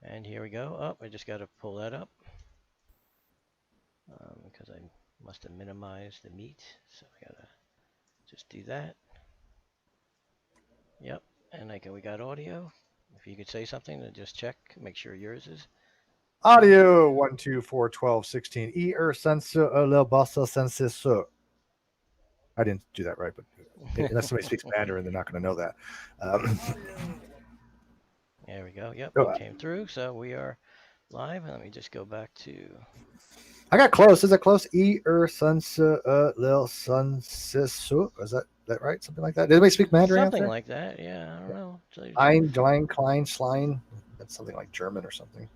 And here we go. Oh, I just got to pull that up because I must have minimized the meat. So I got to just do that. Yep. And we got audio. If you could say something, then just check. Make sure yours is. Audio 1, 2, 4, 12, 16. Sense le bassa sense. I didn't do that right, but unless somebody speaks Mandarin, they're not going to know that. There we go. Yep, it came through. So we are live. Let me just go back to. I got close. Is that close? Sense le sense. Is that right? Something like that. Did anybody speak Mandarin? Something like that. Yeah, I don't know. Ein, Klein, Schlein. That's something like German or something.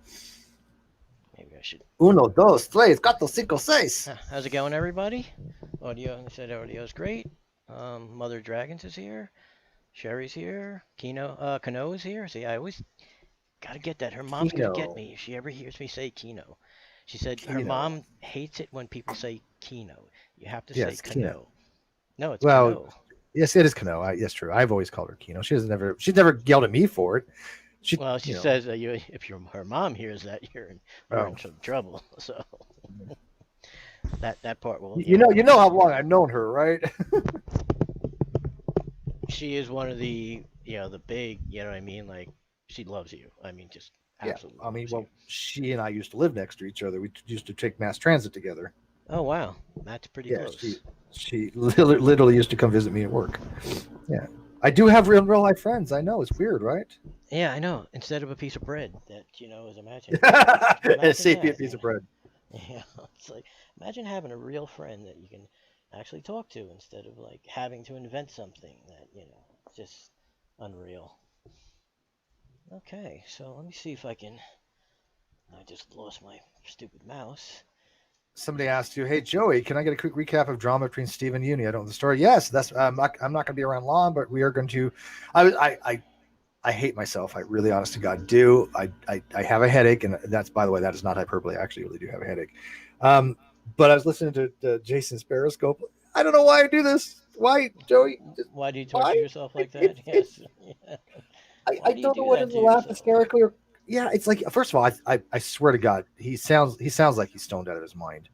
Maybe I should. Uno, dos, tres, cuatro, cinco, seis. How's it going, everybody? Audio. They said audio's great. Mother Dragons is here. Sherry's here. Kano is here. See, I always gotta get that. Her mom's gonna get me if she ever hears me say Kino. She said her mom hates it when people say Kino. You have to say Kano. No, it's Kano. Yes, it is Kano. Yes, true. I've always called her Kino. She's never yelled at me for it. She says if her mom hears that, you're in some trouble. So that part will. You know how long I've known her, right? She is one of the the big. You know what I mean? Like she loves you. I mean, just absolutely. Yeah. I mean, she and I used to live next to each other. We used to take mass transit together. Oh wow, that's pretty close. She literally used to come visit me at work. Yeah. I do have real life friends. I know, it's weird, right? Yeah, I know. Instead of a piece of bread that is imagined. A sapient piece of bread. Yeah, it's like imagine having a real friend that you can actually talk to instead of like having to invent something that it's just unreal. Okay, so let me see if I can. I just lost my stupid mouse. Somebody asked you, "Hey Joey, can I get a quick recap of drama between Steve and Uni?" I don't know the story. Yes, that's. I'm not going to be around long, but we are going to. I hate myself. I really, honest to God, do. I have a headache, and that's, by the way, that is not hyperbole. I actually really do have a headache. But I was listening to Jason's Periscope. I don't know why I do this. Why, Joey? Why do you torture yourself like that? Yes. Yeah. I don't know whether to laugh hysterically or. Yeah, it's like, first of all, I swear to God, he sounds like he's stoned out of his mind.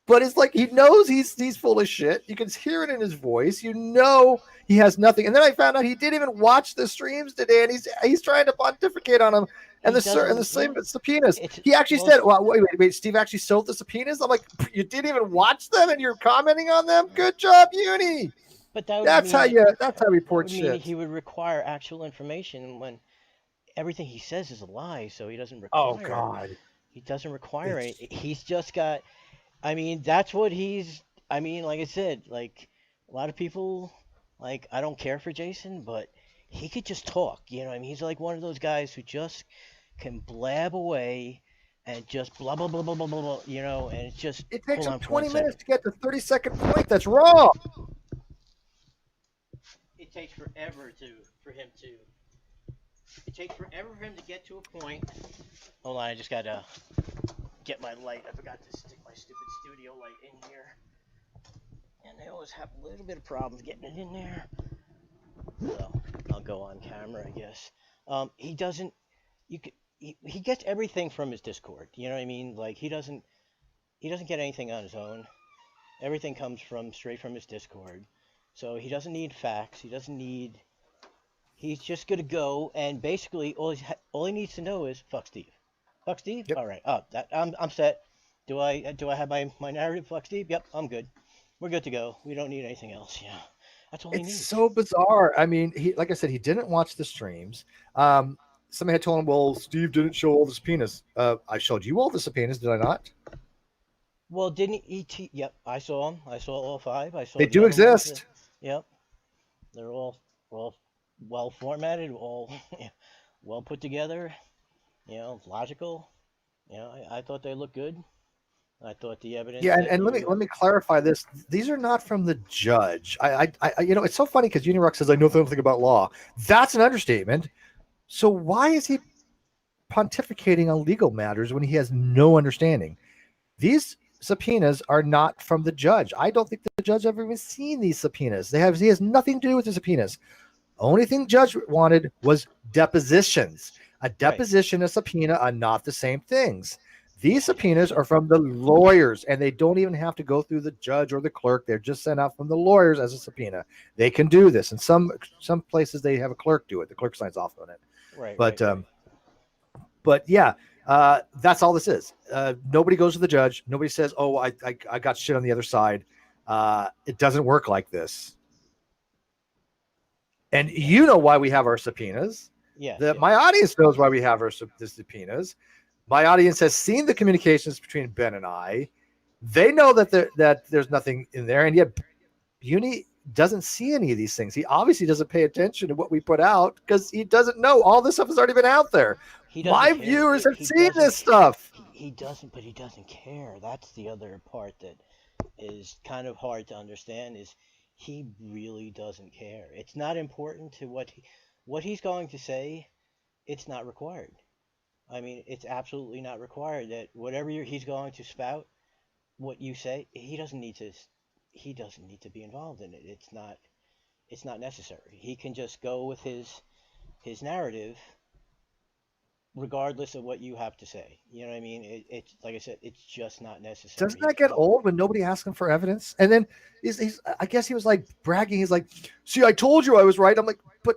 But it's like he knows he's full of shit. You can hear it in his voice. He has nothing. And then I found out he didn't even watch the streams today, and he's trying to pontificate on them. And the same subpoenas. He actually said, "Well, wait, Steve actually sold the subpoenas." I'm like, "You didn't even watch them, and you're commenting on them? Good job, Uni." But that's how we report shit. He would require actual information when everything he says is a lie, so he doesn't require. Oh God, he doesn't require it. He's just got. I mean, that's what he's. I mean, like I said, like a lot of people, like I don't care for Jason, but he could just talk. You know, I mean, he's like one of those guys who just can blab away and just blah blah blah blah blah blah. You know, and it's just. It takes him 20 minutes to get the 30-second point. That's wrong. It takes forever for him to. It takes forever for him to get to a point. Hold on, I just gotta get my light. I forgot to stick my stupid studio light in here. And I always have a little bit of problems getting it in there. So I'll go on camera, I guess. He doesn't. He gets everything from his Discord. You know what I mean? Like he doesn't get anything on his own. Everything comes straight from his Discord. So he doesn't need facts. He doesn't need. He's just gonna go and basically all he needs to know is fuck Steve. Fuck Steve. Yep. All right. Oh, I'm set. Do I have my narrative? Fuck Steve. Yep, I'm good. We're good to go. We don't need anything else. Yeah, that's all he needs. It's so bizarre. I mean, like I said, he didn't watch the streams. Somebody had told him, "Well, Steve didn't show all the subpoenas." I showed you all the subpoenas, did I not? Well, didn't he? Yep, I saw them. I saw all 5. I saw. They do exist. Yep, they're all well formatted, all well put together, logical. I thought they looked good. I thought the evidence. Yeah, and let me clarify this. These are not from the judge. I it's so funny because Unirock says I know something about law. That's an understatement. So why is he pontificating on legal matters when he has no understanding? These subpoenas are not from the judge. I don't think the judge ever even seen these subpoenas. He has nothing to do with the subpoenas. Only thing the judge wanted was depositions. A deposition and a subpoena are not the same things. These subpoenas are from the lawyers, and they don't even have to go through the judge or the clerk. They're just sent out from the lawyers as a subpoena. They can do this. In some places, they have a clerk do it. The clerk signs off on it. Right. But yeah, that's all this is. Nobody goes to the judge. Nobody says, "Oh, I got shit on the other side." It doesn't work like this. And you know why we have our subpoenas. My audience knows why we have our subpoenas. My audience has seen the communications between Ben and I. They know that there's nothing in there, and yet Uni doesn't see any of these things. He obviously doesn't pay attention to what we put out because he doesn't know all this stuff has already been out there. My viewers have seen this stuff. He doesn't, but he doesn't care. That's the other part that is kind of hard to understand. Is he really doesn't care? It's not important to what he's going to say. It's not required. I mean, it's absolutely not required that whatever he's going to spout, what you say, he doesn't need to. He doesn't need to be involved in it. It's not necessary. He can just go with his narrative, regardless of what you have to say. You know what I mean? It's like I said, it's just not necessary. Doesn't that get old when nobody asks him for evidence? And then he's I guess he was like bragging. He's like, "See, I told you I was right." I'm like, "But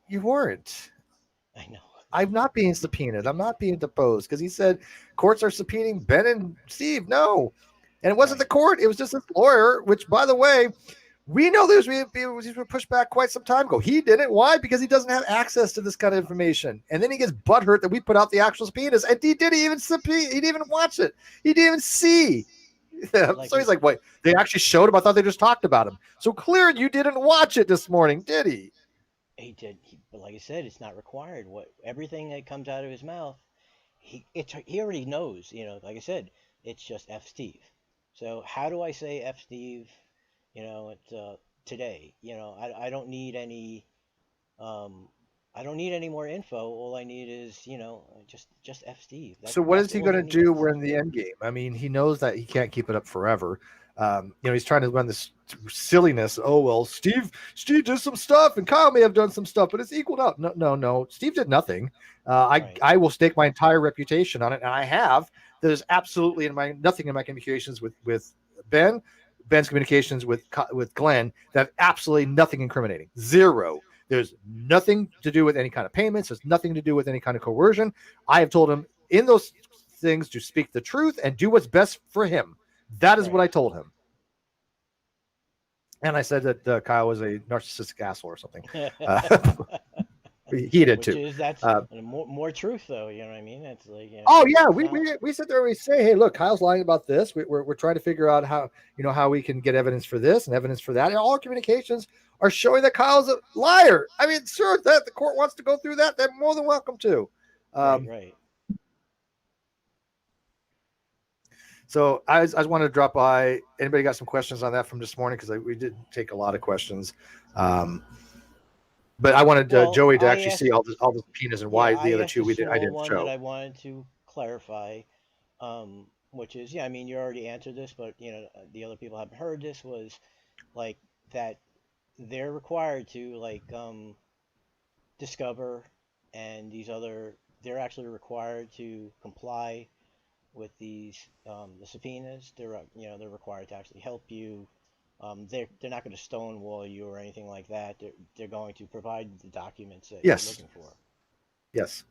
you weren't." I know. I'm not being subpoenaed. I'm not being deposed because he said courts are subpoenaing Ben and Steve. No. And it wasn't the court. It was just this lawyer, which, by the way, we know these were pushed back quite some time ago. He didn't. Why? Because he doesn't have access to this kind of information. And then he gets butthurt that we put out the actual subpoenas. And he didn't even watch it. He didn't even see. So he's like, wait, they actually showed him? I thought they just talked about him. So clear you didn't watch it this morning, did he? He did. But like I said, it's not required. Everything that comes out of his mouth, he already knows. You know, like I said, it's just F Steve. So how do I say F Steve? You know, today. You know, I don't need any. I don't need any more info. All I need is, you know, just F Steve. So what is he going to do? We're in the end game. I mean, he knows that he can't keep it up forever. You know, he's trying to run this silliness. Oh, well, Steve did some stuff and Kyle may have done some stuff, but it's equaled out. No. Steve did nothing. I will stake my entire reputation on it. And I have. There's absolutely nothing in my communications with Ben's communications with Glenn that have absolutely nothing incriminating. Zero. There's nothing to do with any kind of payments. There's nothing to do with any kind of coercion. I have told him in those things to speak the truth and do what's best for him. That is what I told him. And I said that Kyle was a narcissistic asshole or something. He did too. That's more truth, though. You know what I mean? It's like, you know, oh yeah, we sit there and we say, hey, look, Kyle's lying about this. We're trying to figure out how we can get evidence for this and evidence for that. And all our communications are showing that Kyle's a liar. I mean, sure, that the court wants to go through that, they're more than welcome to. Right. So I just wanted to drop by. Anybody got some questions on that from this morning? Because we did take a lot of questions. But I wanted Joey to actually see all the subpoenas and why the other two I didn't show. That I wanted to clarify, which is, I mean, you already answered this, but you know, the other people haven't heard this, was like that they're required to discover, and they're actually required to comply with these the subpoenas. They're required to actually help you. They're not going to stonewall you or anything like that. They're going to provide the documents that you're looking for. Yes.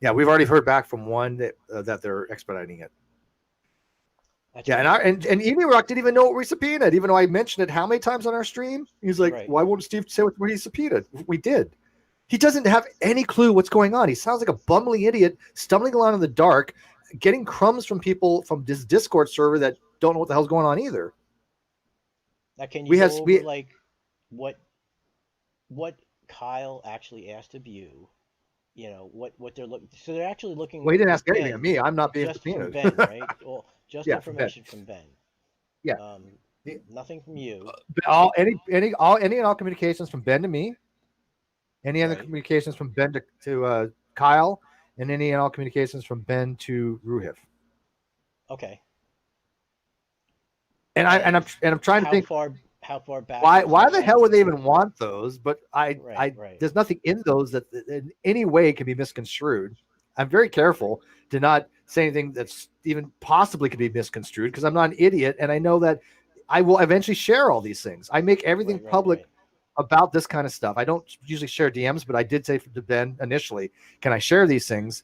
Yeah, we've already heard back from one that they're expediting it. That's and Unirock didn't even know what we subpoenaed, even though I mentioned it how many times on our stream. He's like, why won't Steve say what he subpoenaed? We did. He doesn't have any clue what's going on. He sounds like a bumbling idiot stumbling along in the dark, getting crumbs from people from this Discord server that don't know what the hell's going on either. Now, can you go over what Kyle actually asked of you? You know what they're looking. So they're actually looking. Well, he didn't ask anything of me. I'm not being subpoenaed. From Ben, right? Well, just information from Ben. Yeah. Nothing from you. All communications from Ben to me. Any other communications from Ben to Kyle, and any and all communications from Ben to Ruhif. Okay. And I'm trying to think how far back. Why the hell would they even want those? But Right. there's nothing in those that in any way can be misconstrued. I'm very careful to not say anything that's even possibly could be misconstrued because I'm not an idiot, and I know that I will eventually share all these things. I make everything public about this kind of stuff. I don't usually share DMs, but I did say to Ben initially, can I share these things?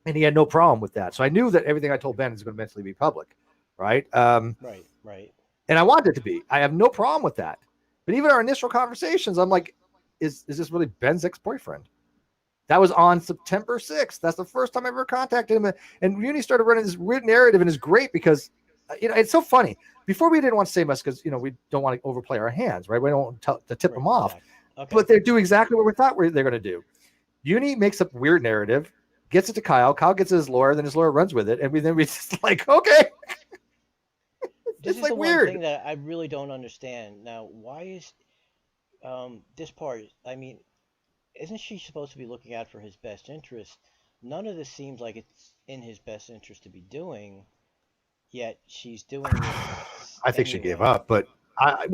And he had no problem with that. So I knew that everything I told Ben is going to eventually be public, right? Right. And I wanted it to be. I have no problem with that. But even our initial conversations, I'm like, is this really Ben's ex-boyfriend? That was on September 6th. That's the first time I ever contacted him. And Uni started running this weird narrative, and it's great because, it's so funny. Before we didn't want to say much because, we don't want to overplay our hands, right? We don't want to tip them off. Exactly. Okay. But they do exactly what we thought they're going to do. Uni makes up weird narrative, gets it to Kyle. Kyle gets his lawyer, then his lawyer runs with it. And then we just like, okay. This it's is like the weird. one thing that I really don't understand. Now, why is this part? I mean, isn't she supposed to be looking out for his best interest? None of this seems like it's in his best interest to be doing, yet she's doing this. I think she gave up, but I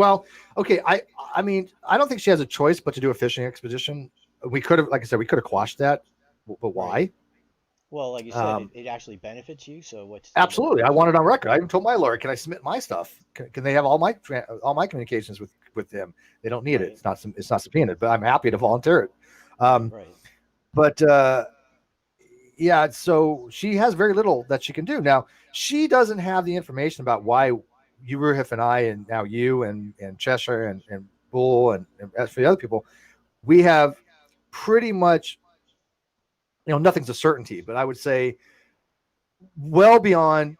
mean, I don't think she has a choice but to do a fishing expedition. We could have, like I said, we could have quashed that, but why? Right. Well, like you said, it actually benefits you. So what's absolutely? I want it on record. I even told my lawyer, "Can I submit my stuff? Can they have all my communications with them? They don't need it. It's not subpoenaed, but I'm happy to volunteer it." Right. But yeah, so she has very little that she can do. Now, she doesn't have the information about why Ruhif and I, and now you and Cheshire and Bull and as for the other people, we have pretty much, nothing's a certainty, but I would say well beyond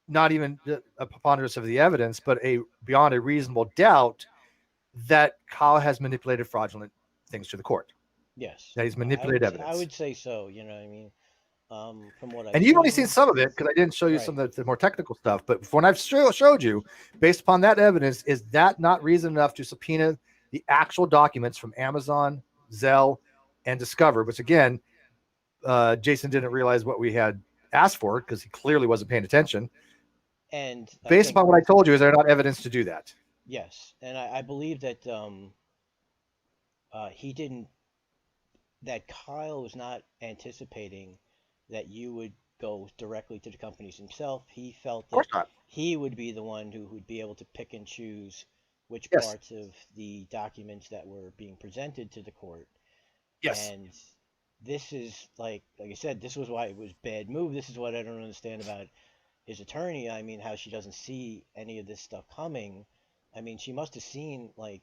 not even a preponderance of the evidence, but beyond a reasonable doubt that Kyle has manipulated fraudulent things to the court. Yes. That he's manipulated evidence. I would say so. You know what I mean? From what and you've only seen some of it because I didn't show you some of the more technical stuff. But when I've showed you, based upon that evidence, is that not reason enough to subpoena the actual documents from Amazon, Zelle, and Discover? Which again, Jason didn't realize what we had asked for because he clearly wasn't paying attention. And based upon what I told you, is there not evidence to do that? Yes, and I believe that he didn't. That Kyle was not anticipating that you would go directly to the companies himself. He felt that he would be the one who would be able to pick and choose which parts of the documents that were being presented to the court. Yes. And this is like I said, this was why it was bad move. This is what I don't understand about his attorney. I mean, how she doesn't see any of this stuff coming. I mean, she must have seen like.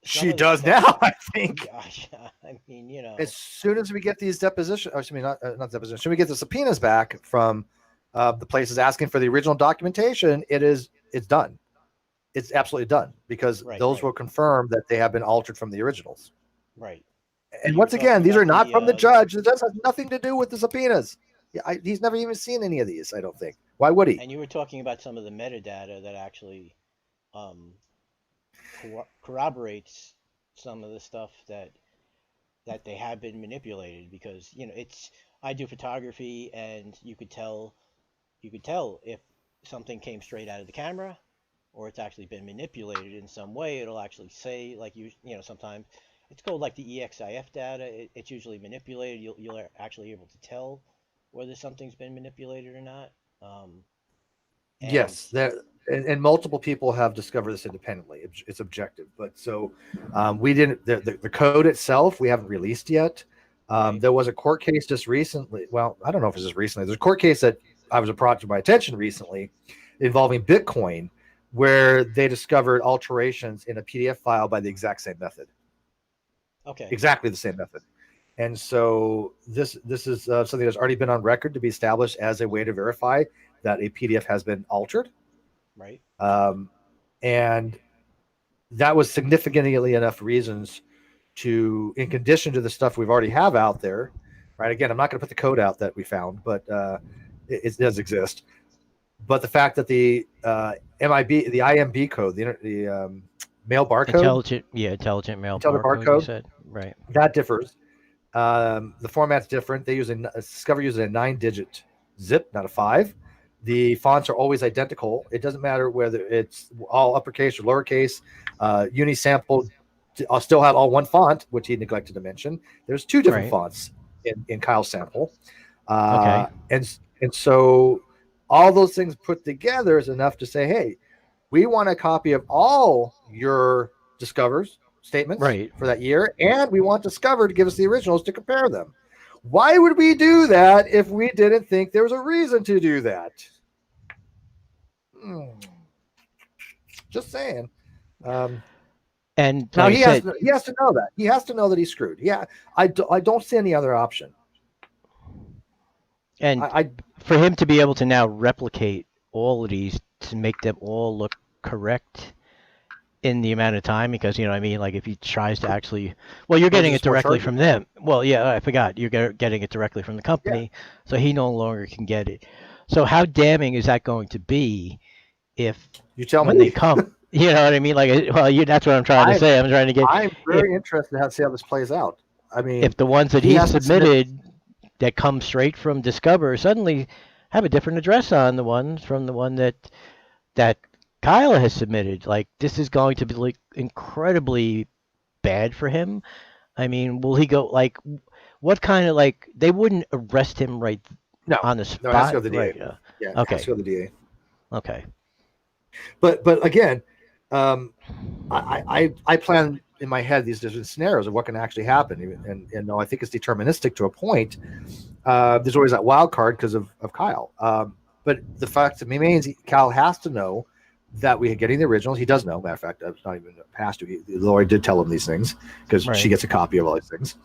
She does now, I think. Gosh, I mean, as soon as we get these depositions, not depositions, should we get the subpoenas back from the places asking for the original documentation? It's done. It's absolutely done because those will confirm that they have been altered from the originals. Right. And once again, these are not from the judge. It does have nothing to do with the subpoenas. He's never even seen any of these, I don't think. Why would he? And you were talking about some of the metadata that actually corroborates some of the stuff that they have been manipulated because I do photography and you could tell if something came straight out of the camera or it's actually been manipulated in some way. It'll actually say like sometimes it's called like the EXIF data. It's usually manipulated. You're actually able to tell whether something's been manipulated or not. Yes, and multiple people have discovered this independently. It's objective, but so we didn't. The code itself we haven't released yet. There was a court case just recently. Well, I don't know if it's just recently. There's a court case that I was brought to my attention recently involving Bitcoin, where they discovered alterations in a PDF file by the exact same method. Okay. Exactly the same method. And so this is something that's already been on record to be established as a way to verify that a PDF has been altered. Right. And that was significantly enough reasons to, in condition to the stuff we've already have out there, right? Again, I'm not going to put the code out that we found, but it does exist. But the fact that the IMB code, the mail barcode, intelligent mail barcode, you said. Right. That differs. The format's different. They use Discover uses a 9-digit zip, not a 5. The fonts are always identical. It doesn't matter whether it's all uppercase or lowercase. Unisample, I'll still have all one font, which he neglected to mention. There's two different fonts in Kyle's sample. Okay. And so all those things put together is enough to say, hey, we want a copy of all your Discovers statements for that year, and we want Discover to give us the originals to compare them. Why would we do that if we didn't think there was a reason to do that? Just saying. And now he has to know that. He has to know that he's screwed. Yeah, I don't see any other option. And for him to be able to now replicate all of these to make them all look correct in the amount of time, because you know what I mean, like if he tries to actually, well, you're getting it directly from them. Well, yeah, I forgot, you're getting it directly from the company, so he no longer can get it. So how damning is that going to be if you tell when me they come? You know what I mean? Like, well, that's what I'm trying to say. I'm trying to get. I'm very interested to see how this plays out. I mean, if the ones that he submitted that come straight from Discover suddenly have a different address on the one that Kyle has submitted, like this is going to be like incredibly bad for him. I mean, will he go like what kind of like they wouldn't arrest him on the spot? No, it has to go to the DA. Right. Yeah, okay. It has to go to the DA. Okay. But again, I plan in my head these different scenarios of what can actually happen, and I think it's deterministic to a point. There's always that wild card because of Kyle. But the fact that remains, Kyle has to know that we are getting the originals. He does know. Matter of fact, it's not even past to. The lawyer did tell him these things because she gets a copy of all these things.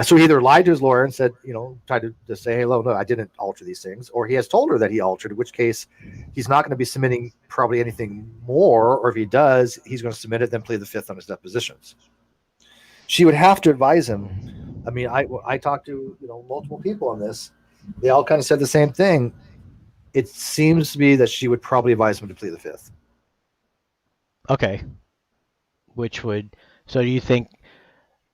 So he either lied to his lawyer and said, tried to say, hey, no, I didn't alter these things, or he has told her that he altered, in which case he's not going to be submitting probably anything more, or if he does, he's going to submit it, then plead the fifth on his depositions. She would have to advise him. I mean, I talked to multiple people on this. They all kind of said the same thing. It seems to be that she would probably advise him to plead the fifth. Okay. So do you think,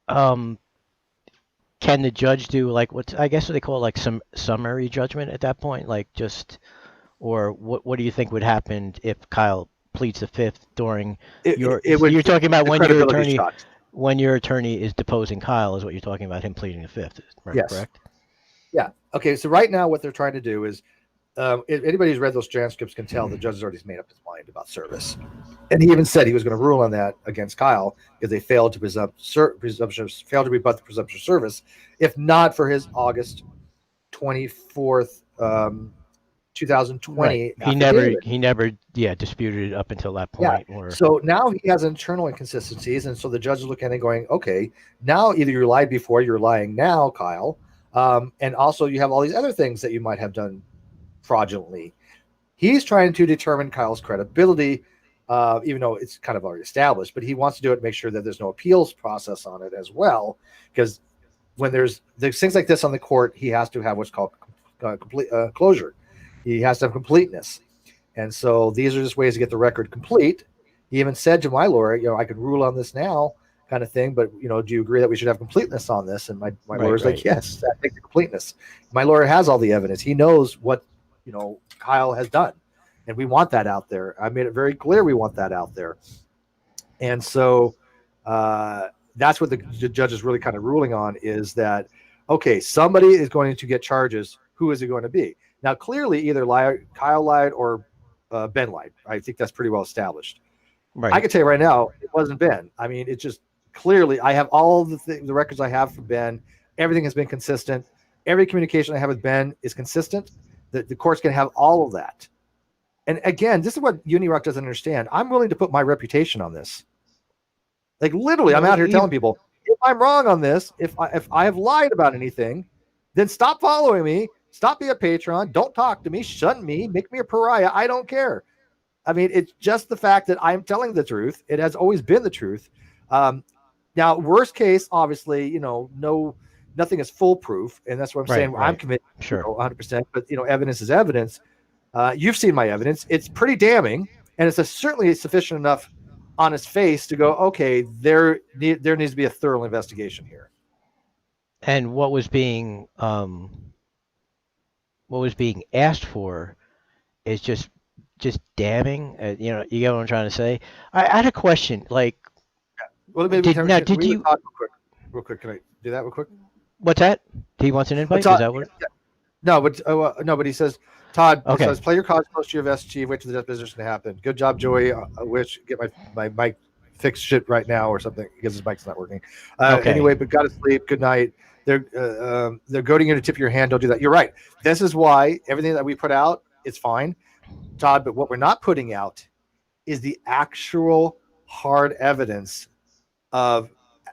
can the judge do like what they call like some summary judgment at that point, like just, or what do you think would happen if Kyle pleads the fifth during you're talking about when your attorney is deposing Kyle is what you're talking about, him pleading the fifth, right? Yes. Correct? Yeah. Okay. So right now what they're trying to do is, if anybody who's read those transcripts can tell the judge has already made up his mind about service. And he even said he was going to rule on that against Kyle if they failed to rebut the presumption of service, if not for his August 24th, 2020. Right. He never disputed it up until that point. Yeah. So now he has internal inconsistencies, and so the judge is looking at it going, okay, now either you lied before, you're lying now, Kyle, and also you have all these other things that you might have done fraudulently. He's trying to determine Kyle's credibility, even though it's kind of already established, but he wants to do it, make sure that there's no appeals process on it as well, because when there's things like this on the court, he has to have what's called complete closure. He has to have completeness, and so these are just ways to get the record complete. He even said to my lawyer, I could rule on this now, kind of thing, but do you agree that we should have completeness on this? And my lawyer's like, yes, I think the completeness. My lawyer has all the evidence. He knows what Kyle has done, and we want that out there. I made it very clear we want that out there, and so that's what the judge is really kind of ruling on, is that okay, somebody is going to get charges. Who is it going to be? Now, clearly, either Kyle lied or Ben lied. I think that's pretty well established. Right. I can tell you right now, it wasn't Ben. I mean, it's just clearly, I have all the records I have from Ben. Everything has been consistent. Every communication I have with Ben is consistent. The court's can have all of that. And again, this is what Unirock doesn't understand. I'm willing to put my reputation on this. Like literally, I'm out here telling people, if I'm wrong on this, if I have lied about anything, then stop following me. Stop being a patron. Don't talk to me. Shun me. Make me a pariah. I don't care. I mean, it's just the fact that I'm telling the truth. It has always been the truth. Now, worst case, obviously, nothing is foolproof, and that's what I'm saying. I'm committed, 100%. But evidence is evidence. You've seen my evidence; it's pretty damning, and it's certainly sufficient enough on its face to go, okay, there needs to be a thorough investigation here. And what was being what was being asked for is just damning. You get what I'm trying to say. I had a question. Like, Well, maybe did now can did we you? talk real quick? Real quick, can I do that real quick? What's that? He wants an But invite. Is Todd, that what? no, but no, but he says, Todd, it Okay. says, play your cards close to your vest, Chief. Wait for the deposition to happen. Good job, Joey. I wish get my mic fixed shit right now or something because his mic's not working. Okay. Anyway, but gotta sleep. Good night. They're goading you to tip your hand. Don't do that. You're right. This is why everything that we put out is fine, Todd. But what we're not putting out is the actual hard evidence of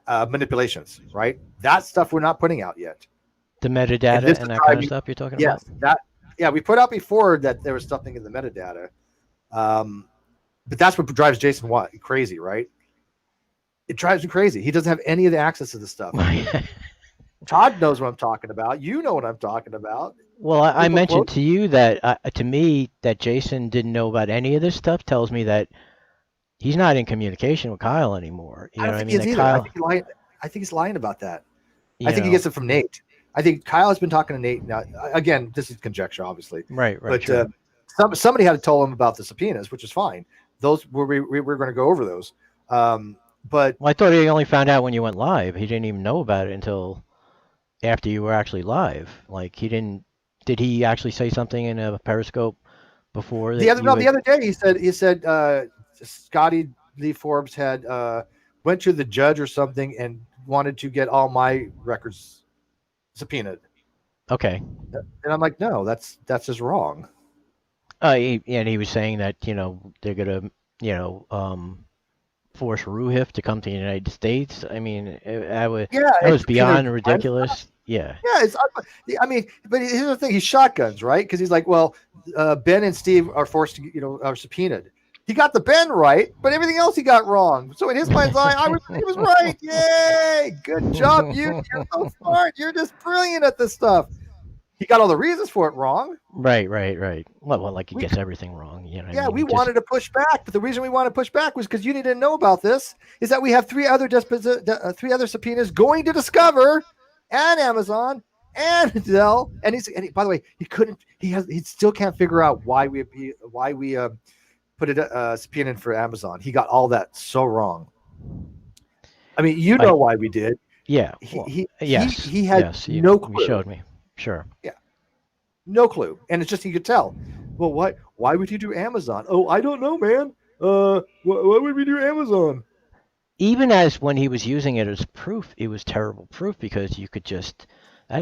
manipulations. Right? That stuff we're not putting out yet. The And metadata this and is that kind of driving. stuff you're talking about. Yes, that. Yeah, we put out before that there was something in the metadata, but that's what drives Jason crazy, right? It drives him crazy. He doesn't have any of the access to this stuff. Todd knows what I'm talking about. You know what I'm talking about. Well, I People mentioned quote. to you that to me that Jason didn't know about any of this stuff tells me that he's not in communication with Kyle anymore. You I know don't what I think he mean? is That either. Kyle, I think he's lying about that. I you think he gets know, it from Nate. I think Kyle has been talking to Nate now. Again, this is conjecture, obviously, right, but sure. somebody had to tell him about the subpoenas, which is fine. Those we're going to go over those. But Well, I thought he only found out when you went live. He didn't even know about it until after you were actually live. Like he didn't. Did he actually say something in a Periscope before that you the had? other day he said Scotty Lee Forbes had went to the judge or something and wanted to get all my records subpoenaed. Okay. And I'm like, no, that's just wrong. And he was saying that they're gonna you know force Ruhif to come to the United States. I mean, Yeah, that it's was because beyond ridiculous. Yeah. yeah, it's. I mean, but here's the thing: he's shotguns, right? Because he's like, well, Ben and Steve are forced to, are subpoenaed. He got the Ben right, but everything else he got wrong. So in his mind's eye, he was right. Yay! Good job, you. You're so smart. You're just brilliant at this stuff. He got all the reasons for it wrong. Right. Well, like he We gets everything wrong. You know what I Yeah, mean? we He just wanted to push back, but the reason we wanted to push back was because you didn't know about this. Is that we have three other subpoenas going to Discover and Amazon and Dell, and by the way, he still can't figure out why we put a subpoena in for Amazon. He got all that so wrong. I mean, you know like why we did. yeah. He Well, he he, yes, he had yes. no You clue. showed me. Sure. Yeah, no clue, and it's just you could tell. Well, what? Why would you do Amazon? Oh, I don't know, man. Why would we do Amazon? Even as when he was using it as proof, it was terrible proof because you could just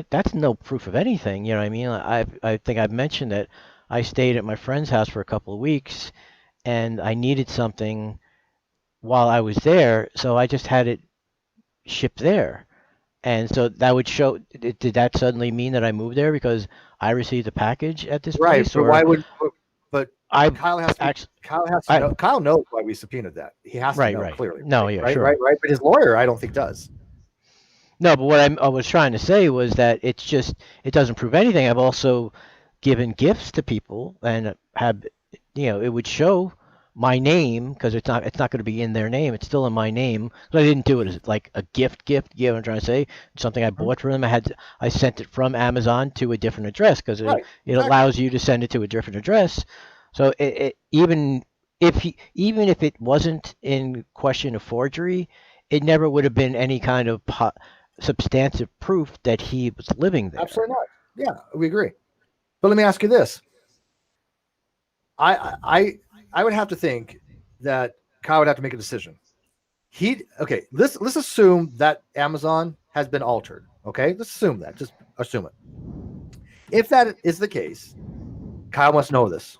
that's no proof of anything. You know what I mean? I think I've mentioned that I stayed at my friend's house for a couple of weeks and I needed something while I was there, so I just had it shipped there. And so that would show. Did that suddenly mean that I moved there because I received a package at this Right, place, but or why would? But I Kyle has to. actually Kyle has to I know. Kyle knows why we subpoenaed that. He has to know right. clearly. No, Right, yeah, right, right, sure. right. But his lawyer, I don't think does. No, but what I was trying to say was that it doesn't prove anything. I've also given gifts to people and have it would show my name because it's not going to be in their name. It's still in my name. So I didn't do it as like a gift. You know what I'm trying to say? Something I Mhm. bought for them. I sent it from Amazon to a different address because Right, it exactly. allows you to send it to a different address. So even if it wasn't in question of forgery, it never would have been any kind of substantive proof that he was living there. Absolutely not. Yeah, we agree. But let me ask you this: I would have to think that Kyle would have to make a decision. Okay. Let's assume that Amazon has been altered. Okay, let's assume that. Just assume it. If that is the case, Kyle must know this.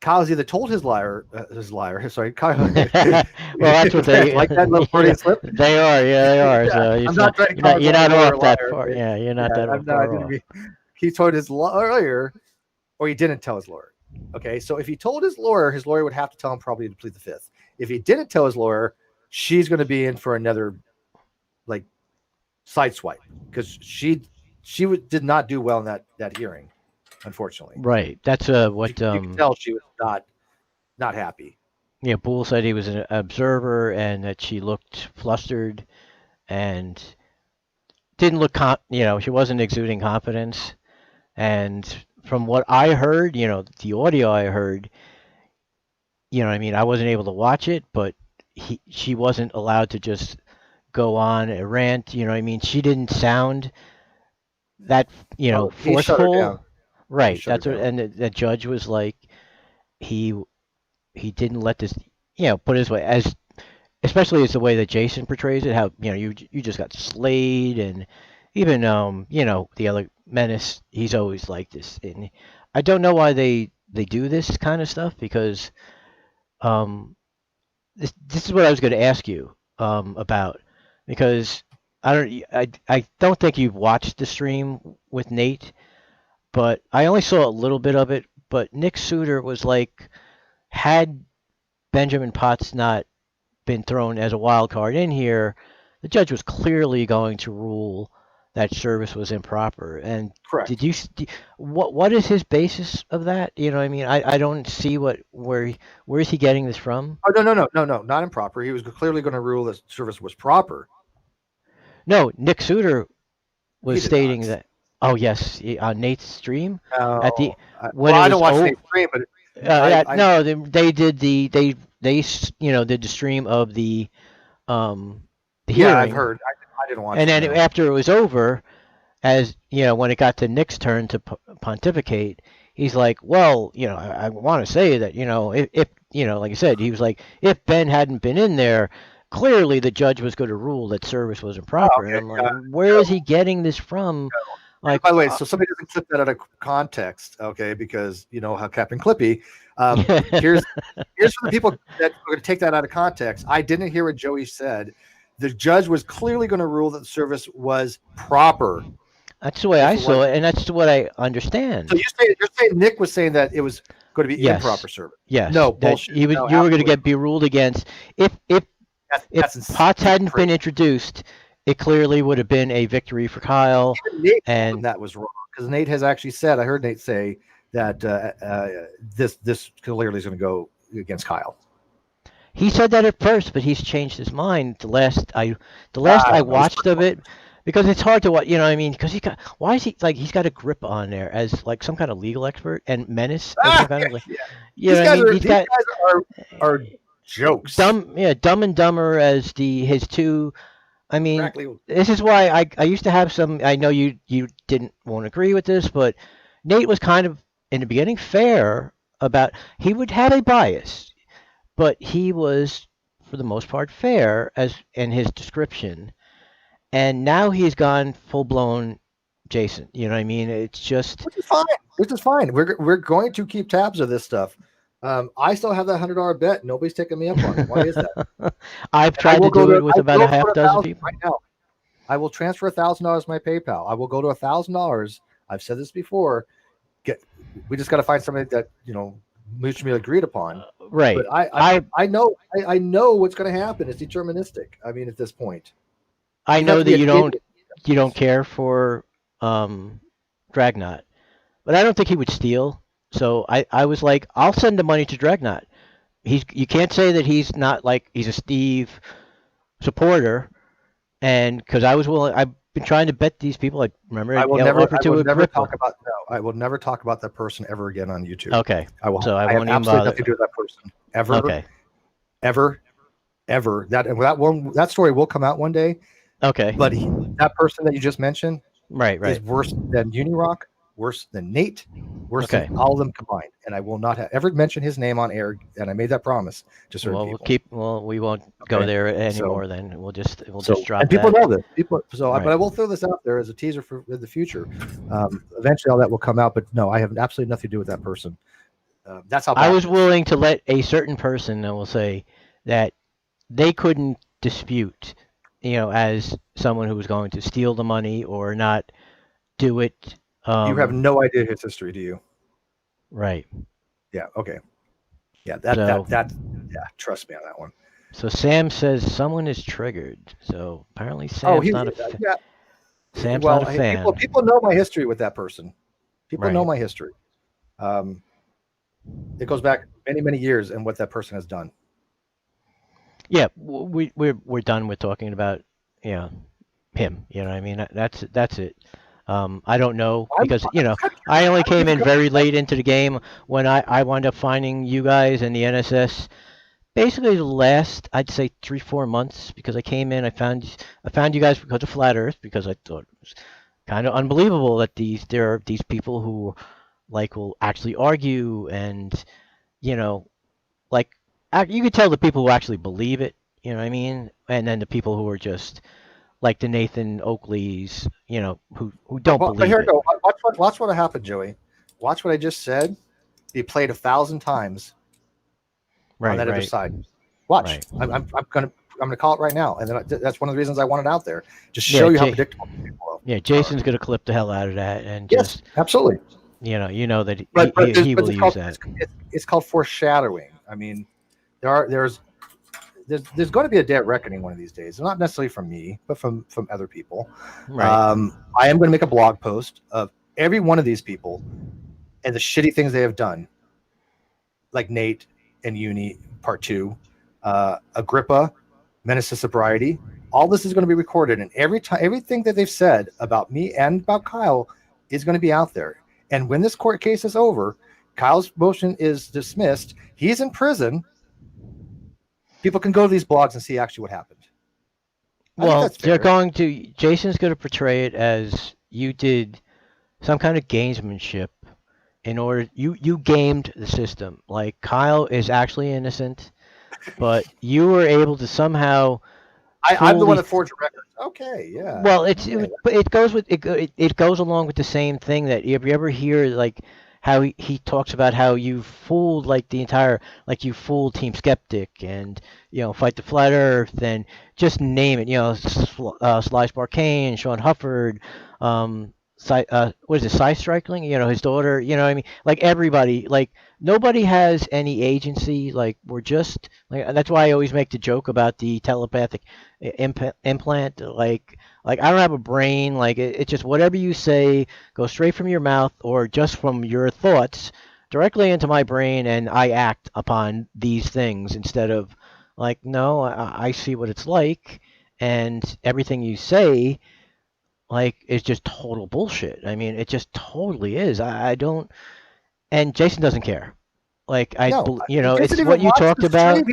Kyle's either told sorry, Kyle, Well, that's what they like that little Freudian slip. they are. Yeah, they are. Yeah, So I'm not trying to call you're him a not lawyer, off that liar. far. Okay? Yeah, you're Yeah, not that I'm not. I far didn't off. mean, he told his lawyer, or he didn't tell his lawyer. Okay, so if he told his lawyer would have to tell him probably to plead the fifth. If he didn't tell his lawyer, she's going to be in for another like side swipe because did not do well in that hearing, unfortunately. Right. That's You, what you can tell she was not happy. Boole said he was an observer and that she looked flustered and didn't look she wasn't exuding confidence. And from what I heard, the audio I heard, what I mean, I wasn't able to watch it, but she wasn't allowed to just go on a rant. You know what I mean? She didn't sound that Oh, he shut her down. forceful. He Right. shut her That's what, down. and the judge was like, he he didn't let this, put it this way, as especially as the way that Jason portrays it, how you just got slayed, and even the other Menace, he's always like this, and I don't know why they do this kind of stuff, because um this is what I was going to ask you about, because I don't think you've watched the stream with Nate, but I only saw a little bit of it. But Nick Suter was like, had Benjamin Potts not been thrown as a wild card in here, the judge was clearly going to rule that service was improper. And Correct. did you what is his basis of that? You know what I mean? I don't see where is he getting this from? Oh, no, not improper. He was clearly going to rule that service was proper. No, Nick Suter He was did stating not. that. Oh yes, on Nate's stream No, at the when well, it I was don't watch the stream, but I no, they did did the stream of the yeah, I've hearing, heard. I didn't watch and it. then No. after it was over, as when it got to Nick's turn to pontificate, he's like, well, I want to say that if like I said, he was like, if Ben hadn't been in there, clearly the judge was going to rule that service was Oh, improper. And okay. I'm like, where is he getting this from? And Like, by the way, so somebody doesn't clip that out of context, okay? Because you know how Captain Clippy. Here's for the people that are going to take that out of context. I didn't hear what Joey said. The judge was clearly going to rule that the service was proper. that's the way I saw it, and that's what I understand. So you're saying Nick was saying that it was going to be improper service? Yes. No, That bullshit. you No, were going to absolutely. be ruled against if That's Potts hadn't crazy. been introduced. It clearly would have been a victory for Kyle. Even Nate And that was wrong, because Nate has actually said, I heard Nate say that this clearly is going to go against Kyle. he said that at first, but he's changed his mind. The last I don't know. watched of it, because it's hard to watch. You know what I mean? Because why is he like, he's got a grip on there as like some kind of legal expert, and Menace as some kind of like, These guys are jokes. Dumb and Dumber as his two. I mean, Exactly. this is why I used to have some. I know you won't agree with this, but Nate was kind of in the beginning fair about, he would have a bias, but he was for the most part fair as in his description. And now he's gone full blown Jason. You know what I mean? It's just, Which is fine. Which is fine. We're going to keep tabs of this stuff. I still have that $100 bet. Nobody's taking me up on it. Why is that? I've tried to do it with about a half dozen people. Right now, I will transfer $1,000 my PayPal. I will go to $1,000. I've said this before. We just got to find somebody that mutually agreed upon. Right. But I know what's going to happen. It's deterministic. I mean, at this point, I know that you don't care for Dragnot, but I don't think he would steal. So I was like, I'll send the money to Dragnot. You can't say that he's not, like, he's a Steve supporter, and because I was willing, I've been trying to bet these people. Like, remember, I will never talk about that person ever again on YouTube. Okay, I will. So I have won't even absolutely bother. nothing to do with that person ever. Okay. Ever. That story will come out one day. Okay. But that person that you just mentioned, right, is worse than Unirock, worse than Nate, worse than all of them combined. And I will not ever mention his name on air. And I made that promise to certain people. We won't go there anymore. Then we'll just drop. And people know this. Right. But I will throw this out there as a teaser for the future. Eventually, all that will come out. But no, I have absolutely nothing to do with that person. That's how I was willing to let a certain person, I will say, that they couldn't dispute, as someone who was going to steal the money or not do it. You have no idea his history, do you? Right. Yeah. Okay. Yeah. Trust me on that one. So Sam says someone is triggered. So apparently Sam's not a fan. Yeah. Sam's not a fan. People know my history with that person. People know my history. It goes back many, many years and what that person has done. Yeah, we're done with talking about him. You know what I mean? That's it. I don't know because I'm I only kind came of in very late into the game when I wound up finding you guys and the NSS. Basically, the last I'd say 3-4 months because I came in, I found you guys because of Flat Earth because I thought it was kind of unbelievable that there are these people who like will actually argue and you know like you could tell the people who actually believe it. You know what I mean? And then the people who are just like the Nathan Oakleys, who don't but here believe we it. go. Watch what happened, Joey. Watch what I just said. Be played 1,000 times on Right, that other right, side. Watch. right. I'm gonna call it right now, and then that's one of the reasons I want it out there. Just Yeah, show you how predictable people yeah. are. Jason's gonna clip the hell out of that and Yes, just absolutely. that But he will use that. it's called foreshadowing. I mean, there's going to be a day of reckoning one of these days. Not necessarily from me, but from other people. Right. I am going to make a blog post of every one of these people and the shitty things they have done, like Nate and Uni Part 2, Agrippa, Menace to Sobriety. All this is going to be recorded, and everything that they've said about me and about Kyle is going to be out there. And when this court case is over, Kyle's motion is dismissed. He's in prison. People can go to these blogs and see actually what happened. I think Well, that's fair. Jason's going to portray it as you did some kind of gamesmanship in order you gamed the system. Like Kyle is actually innocent, but you were able to somehow I'm the one fully. that forged a record. Okay, yeah. Well, Okay. it goes with it goes along with the same thing that if you ever hear like how he talks about how you fooled like the entire like you fooled Team Skeptic and Fight the Flat Earth and just name it Slice Barkane, Sean Hufford, what is it, Cy Strickling, his daughter, what I mean, like everybody, like nobody has any agency, like we're just like that's why I always make the joke about the telepathic implant, like I don't have a brain. Like it's just whatever you say goes straight from your mouth or just from your thoughts directly into my brain, and I act upon these things instead of like no, I see what it's like, and everything you say like is just total bullshit. I mean, it just totally is. I don't, and Jason doesn't care. Like No, Jason it's didn't even what you watch talked the stream. about.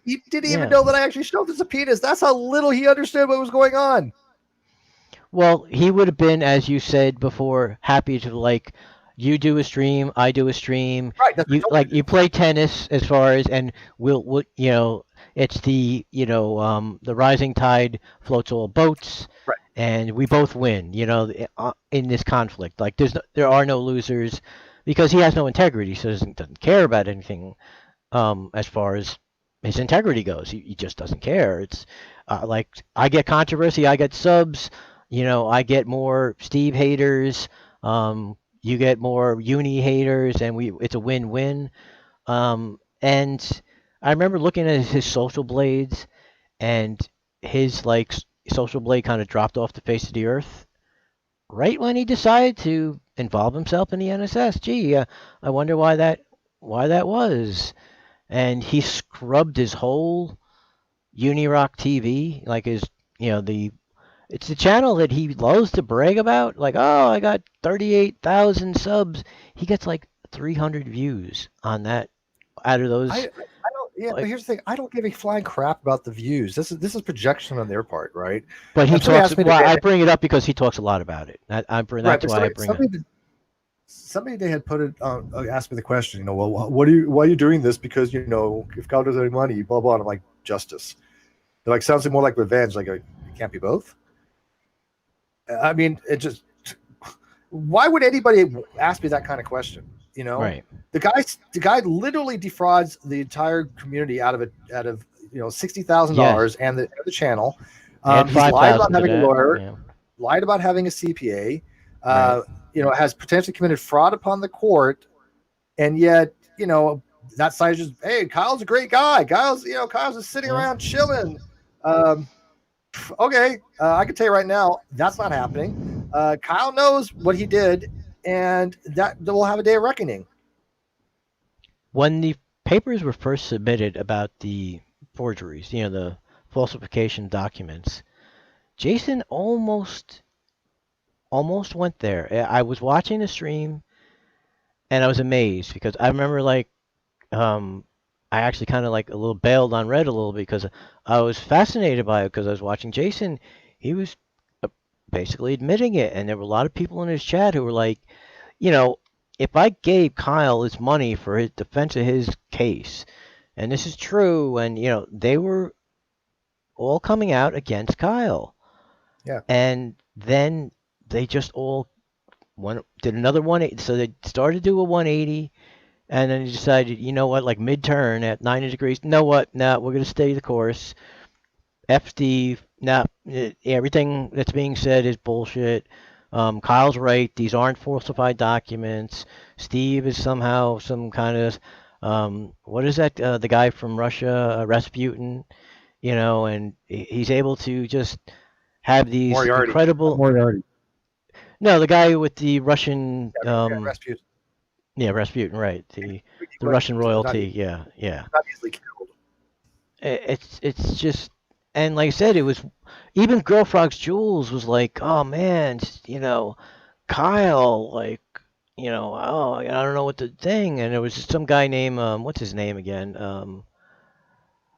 He didn't even Yeah. know that I actually showed the subpoenas. That's how little he understood what was going on. Well, he would have been, as you said before, happy to like you do a stream, I do a stream. Right, that's what I You told like you to you do. play tennis as far as, and we'll it's the the rising tide floats all boats, Right. and we both win. In this conflict, like there are no losers, because he has no integrity, so doesn't care about anything. As far as his integrity goes, he just doesn't care. It's like I get controversy, I get subs. I get more Steve haters. You get more Uni haters, and it's a win-win. And I remember looking at his social blades, and his like social blade kind of dropped off the face of the earth right when he decided to involve himself in the NSS. Gee, I wonder why that was. And he scrubbed his whole Unirock TV, like his, the it's the channel that he loves to brag about. Like, oh, I got 38,000 subs. He gets like 300 views on that out of I those. don't. Yeah, but Like, here's the thing. I don't give a flying crap about the views. This is projection on their part, right? but he Somebody talks. asked me Well, I today. bring it up because he talks a lot about it. Right, That's but why I bring it. somebody they had put it asked me the question. Well, why are you doing this? Because if God doesn't have any money, blah blah. And I'm like, justice. They're like, sounds more like revenge. Like, it can't be both. I mean, it just. Why would anybody ask me that kind of question? Right. The guy literally defrauds the entire community out of $60,000 Yes. and the channel. Add He's lied 5,000 about to having a that. lawyer, Yeah. lied about having a CPA. Right. Has potentially committed fraud upon the court, and yet that side is just, hey, Kyle's a great guy. Kyle's just sitting Yeah. around chilling. Okay, I can tell you right now that's not happening. Kyle knows what he did, and that will have a day of reckoning. When the papers were first submitted about the forgeries, the falsification documents, Jason almost went there. I was watching the stream and I was amazed because I remember like I actually kind of like a little bailed on Red a little bit because I was fascinated by it because I was watching Jason. He was uh, basically admitting it, and there were a lot of people in his chat who were like, you know, if I gave Kyle his money for his defense of his case, and this is true, and they were all coming out against Kyle. Yeah. And then they just all did another 180. So they started to do a 180, and then they decided, you know what, like mid-turn at 90 degrees, you know what, nah, we're going to stay the course. F Steve, nah, everything that's being said is bullshit. Kyle's right. These aren't falsified documents. Steve is somehow some kind of, what is that, the guy from Russia, Rasputin, and he's able to just have these Moriarty. incredible. Moriarty. No, the guy with the Russian. Rasputin. Yeah, Rasputin, right? The Russian royalty. Yeah. Not easily killed. It's just, and like I said, it was even Girl Frogs Jules was like, oh man, Kyle, like, oh, I don't know what the thing, and there was just some guy named what's his name again?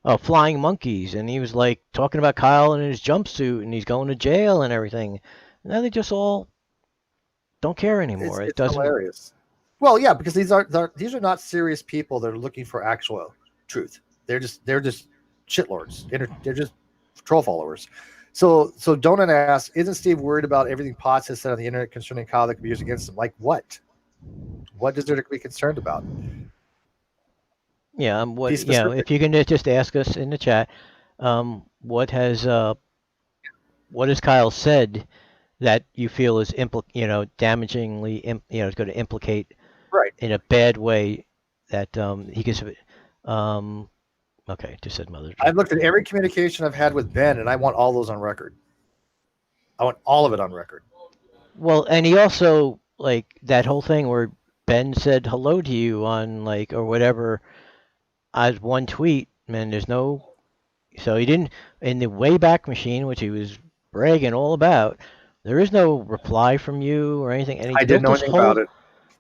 Oh, Flying Monkeys, and he was like talking about Kyle in his jumpsuit, and he's going to jail and everything. Now they just all don't care anymore. It's It doesn't. hilarious. Well, yeah, because these are not serious people that are looking for actual truth. They're just shitlords. They're just troll followers. So Donut asks, isn't Steve worried about everything Potts has said on the internet concerning Kyle that could be used against him? Like what? What is there to be concerned about? Yeah, if you can just ask us in the chat, what has Kyle said that you feel is damagingly is going to implicate right in a bad way that he gets. Okay, just said mother. I've looked at every communication I've had with Ben, and I want all those on record. I want all of it on record. Well, and he also like that whole thing where Ben said hello to you on like or whatever as one tweet, man. There's no, so he didn't in the Wayback Machine, which he was bragging all about. There is no reply from you or anything. And he I didn't know anything about it.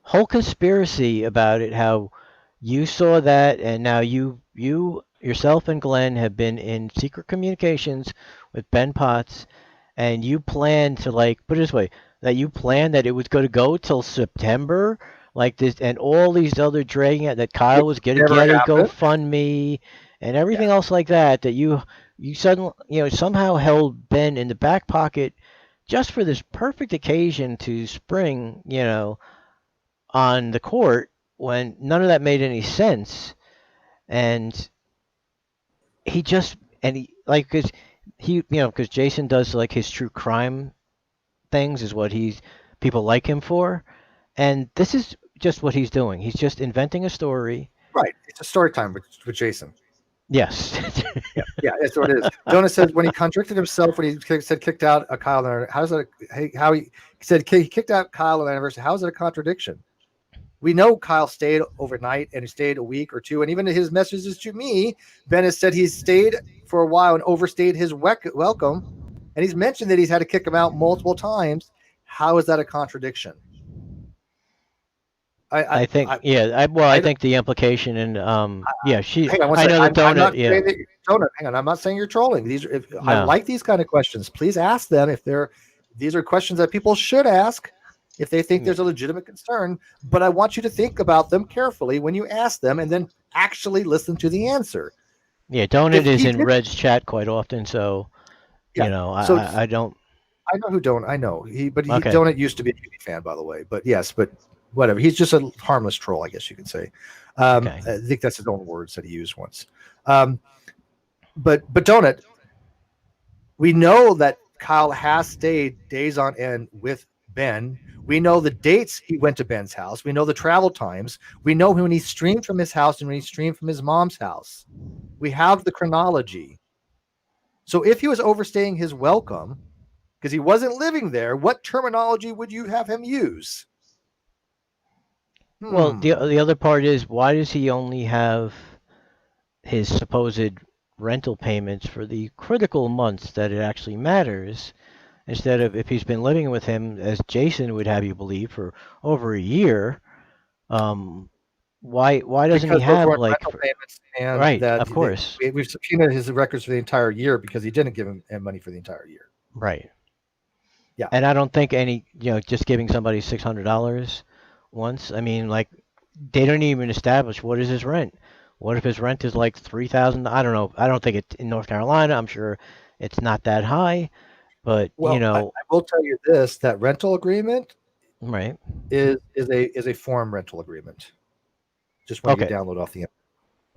Whole conspiracy about it. How you saw that, and now you yourself and Glenn have been in secret communications with Ben Potts, and you planned to put it this way, that you planned that it was going to go till September, like this, and all these other dragging out that Kyle was going to get a GoFundMe and everything else like that. That you suddenly somehow held Ben in the back pocket just for this perfect occasion to spring on the court when none of that made any sense. And he just because Jason does like his true crime things is what people like him for, and this is just what he's doing. He's just inventing a story. Right, it's a story time with Jason. Yes. yeah, that's what it is. Jonas said when he contradicted himself when he said kicked out a Kyle. How he said he kicked out Kyle on the anniversary? How is it a contradiction? We know Kyle stayed overnight and he stayed a week or two. And even in his messages to me, Ben has said he's stayed for a while and overstayed his welcome. And he's mentioned that he's had to kick him out multiple times. How is that a contradiction? I think the implication and Hang on, I know the donut. Donut, hang on. I'm not saying you're trolling. I like these kind of questions. Please ask them these are questions that people should ask if they think there's a legitimate concern, but I want you to think about them carefully when you ask them and then actually listen to the answer. Yeah, Donut is in Red's chat quite often, so I don't. I know who Donut. I know Donut used to be a TV fan, by the way. But yes, but whatever. He's just a harmless troll, I guess you could say. I think that's his own words that he used once. But Donut, we know that Kyle has stayed days on end with Ben. We know the dates he went to Ben's house. We know the travel times. We know when he streamed from his house and when he streamed from his mom's house. We have the chronology. So if he was overstaying his welcome because he wasn't living there, what terminology would you have him use? Well, the other part is, why does he only have his supposed rental payments for the critical months that it actually matters? instead of if he's been living with him, as Jason would have you believe, for over a year. Why doesn't he Because those have weren't like rental payments, and right? that Of course, we've subpoenaed his records for the entire year because he didn't give him money for the entire year. right. Yeah. And I don't think just giving somebody $600 once. I mean, like they don't even establish what is his rent. What if his rent is like 3,000? I don't know. I don't think it's in North Carolina. I'm sure it's not that high, but Well, I will tell you this: that rental agreement right. is a form rental agreement. Just one you Okay. can download off the internet.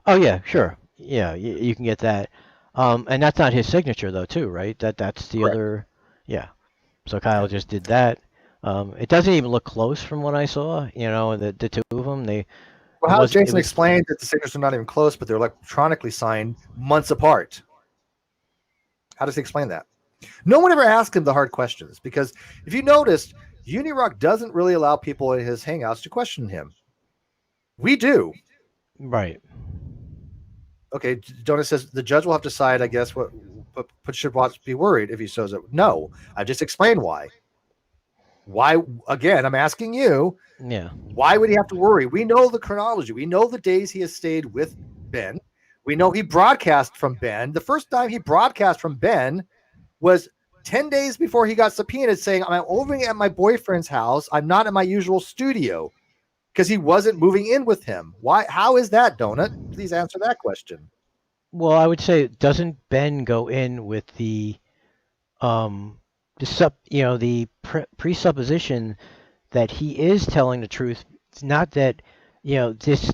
Oh yeah, Yeah. sure. Yeah, you can get that. And that's not his signature though, too, right? That's the Correct. other. Yeah. So Kyle Yeah. just did that. It doesn't even look close from what I saw. The two of them. Well, how does Jason explain that the signatures are not even close, but they're electronically signed months apart? How does he explain that? No one ever asked him the hard questions because if you noticed, Unirock doesn't really allow people in his hangouts to question him. We do. Right. Okay, Donut says the judge will have to decide, I guess, but should Watts be worried if he shows it? No, I just explained why. Why, again, I'm asking you, Yeah. why would he have to worry? We know the chronology. We know the days he has stayed with Ben. We know he broadcast from Ben. The first time he broadcast from Ben was 10 days before he got subpoenaed saying, I'm over at my boyfriend's house. I'm not in my usual studio because he wasn't moving in with him. Why? How is that, Donut? Please answer that question. Well, I would say doesn't Ben go in with um the presupposition that he is telling the truth. It's not that this,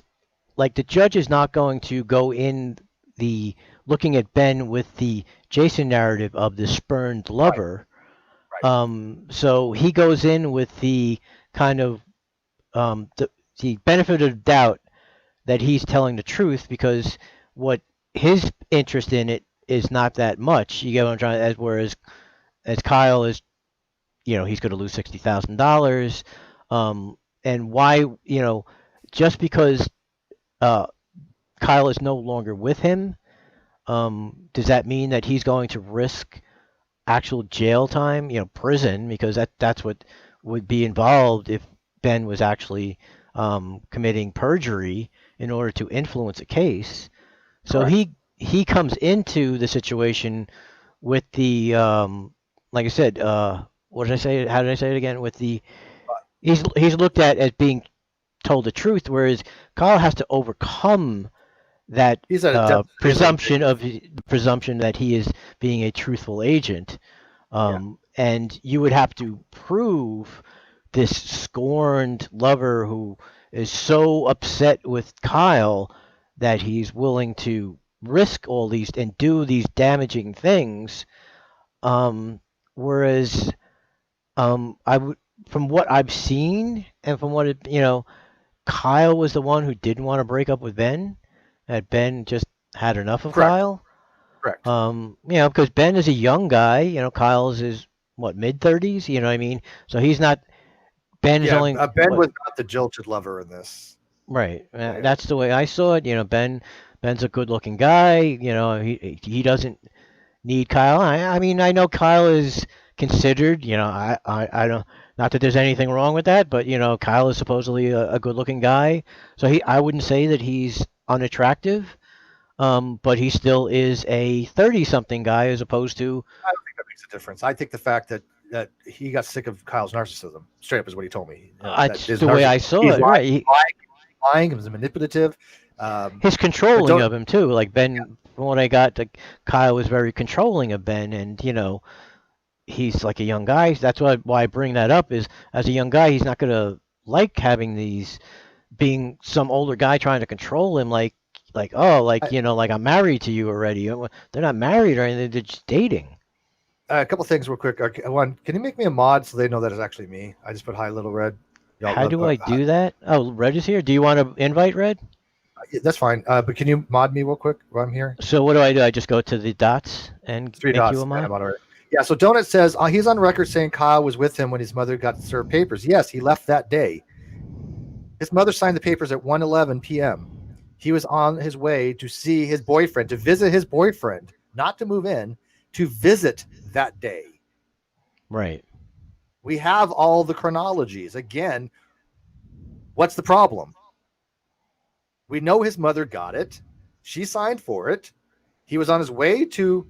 like, the judge is not going to go in the looking at Ben with the Jason narrative of the spurned lover. Right. So he goes in with the kind of the benefit of doubt that he's telling the truth because what his interest in it is not that much. You get what I'm trying. Whereas Kyle is, he's going to lose $60,000. And why, just because uh, Kyle is no longer with him, does that mean that he's going to risk actual jail time, prison, because that's what would be involved if Ben was actually committing perjury in order to influence a case. So Correct. he comes into the situation with the like I said, what did I say? How did I say it again? With the he's looked at as being told the truth, whereas Kyle has to overcome that He's at a depth. presumption that he is being a truthful agent, and you would have to prove this scorned lover who is so upset with Kyle that he's willing to risk all these and do these damaging things. Whereas I would, from what I've seen and from what Kyle was the one who didn't want to break up with Ben. That Ben just had enough of Correct. Kyle. Correct. Because Ben is a young guy. Kyle's is what, mid-30s. You know what I mean? So he's not. Ben is only. Ben was not the jilted lover in this. Right. That's the way I saw it. Ben's a good-looking guy. He doesn't need Kyle. I mean, I know Kyle is considered. I don't. Not that there's anything wrong with that, but Kyle is supposedly a good-looking guy. So I wouldn't say that he's unattractive. But he still is a 30-something guy as opposed to. I don't think that makes a difference. I think the fact that he got sick of Kyle's narcissism, straight up, is what he told me. That's the way I saw it. Right. Lying, he was manipulative. His controlling of him too. Like Ben, from what I got, Kyle was very controlling of Ben, and he's like a young guy. That's why I bring that up is as a young guy, he's not gonna like having these being some older guy trying to control him. Like I'm married to you already. They're not married or anything. They're just dating. A couple things real quick. One, can you make me a mod so they know that it's actually me? I just put hi, little Red. How do I do that? Oh, Red is here. Do you want to invite Red? That's fine. But can you mod me real quick while I'm here? So what do? I just go to the dots and three make dots. You a mod? Yeah. So Donut says he's on record saying Kyle was with him when his mother got served papers. Yes, he left that day. His mother signed the papers at 1:11 p.m. He was on his way to see his boyfriend, to visit his boyfriend, not to move in, to visit that day. Right. We have all the chronologies. Again, what's the problem? We know his mother got it. She signed for it. He was on his way to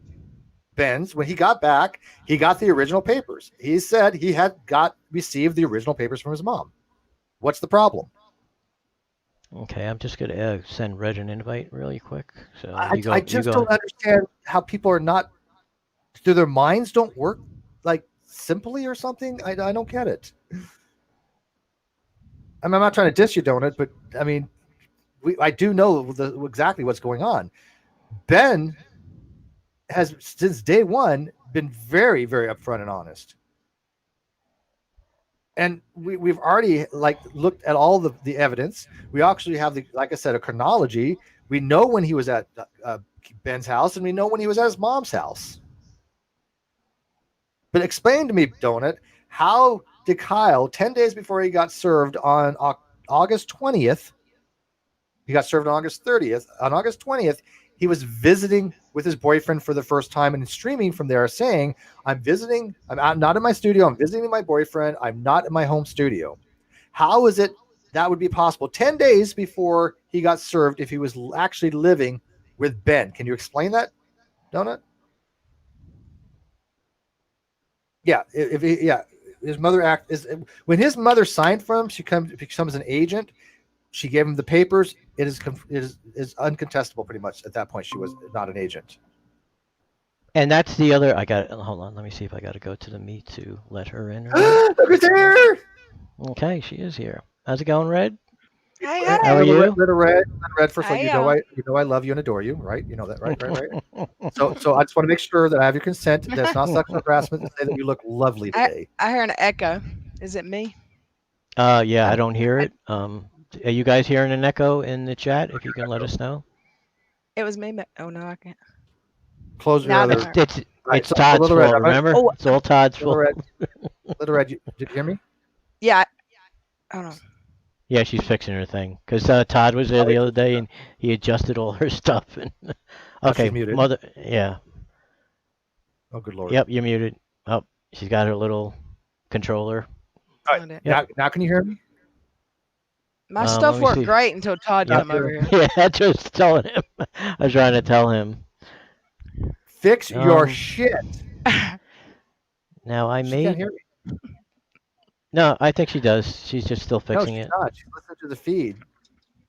Ben's. When he got back, he got the original papers. He said he had received the original papers from his mom. What's the problem? Okay, I'm just gonna send Red an invite really quick. So I you just go. don't understand how people are not. Do their minds don't work like simply or something? I don't get it. I mean, I'm not trying to diss you, Donut, but I mean, I do know exactly what's going on. Ben has since day one been very, very upfront and honest. And we've already like looked at all the evidence. We actually have like I said, a chronology. We know when he was at Ben's house, and we know when he was at his mom's house. But explain to me, Donut, how did Kyle 10 days before he got served on August 20th? He got served on August 30th. On August 20th, he was visiting with his boyfriend for the first time and streaming from there, saying, I'm not in my studio. I'm visiting my boyfriend. I'm not in my home studio. How is it that would be possible 10 days before he got served if he was actually living with Ben? Can you explain that, Donut? Yeah. His mother when his mother signed for him, she becomes an agent. She gave him the papers. It is uncontestable pretty much at that point. She was not an agent. And that's the other. Hold on. Let me see if I got to go to the meet to let her in. Look who's here! Okay, she is here. How's it going, Red? Hi, How are you? Little Red. First of all, Hi, you know I love you and adore you, right? You know that, right? So I just want to make sure that I have your consent. That's not sexual harassment to say that you look lovely today. I heard an echo. Is it me? Yeah, I don't hear it. Are you guys hearing an echo in the chat? If you can let us know. It was me. Oh no, I can't. Close your Now other. It's Todd's fault. Remember? Oh, It's all Todd's fault. Little Red, did you hear me? yeah. Hold on. Yeah, she's fixing her thing because Todd was there the other day and he adjusted all her stuff. And okay, she's muted. Mother. Yeah. Oh, good Lord. Yep, you're muted. Oh, she's got her little controller. All right. Now can you hear me? My stuff worked great until Todd came over here. Yeah, that's what I was telling him. I was trying to tell him. Fix your shit. Now I She made. can't hear me. No, I think she does. She's just still fixing she's it. Not. She's listening to the feed.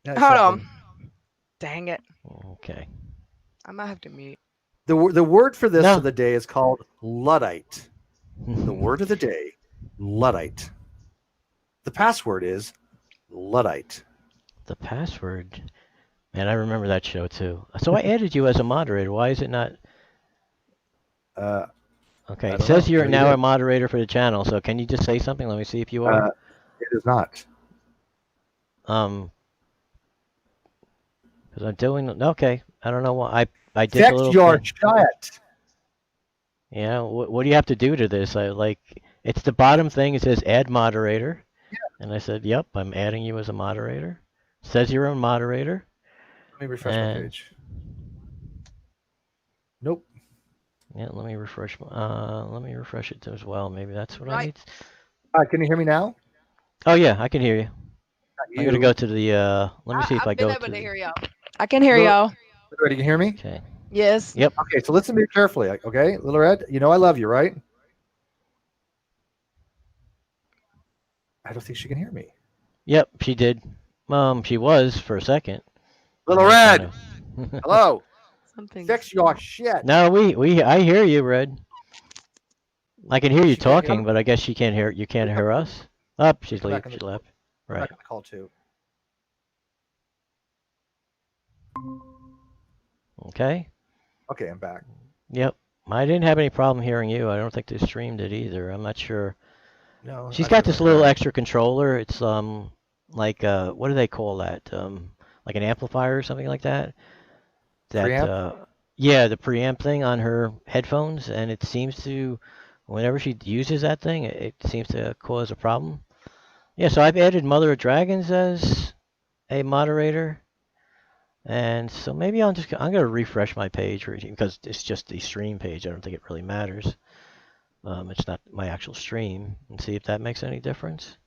Hold on. Dang it. Okay. I might have to mute. The word for this of the day is called Luddite. The word of the day, Luddite. The password is Luddite. The password? Man, I remember that show too. So I added you as a moderator. Why is it not? Okay, it says you're now a moderator for the channel. So can you just say something? Let me see if you are. It is not. Because I'm doing. Okay, I don't know why. I did a little. Fix your shit. Yeah, what do you have to do to this? It's the bottom thing. It says add moderator. Yeah. And I said, yep, I'm adding you as a moderator. It says you're a moderator. Let me refresh my page. Nope. Yeah, let me refresh it as well. Maybe that's what I need. Can you hear me now? Oh yeah, I can hear you. I'm gonna go to the. Let me see if I go to. I've been able to hear y'all. I can hear y'all. Ready? You can hear me? Okay. Yes. Yep. Okay, so listen to me carefully. Okay, Little Red, you know I love you, right? I don't think she can hear me. Yep, she did. She was for a second. Little Red, hello. Fix your shit. No, I hear you, Red. I can hear you talking, but I guess she can't hear. You can't hear us. Up, she's left. She left. Right. Back on the call too. Okay. Okay, I'm back. Yep. I didn't have any problem hearing you. I don't think they streamed it either. I'm not sure. No. She's got this little extra controller. It's like what do they call that? Like an amplifier or something like that. Preamp? Yeah, the preamp thing on her headphones, and it seems to, whenever she uses that thing, it seems to cause a problem. Yeah, so I've added Mother of Dragons as a moderator. And so maybe I'm gonna refresh my page because it's just the stream page. I don't think it really matters. It's not my actual stream, and see if that makes any difference.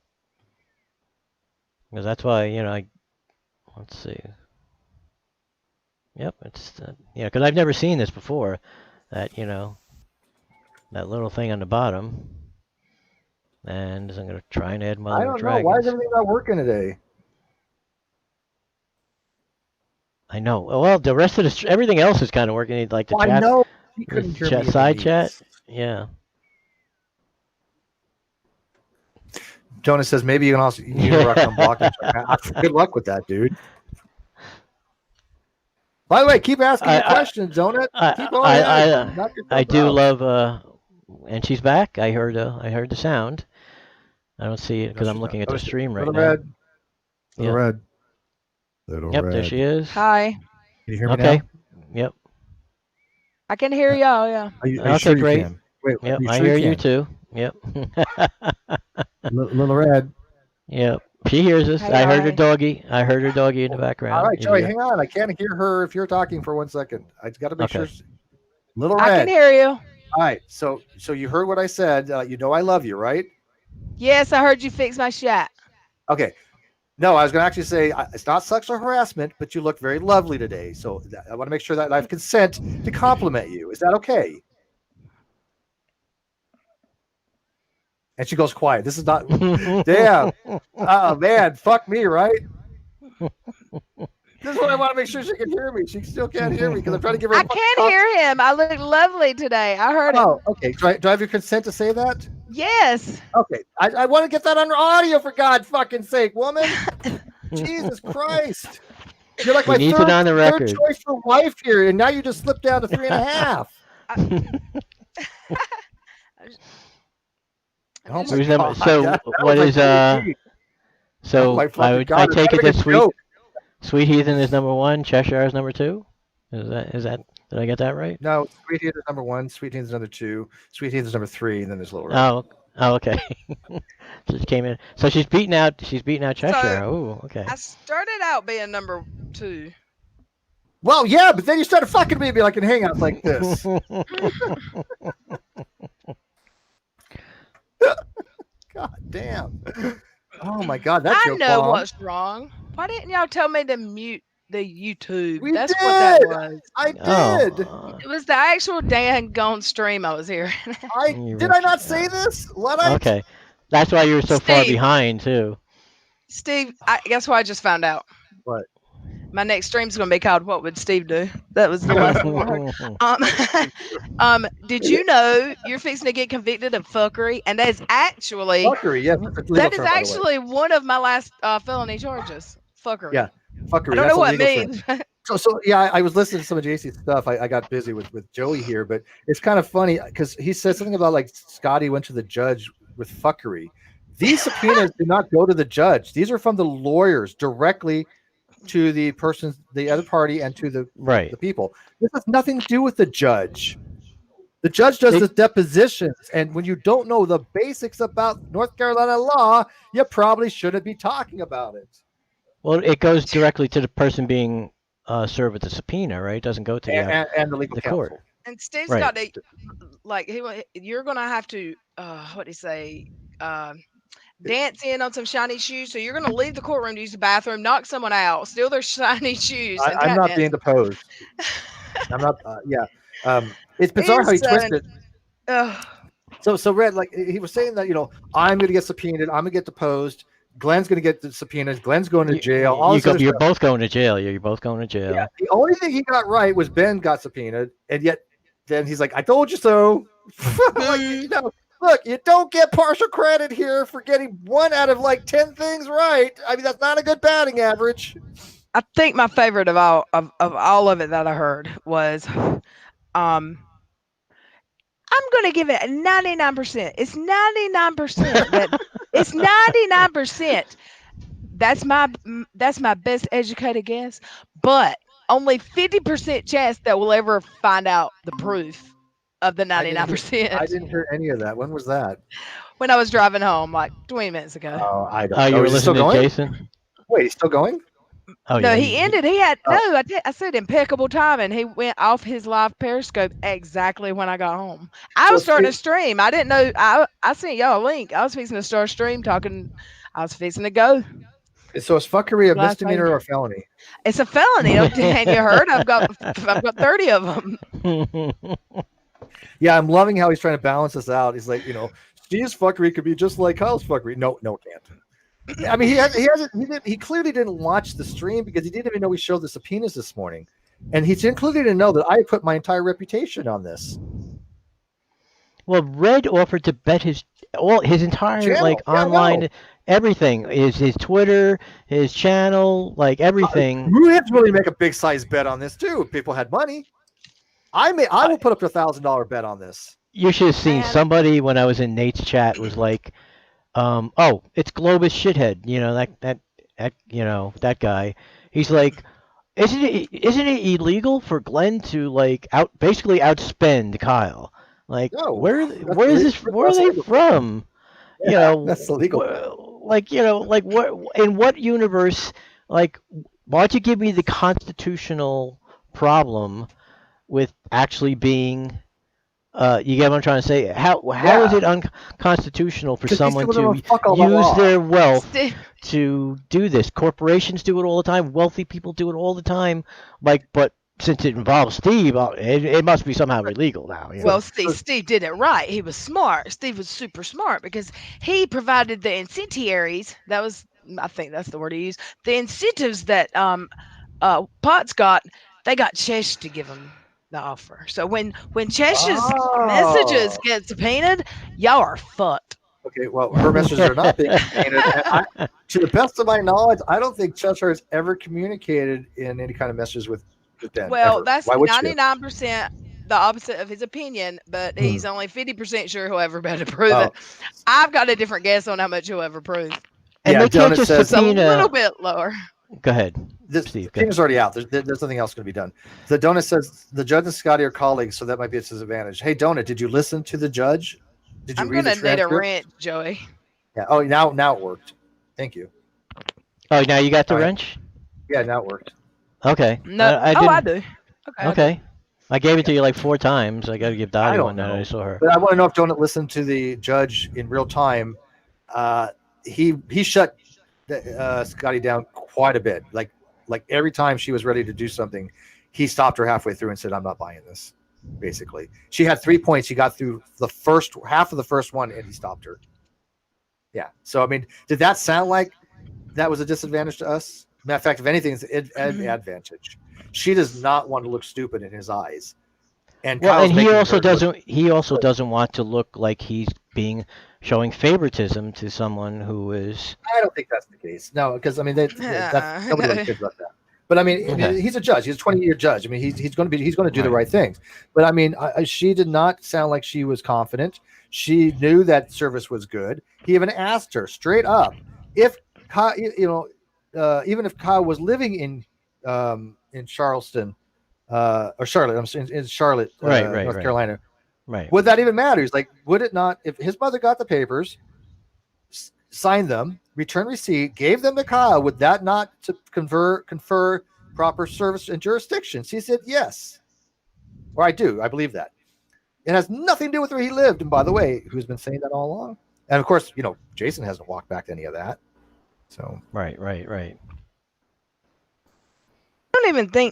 Because that's why, let's see. Yep, it's, because I've never seen this before. That, that little thing on the bottom. And I'm going to try and add I Mother of don't know. Why is Dragons. everything not working today? I know. Well, the rest of everything else is kind of working. Like the Well, chat. I know. He couldn't hear me in the Side meetings. chat. Yeah. Jonas says maybe you can also Unirock unblock. Good luck with that, dude. By the way, keep asking your questions, Jonas. Keep on ahead. I do love. And she's back. I heard the sound. I don't see it because I'm looking at the stream right now. Little red. Yep, there she is. Hi. Can you hear me now? Yep. I can hear y'all, yeah. Are you okay, sure great. You can? Wait, yep, I hear you too. Yep. Little red. Yep. She hears us. Hey, I heard her doggy. I heard her doggy in the background. All right, Joey, hang on. I can't hear her if you're talking for 1 second. I got to make sure. Little red. I can hear you. All right. So you heard what I said. You know I love you, right? Yes, I heard you fix my shot. Okay. No, I was going to actually say it's not sexual harassment, but you look very lovely today. So I want to make sure that I have consent to compliment you. Is that okay? And she goes quiet. This is not. Damn. Oh, man. Fuck me, right? This is what I want to make sure she can hear me. She still can't hear me because I'm trying to give her. I can hear him. I look lovely today. I heard him. Oh, okay. Do I have your consent to say that? Yes. Okay. I want to get that on audio for God's fucking sake, woman. Jesus Christ. You're like my third choice for wife here, and now you just slipped down to 3.5. Oh my God. So what is So I take it that Sweet Heathen is number 1, Cheshire is number 2. Is that did I get that right? No, Sweet Heathen is number 1, Sweet Heathen is number 2, Sweet Heathen is number 3, and then there's Little Red. Oh, okay. She came in. So she's beating out Cheshire. Oh, okay. I started out being number 2. Well, yeah, but then you started fucking me like in hangouts like this. God damn. Oh my God, that's I know what's wrong. Why didn't y'all tell me to mute the YouTube? That's what that was. I did. It was the actual dang gone stream I was hearing. Did I not say this? Okay. That's why you were so far behind too. Steve, guess what I just found out? What? My next stream's going to be called "What Would Steve Do?" That was the last one I heard. Did you know you're fixing to get convicted of fuckery? And that is actually fuckery. Yes, that is actually one of my last felony charges. Fuckery. Yeah, fuckery. I don't know what it means. So yeah, I was listening to some of JC's stuff. I got busy with Joey here, but it's kind of funny because he said something about like Scotty went to the judge with fuckery. These subpoenas do not go to the judge. These are from the lawyers directly to the person, the other party, and to the people. This has nothing to do with the judge. The judge does the depositions, and when you don't know the basics about North Carolina law, you probably shouldn't be talking about it. Well, it goes directly to the person being served with the subpoena, right? It doesn't go to the legal court. And Steve's got to, like, you're going to have to, what do you say, dance in on some shiny shoes. So you're going to leave the courtroom to use the bathroom, knock someone out, steal their shiny shoes. I'm not being deposed. I'm not. It's bizarre how he twisted. So Red, like he was saying that I'm going to get subpoenaed. I'm going to get deposed. Glenn's going to get the subpoenas. Glenn's going to jail. You're both going to jail. You're both going to jail. Yeah, the only thing he got right was Ben got subpoenaed, and yet then he's like, "I told you so." Look, you don't get partial credit here for getting 1 out of like 10 things right. I mean, that's not a good batting average. I think my favorite of all of it that I heard was, I'm going to give it a 99%. It's 99%. It's 99%. That's my best educated guess, but only 50% chance that we'll ever find out the proof of the 99%. I didn't hear any of that. When was that? When I was driving home, like 20 minutes ago. Oh, I don't know. You were listening to Jason? Wait, he's still going? Oh No, yeah, he ended. He had Oh. no. I said impeccable timing. He went off his live Periscope exactly when I got home. I So was starting to it's- stream. I didn't know. I sent y'all a link. I was fixing to start stream talking. I was fixing to go. So is fuckery a Last misdemeanor night. or a felony? It's a felony. And you heard? I've got 30 of them. Yeah, I'm loving how he's trying to balance this out. He's like, Steve's fuckery could be just like Kyle's fuckery. No, it can't. I mean, he clearly didn't watch the stream because he didn't even know we showed the subpoenas this morning, and he clearly didn't know that I put my entire reputation on this. Well, Red offered to bet his entire Channel. like Yeah, I online know. everything, his Twitter, his channel, like everything. We had to really make a big size bet on this too. If people had money, I will put up a $1,000 bet on this. You should have seen And- somebody when I was in Nate's chat was like, oh, it's Globus shithead, that guy. He's like, isn't it illegal for Glenn to like basically outspend Kyle? Like, No, where that's is this? illegal. Where are That's they illegal. from? Yeah, that's illegal. Like what in what universe? Like, why don't you give me the constitutional problem with actually being? You get what I'm trying to say? How is it unconstitutional for 'Cause these someone people don't to fuck all the use law. their wealth Steve, to do this? Corporations do it all the time. Wealthy people do it all the time. Like, but since it involves Steve, it must be somehow illegal now. well, Steve did it right. He was smart. Steve was super smart because he provided the incendiaries. I think that's the word he used. The incentives that Potts got. They got Chesh to give him the offer. So when Chesh's messages get subpoenaed, y'all are fucked. Okay, well, her messages are not being subpoenaed. And to the best of my knowledge, I don't think Cheshire has ever communicated in any kind of messages with Ben. Well, ever. that's Why would she? 99% the opposite of his opinion, but he's only 50% sure he'll ever be able to prove Oh. it. I've got a different guess on how much he'll ever prove. And Yeah, they can't Donut just says- It's a little subpoena. bit lower. Go ahead. This Steve, go thing's already out. There's nothing else going to be done. The Donut says the judge and Scotty are colleagues, so that might be its disadvantage. Hey, Donut, did you listen to the judge? Did you I'm read gonna the need a transcript? wrench, Joey. Yeah. Oh, now it worked. Thank you. Oh, now you got the All right. wrench? Yeah, now it worked. Okay. No, I I didn't. do. Okay. Okay. I gave it to you like 4 times. I got to give Dottie I don't one now that know. I saw her. But I want to know if Donut listened to the judge in real time. He shut Scotty down quite a bit. Like every time she was ready to do something, he stopped her halfway through and said, "I'm not buying this." Basically, she had 3 points. He got through the first half of the first one, and he stopped her. Yeah. So I mean, did that sound like that was a disadvantage to us? Matter of fact, if anything, it's an advantage. She does not want to look stupid in his eyes. And Well, Kyle's and he making also her look- doesn't. He also doesn't want to look like he's showing favoritism to someone who is. I don't think that's the case. No, because I mean, that's nobody really cares about that. But I mean, Okay. he's a judge. He's a 20-year judge. I mean, he's going to do the right things. But I mean, she did not sound like she was confident. She knew that service was good. He even asked her straight up if Kyle, even if Kyle was living in Charleston or Charlotte, I'm saying in Charlotte, North Carolina. Right. Would that even matter? He's like, would it not? If his mother got the papers, signed them, returned receipt, gave them to Kyle, would that not to confer proper service and jurisdiction? She said yes. Or I believe that. It has nothing to do with where he lived. And by the way, who's been saying that all along? And of course, Jason hasn't walked back to any of that. So Right.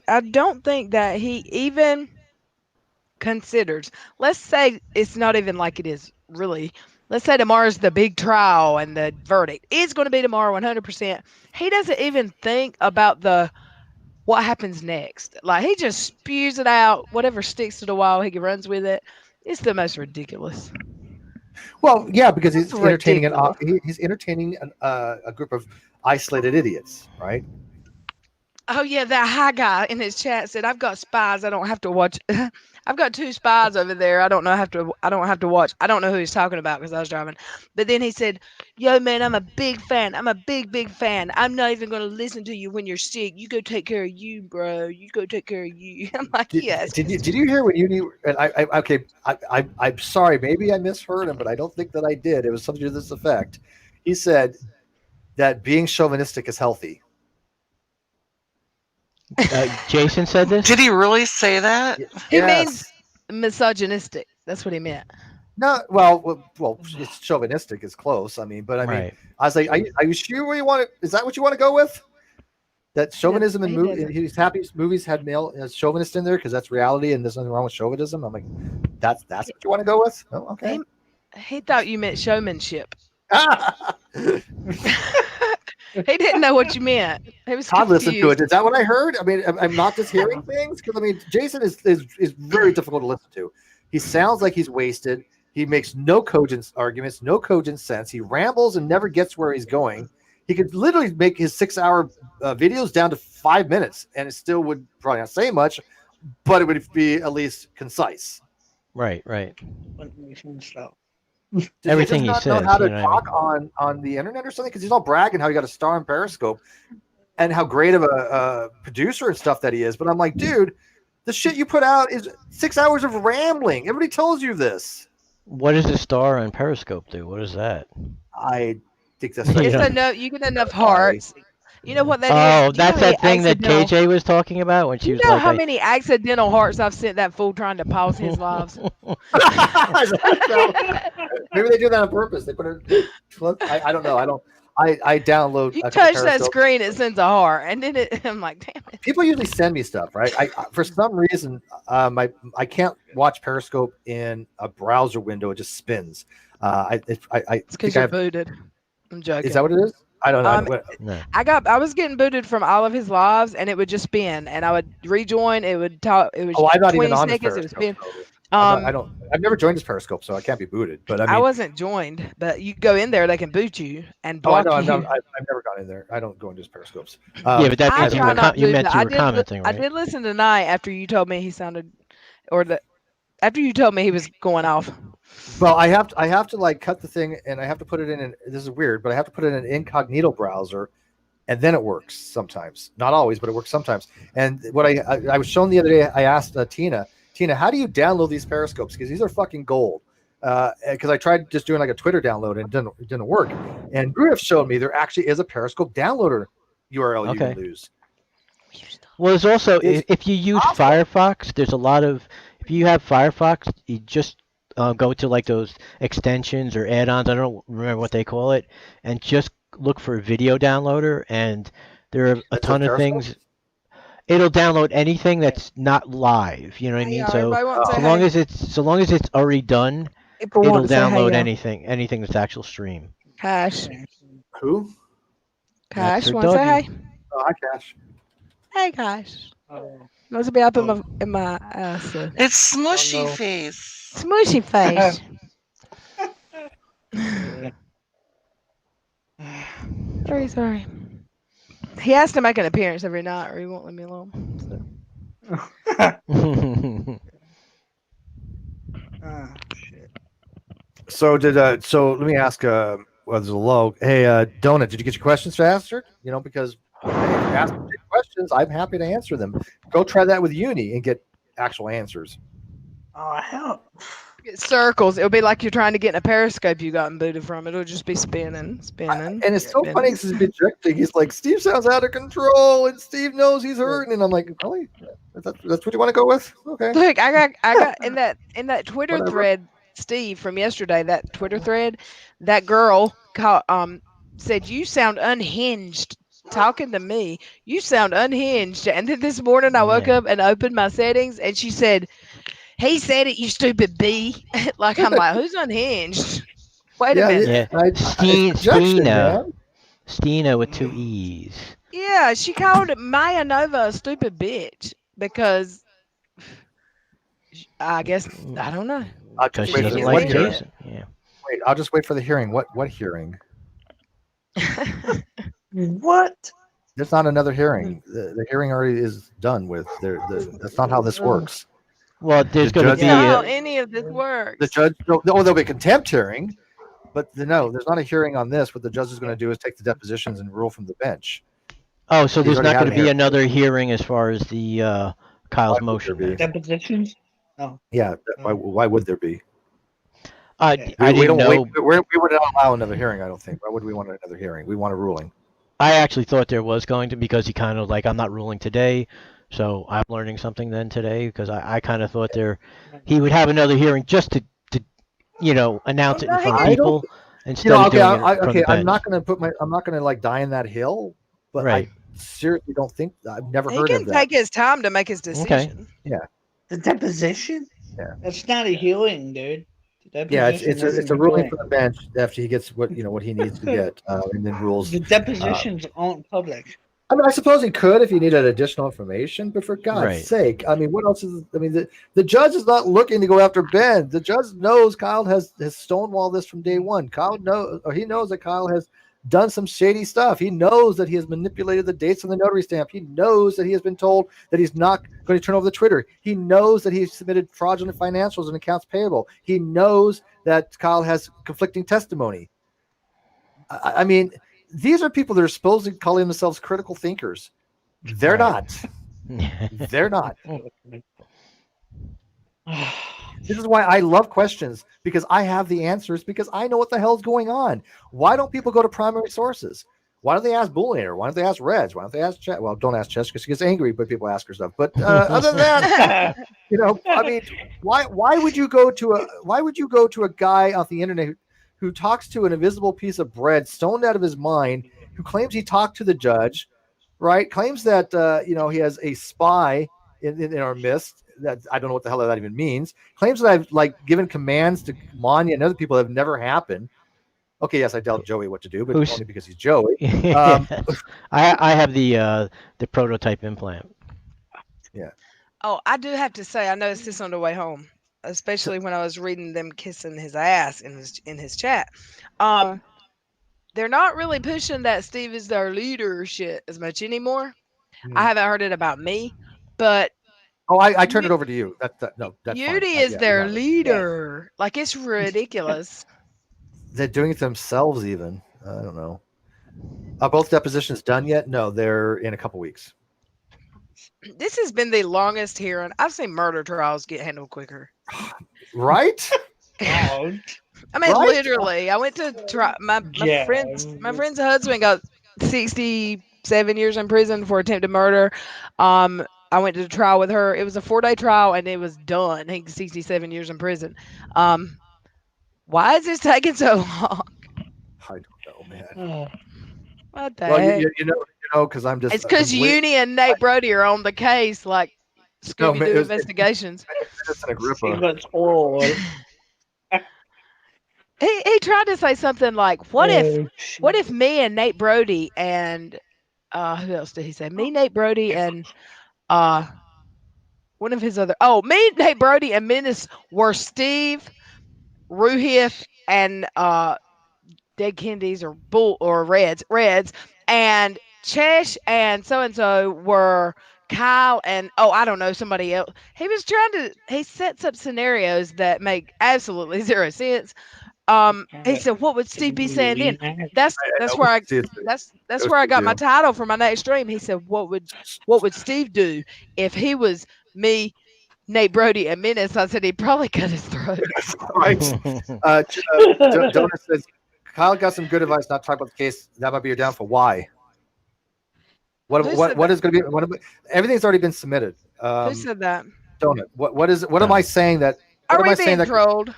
I don't think that he even considers. Let's say it's not even like it is really. Let's say tomorrow's the big trial and the verdict is going to be tomorrow 100%. He doesn't even think about what happens next. Like he just spews it out, whatever sticks to the wall, he runs with it. It's the most ridiculous. well, yeah, because he's That's entertaining ridiculous. he's entertaining a group of isolated idiots, right? Oh yeah, that high guy in his chat said, "I've got spies. I don't have to watch. I've got 2 spies over there. I don't have to watch. I don't know who he's talking about because I was driving." But then he said, "Yo man, I'm a big fan. I'm a big fan. I'm not even gonna listen to you when you're sick. You go take care of you, bro. You go take care of you." I'm like, yes. Did you hear when you and I'm sorry, maybe I misheard him, but I don't think that I did. It was something to this effect. He said that being chauvinistic is healthy. Jason said this. Did he really say that? He means misogynistic. That's what he meant. No, well, it's chauvinistic is close. I mean, but I mean, Right. I was like, are you sure where you want it? Is that what you want to go with? That chauvinism in he movies, doesn't. he's happy movies had male chauvinist in there because that's reality and there's nothing wrong with chauvinism. I'm like, that's what you want to go with? Oh, okay. He thought you meant showmanship. He didn't know what you meant. He was Todd confused. listened to it. Is that what I heard? I mean, I'm not just hearing things because I mean, Jason is very difficult to listen to. He sounds like he's wasted. He makes no cogent arguments, no cogent sense. He rambles and never gets where he's going. He could literally make his 6-hour videos down to 5 minutes, and it still would probably not say much, but it would be at least concise. Right. Does Everything he he just not says, know how to you know what I talk on the internet or something? Because he's all bragging how he got a star on Periscope and how great of a producer and stuff that he is. But I'm like, dude, the shit you put out is 6 hours of rambling. Everybody tells you this. What does the star on Periscope do? What is that? I think that's You It's know. you get enough hearts. You know what that is? Oh, Do you know that's how many that thing that accidental- KJ was talking about when she You was know like, how many accidental hearts I've sent that fool trying to pause his lives? Maybe they do that on purpose. They put it. I don't know. I download. You a couple touch that Periscopes. screen, it sends a heart, and then I'm like, damn it. People usually send me stuff, right? For some reason, I can't watch Periscope in a browser window. It just spins. It's because you're booted. I'm joking. Is that what it is? I don't know. no. I was getting booted from all of his lives, and it would just spin, and I would rejoin. It would talk. It was I'm not 20 even on his seconds. It would spin. Periscope. I've never joined his Periscope, so I can't be booted. But I mean, I wasn't joined, but you go in there, they can boot you and oh, I block know. you. I've never gone in there. I don't go into his Periscopes. Yeah, but that's I what you try were, not you to, meant but you were commenting, I right? did listen tonight after you told me he sounded, after you told me he was going off. Well, I have to like cut the thing, and I have to put it in. This is weird, but I have to put it in an incognito browser, and then it works sometimes. Not always, but it works sometimes. And what I was shown the other day, I asked Tina, how do you download these Periscopes? Because these are fucking gold. Because I tried just doing like a Twitter download and it didn't work. And Griff showed me there actually is a Periscope downloader URL you can use. Well, there's also It's if you use awesome. Firefox, there's a lot of if you have Firefox, you just go to like those extensions or add-ons. I don't remember what they call it, and just look for video downloader, and there are a ton of things. It'll download anything that's not live. You know what I mean? So so long as it's already done, it'll download anything that's actual stream. Cash. Who? Cash. Want to say hi? Oh, hi, Cash. Hey, Cash. Must be up in my ass. It's Smushy Face. Smushy face. Very sorry. He has to make an appearance every night, or he won't leave me alone. So let me ask there's a low. Hey, Donut, did you get your questions answered? You know, because hey, if you ask me questions, I'm happy to answer them. Go try that with Uni and get actual answers. Oh hell. Circles. It'll be like you're trying to get in a Periscope you gotten booted from. It'll just be spinning. And it's so funny because he's rejecting. He's like, Steve sounds out of control, and Steve knows he's hurting. And I'm like, really? That's what you want to go with? Okay. Look, I got in that Twitter thread, Steve, from yesterday. That Twitter thread, that girl said you sound unhinged talking to me. You sound unhinged. And then this morning I woke up and opened my settings, and she said, "He said it, you stupid bee." Like, I'm like, who's unhinged? Wait a minute. Yeah, Stina with 2 E's. Yeah, she called Maya Nova a stupid bitch because I guess, I don't know. Because she doesn't like Jason. Yeah. Wait, I'll just wait for the hearing. What hearing? What? There's not another hearing. The hearing already is done with. That's not how this works. Well, there's going to be how any of this works. The judge. There'll be a contempt hearing, but no, there's not a hearing on this. What the judge is going to do is take the depositions and rule from the bench. Oh, so there's not going to be another hearing as far as the Kyle's motion. Depositions? Oh. Yeah. Why would there be? I didn't know. We would not allow another hearing. I don't think. Why would we want another hearing? We want a ruling. I actually thought there was going to, because he kind of like, I'm not ruling today, so I'm learning something then today, because I kind of thought he would have another hearing just to announce it in No, he front of can. people instead of okay, doing it from okay. the I'm bench. not gonna like die in that hill, but I Right. seriously don't think I've never He heard can of that. take his time to make his decision. The deposition? Yeah. That's not a hearing, dude. The Yeah, deposition it's isn't a ruling hearing. from the bench after he gets what he needs to get, and then rules. The depositions aren't public. I mean, I suppose he could if he needed additional information, but for God's Right. sake, I mean, what else is? I mean, the judge is not looking to go after Ben. The judge knows Kyle has stonewalled this from day one. He knows that Kyle has done some shady stuff. He knows that he has manipulated the dates on the notary stamp. He knows that he has been told that he's not going to turn over the Twitter. He knows that he's submitted fraudulent financials and accounts payable. He knows that Kyle has conflicting testimony. I mean, these are people that are supposedly calling themselves critical thinkers. They're Right. not. They're not. This is why I love questions, because I have the answers, because I know what the hell's going on. Why don't people go to primary sources? Why don't they ask Booleaner? Why don't they ask Reds? Why don't they ask Chet? Well, don't ask Chess because she gets angry when people ask her stuff. But other than that, I mean, why would you go to a guy off the internet who talks to an invisible piece of bread, stoned out of his mind, who claims he talked to the judge, right? Claims that he has a spy in our midst. That I don't know what the hell that even means. Claims that I've given commands to Manya and other people that have never happened. Okay, yes, I tell Joey what to do, but only because he's Joey. I have the prototype implant. Yeah. Oh, I do have to say, I noticed this on the way home, especially when I was reading them kissing his ass in his chat. They're not really pushing that Steve is their leader shit as much anymore. I haven't heard it about me, but I turned it over to you. That's Yudi fine. is their leader. Like, it's ridiculous. They're doing it themselves even. I don't know. Are both depositions done yet? No, they're in a couple weeks. This has been the longest hearing. I've seen murder trials get handled quicker. Right? I mean, literally. I went to try my friend's husband got 67 years in prison for attempted murder. I went to trial with her. It was a 4-day trial and it was done. I think 67 years in prison. Why is this taking so long? I don't know, man. What the Well, heck? you know, because I'm just. It's because Uni and Nate Brody are on the case, like Scooby-Doo investigations. He tried to say something like, "What if me and Nate Brody and who else did he say? Me, Nate Brody, and one of his other. Oh, me, Nate Brody, and Menace were Steve, Ruhif, and Dead Kennedys or Bull or Reds, and Chesh and so were Kyle and I don't know, somebody else. He sets up scenarios that make absolutely zero sense. He said, "What would Steve be saying then?" That's where I got my title for my next stream. He said, "What would Steve do if he was me, Nate Brody, and Menace?" I said, "He'd probably cut his throat." Right. Donut says, Kyle got some good advice not to talk about the case. That might be your downfall. Why? What is going to be? Everything's already been submitted. Who said that? Donut. What am I saying that? Are we being trolled?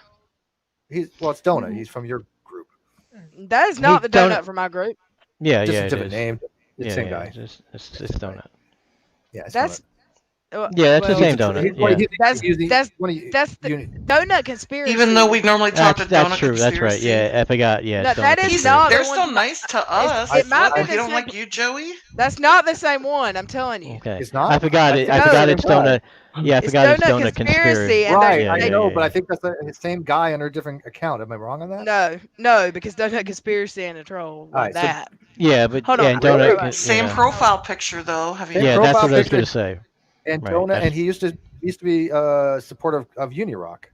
It's Donut. He's from your group. That is not the donut from my group. Yeah, just a different name. It's the same guy. It's Donut. Yeah, it's that's. That's the same donut. That's the donut conspiracy. Even though we normally talk to that's donut true. conspiracy. That's right. Yeah, I forgot. Yeah, no, that is not. They're still nice to us. It might be they don't like you, Joey. That's not the same one. I'm telling you. Okay. It's not. I forgot it. I forgot it's donut. Yeah, I forgot it's donut conspiracy. Right, I know, but I think that's the same guy under a different account. Am I wrong on that? No, because donut conspiracy and a troll. Right, that. Yeah, but hold on. donut. Same profile picture though. Have you? Yeah, that's what I was going to say. And Donut, and he used to be supportive of Unirock.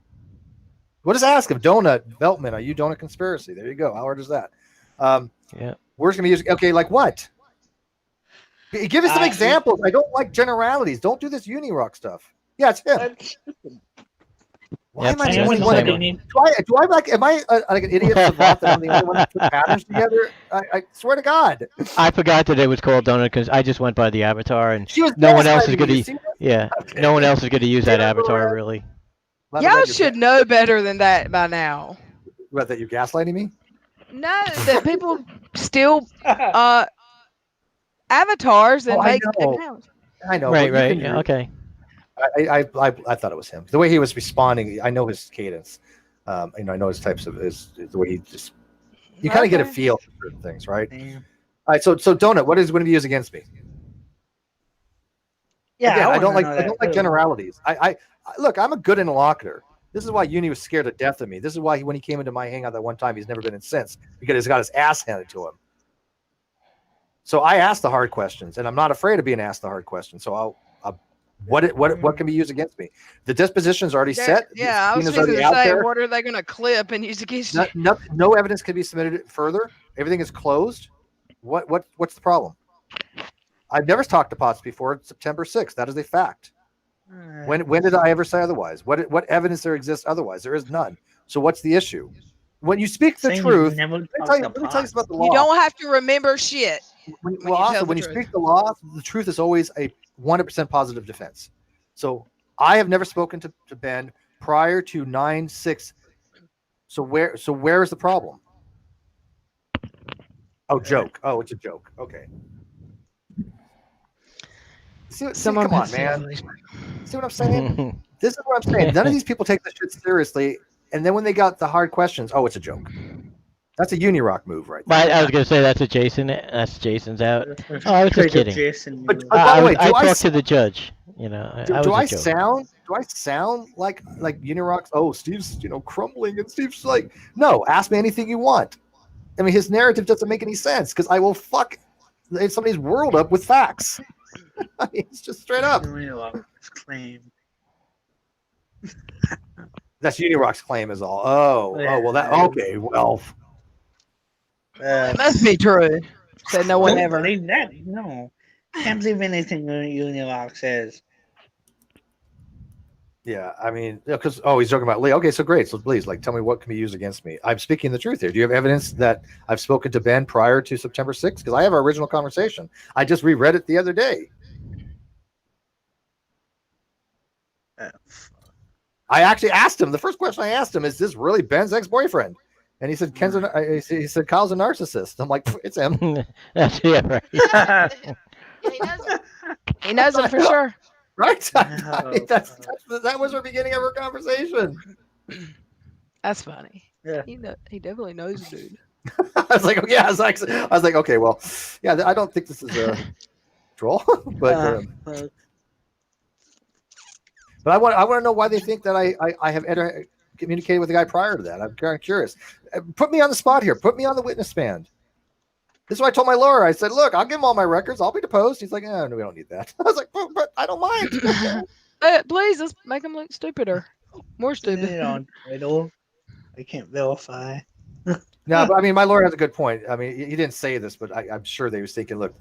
We'll just ask him, Donut Beltman, are you Donut Conspiracy? There you go. How hard is that? Yeah. We're just gonna use like what? Give us some examples. I don't like generalities. Don't do this Unirock stuff. Yeah, it's him. Why am I Yep, the that's only the one? same That, one. do I like? Am I like an idiot savant that I'm the only one that put patterns together? I swear to God. I forgot that it was called donut because I just went by the avatar, and She was no one else is gaslighting me. gonna. You see that? Yeah, Okay. no one else is gonna use that Yeah, avatar Lorette. really. Lorette, Y'all you're should know better than that by now. What, that you're gaslighting me? No, that people still avatars and Oh, I make know. accounts. I know, Right, but you right. can. Yeah, okay. I thought it was him. The way he was responding, I know his cadence. I know his types of the way he just. You kind of get a Okay. feel for certain things, right? Damn. All right, so Donut, what is going to be used against me? Yeah, Again, I don't wanna like know I that don't like too. generalities. Look, I'm a good interlocutor. This is why Uni was scared to death of me. This is why when he came into my hangout that one time, he's never been in since because he's got his ass handed to him. So I asked the hard questions, and I'm not afraid of being asked the hard questions. So what can be used against me? The disposition's already set. The Yeah, I was subpoena's fixing already to out say, there. what are they going to clip and use against you? No evidence can be submitted further. Everything is closed. What's the problem? I've never talked to Potts before September 6th. That is a fact. When did I ever say otherwise? What evidence there exists otherwise? There is none. So what's the issue? When you speak the Same as truth, never let me talked tell you to something about the Potts. law. You don't have to remember shit. When you also, tell the when you truth. speak the law, the truth is always a 100% positive defense. So I have never spoken to Ben prior to 9/6. So where is the problem? Oh, joke. Oh, it's a joke. Okay. See, come on, man. See what I'm saying? This is what I'm saying. None of these people take this shit seriously. And then when they got the hard questions, oh, it's a joke. That's a Unirock move right there. But I was gonna say that's a Jason. That's Jason's out. Oh, I was just Straight up kidding. Jason. But by the way, I talked to the judge. You know, I do was I a joke. sound like Unirock's? Oh, Steve's crumbling, and Steve's like, no, ask me anything you want. I mean, his narrative doesn't make any sense because I will fuck somebody's world up with facts. I mean, it's just straight up. Unirock's claim. That's Unirock's claim is all. Oh, well, that okay. Well, It must be true. Said no one Don't ever. believe that. No. Can't believe anything Unirock says. yeah, I mean, because he's talking about Lee. Okay, so great. So please, tell me what can be used against me. I'm speaking the truth here. Do you have evidence that I've spoken to Ben prior to September 6th? Because I have our original conversation. I just reread it the other day. I actually asked him. The first question I asked him is, "This really Ben's ex-boyfriend?" And he said, he said, Kyle's a narcissist. I'm like, it's him. That's right. He knows it for sure. Right? That was our beginning of our conversation. That's funny. Yeah. He definitely knows a dude. I was like, yeah. I was like, okay, well, yeah. I don't think this is a troll, but I want to know why they think that I have communicated with the guy prior to that. I'm kind of curious. Put me on the spot here. Put me on the witness stand. This is what I told my lawyer. I said, look, I'll give him all my records. I'll be deposed. He's like, no, we don't need that. I was like, but I don't mind. Please, let's make him look stupider. More stupid. I can't verify. No, but I mean, my lawyer has a good point. I mean, he didn't say this, but I'm sure they was thinking, look,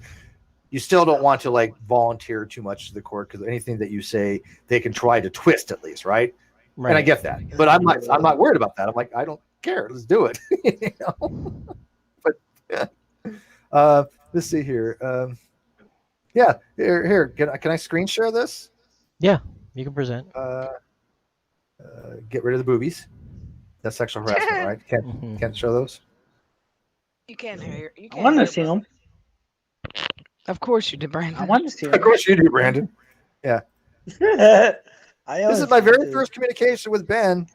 you still don't want to volunteer too much to the court because anything that you say, they can try to twist at least, right? Right. And I get that, but I'm not worried about that. I'm like, I don't care. Let's do it. You know? But yeah. Let's see here. Yeah, here. Can I screen share this? Yeah, you can present. Get rid of the boobies. That's sexual harassment, right? Can't show those. You can't hear. You I can't want to hear, see but- him. Of course you did, Brandon. I want to see him. Of course you do, Brandon. Yeah. This is my very first communication with Ben.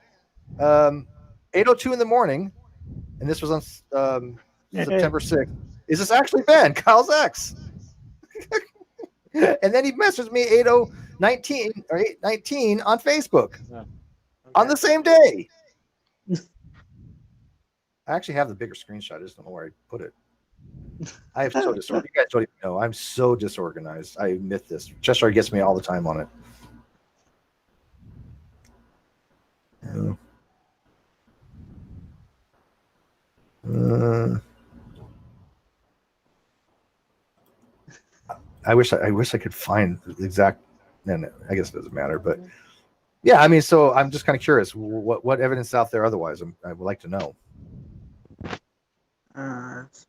8:02 in the morning, and this was on September 6th. Is this actually Ben, Kyle's ex? And then he messaged me 8:19 or 8:19 on Facebook on the same day. I actually have the bigger screenshot. I just don't know where I put it. I have so disorganized. You guys don't even know. I'm so disorganized. I admit this. Cheshire gets me all the time on it. I wish I could find the exact. And I guess it doesn't matter, but Yeah, I mean, so I'm just kind of curious, what evidence is out there otherwise? I would like to know. Let's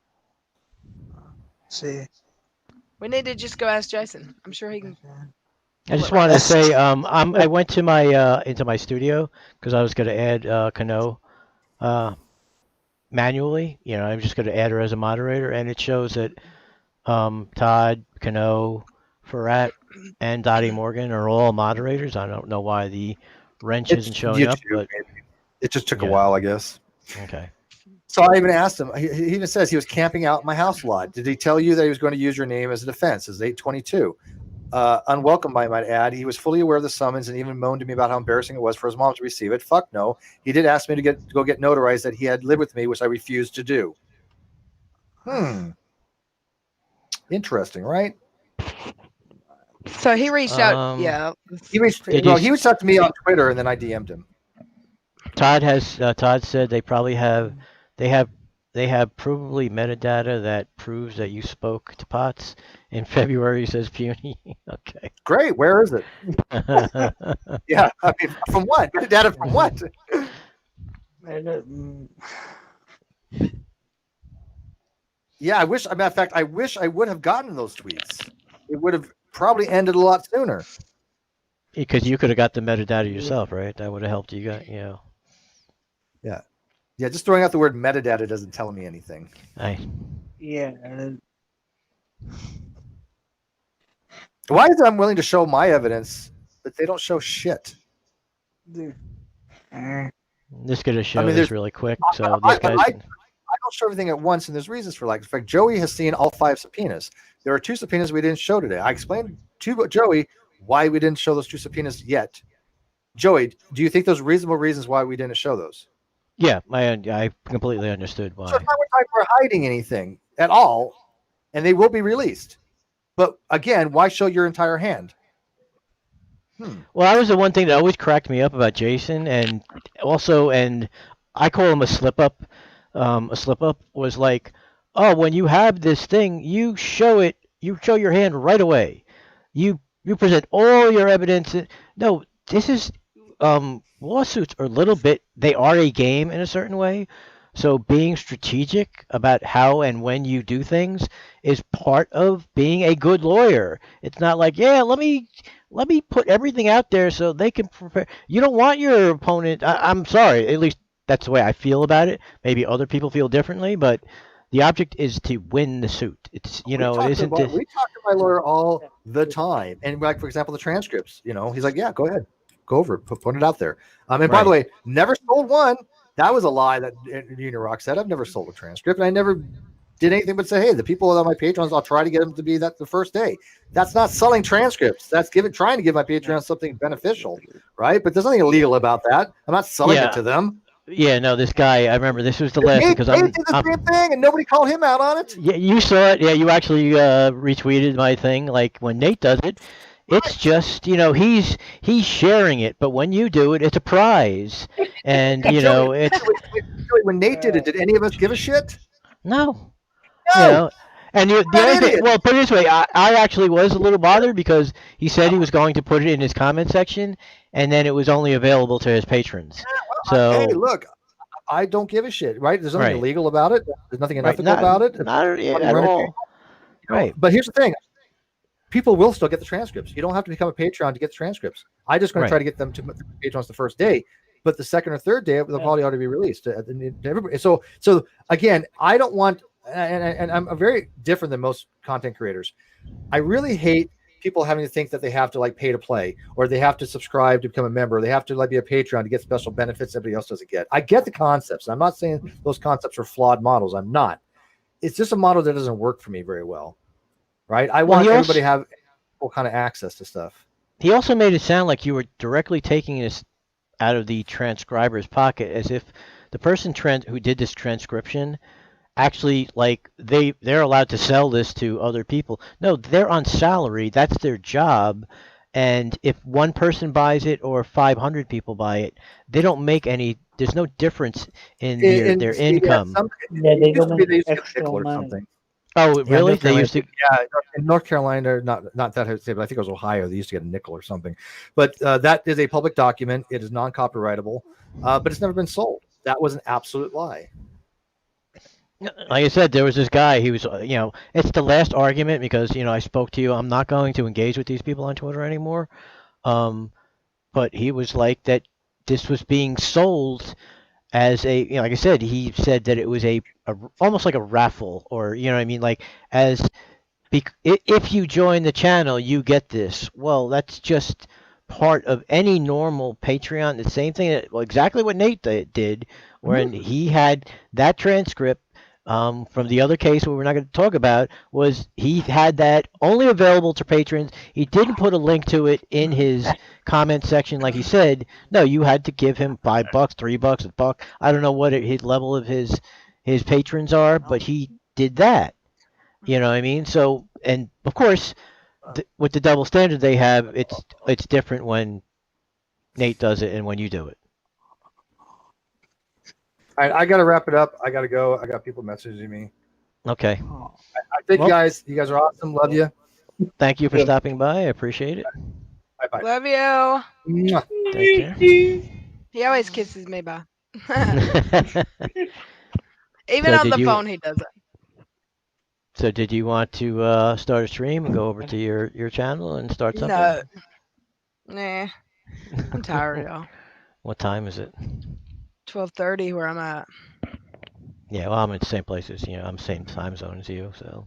see. We need to just go ask Jason. I'm sure he can. I just wanted to say, I went to my into my studio because I was going to add Kano manually. You know, I'm just going to add her as a moderator, and it shows that Todd, Kano, Ferrat, and Dottie Morgan are all moderators. I don't know why the wrench isn't showing up, but it just took a while, I guess. Okay. So I even asked him. He even says he was camping out in my house a lot. Did he tell you that he was going to use your name as a defense? It's 822. Unwelcome, I might add. He was fully aware of the summons and even moaned to me about how embarrassing it was for his mom to receive it. Fuck no. He did ask me to go get notarized that he had lived with me, which I refused to do. Interesting, right? So he reached out. Yeah. He reached out to me on Twitter, and then I DM'd him. Todd said they probably have provably metadata that proves that you spoke to Potts in February, says Puny. Okay. Great. Where is it? Yeah. I mean, from what? Metadata from what? Yeah, I wish. As a matter of fact, I wish I would have gotten those tweets. It would have probably ended a lot sooner. Because you could have got the metadata yourself, right? That would have helped you. Yeah. Yeah, just throwing out the word metadata doesn't tell me anything. Yeah. Why is it I'm willing to show my evidence, but they don't show shit? This going to show this really quick. So these guys. I don't show everything at once, and there's reasons for that. In fact, Joey has seen all 5 subpoenas. There are 2 subpoenas we didn't show today. I explained to Joey why we didn't show those 2 subpoenas yet. Joey, do you think those reasonable reasons why we didn't show those? Yeah, I completely understood why. So it's not like we're hiding anything at all, and they will be released. But again, why show your entire hand? Well, that was the one thing that always cracked me up about Jason, and I call him a slip up. A slip up was like, oh, when you have this thing, you show your hand right away. You present all your evidence. No, this is lawsuits are they are a game in a certain way. So being strategic about how and when you do things is part of being a good lawyer. It's not like, yeah, let me put everything out there so they can prepare. You don't want your opponent. I'm sorry, at least that's the way I feel about it. Maybe other people feel differently, but the object is to win the suit. It's we talk to my lawyer all the time, and like for example, the transcripts. He's like, yeah, go ahead, go over it, put it out there. And by the way, never sold one. That was a lie that Unirock said. I've never sold a transcript, and I never did anything but say, hey, the people on my patrons, I'll try to get them to be that the first day. That's not selling transcripts. That's trying to give my patrons something beneficial, right? But there's nothing illegal about that. I'm not selling it to them. Yeah, no, this guy, I remember this was the last because I did the same thing and nobody called him out on it. Yeah, you saw it. Yeah, you actually retweeted my thing. Like when Nate does it, it's just he's sharing it, but when you do it, it's a prize. And it's when Nate did it, did any of us give a shit? No. And the other thing, well, put it this way, I actually was a little bothered because he said he was going to put it in his comment section, and then it was only available to his patrons. So hey, look, I don't give a shit, right? There's nothing illegal about it. There's nothing unethical about it. Not at all. Right. But here's the thing. People will still get the transcripts. You don't have to become a Patreon to get the transcripts. I'm just going to try to get them to patrons the first day, but the second or third day, they'll probably ought to be released to everybody. So again, I don't want, and I'm very different than most content creators. I really hate people having to think that they have to pay to play, or they have to subscribe to become a member, or they have to be a Patreon to get special benefits everybody else doesn't get. I get the concepts. I'm not saying those concepts are flawed models. I'm not. It's just a model that doesn't work for me very well. Right? I want everybody to have full kind of access to stuff. He also made it sound like you were directly taking this out of the transcriber's pocket, as if the person who did this transcription actually they're allowed to sell this to other people. No, they're on salary. That's their job. And if one person buys it or 500 people buy it, they don't make any. There's no difference in their income. They don't make extra money. Oh, Yeah, really? North They Carolina. used to. Yeah, in North Carolina, not that state, but I think it was Ohio. They used to get a nickel or something. But that is a public document. It is non-copyrightable, but it's never been sold. That was an absolute lie. Like I said, there was this guy. He was, it's the last argument because I spoke to you. I'm not going to engage with these people on Twitter anymore. But he was like that. This was being sold as a, like I said, he said that it was almost like a raffle, or what I mean, like as if you join the channel, you get this. Well, that's just part of any normal Patreon. The same thing well, exactly what Nate did, when he had that transcript from the other case, what we're not going to talk about, was he had that only available to patrons. He didn't put a link to it in his comment section like he said. No, you had to give him $5, $3, a buck. I don't know what his level of his patrons are, but he did that. You know what I mean? So, and of course, with the double standard they have, it's different when Nate does it and when you do it. All right, I got to wrap it up. I got to go. I got people messaging me. Okay. I think, guys, you guys are awesome. Love you. Thank you for stopping by. I appreciate it. Bye-bye. Love you. Mwah. Take care. He always kisses me bye. So Even on the phone, he does it. So did you want to start a stream and go over to your channel and start something? No. Nah. I'm tired, y'all. What time is it? 12:30 where I'm at. Yeah, well, I'm in the same place as I'm same time zone as you, so.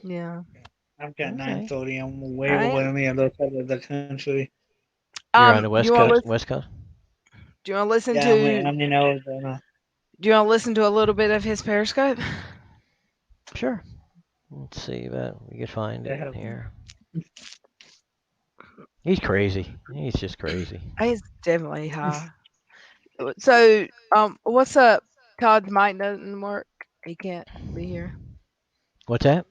Yeah. I've got Okay. 9:30. I'm way over on the other side of the country. You're on the West Coast. West Coast. Do you want to listen Yeah, to? I'm in Arizona. Do you want to listen to a little bit of his Periscope? Sure. Let's see that we could find it here. He's crazy. He's just crazy. He's definitely high. So, what's up? Todd's mic doesn't work. He can't be here. What's that?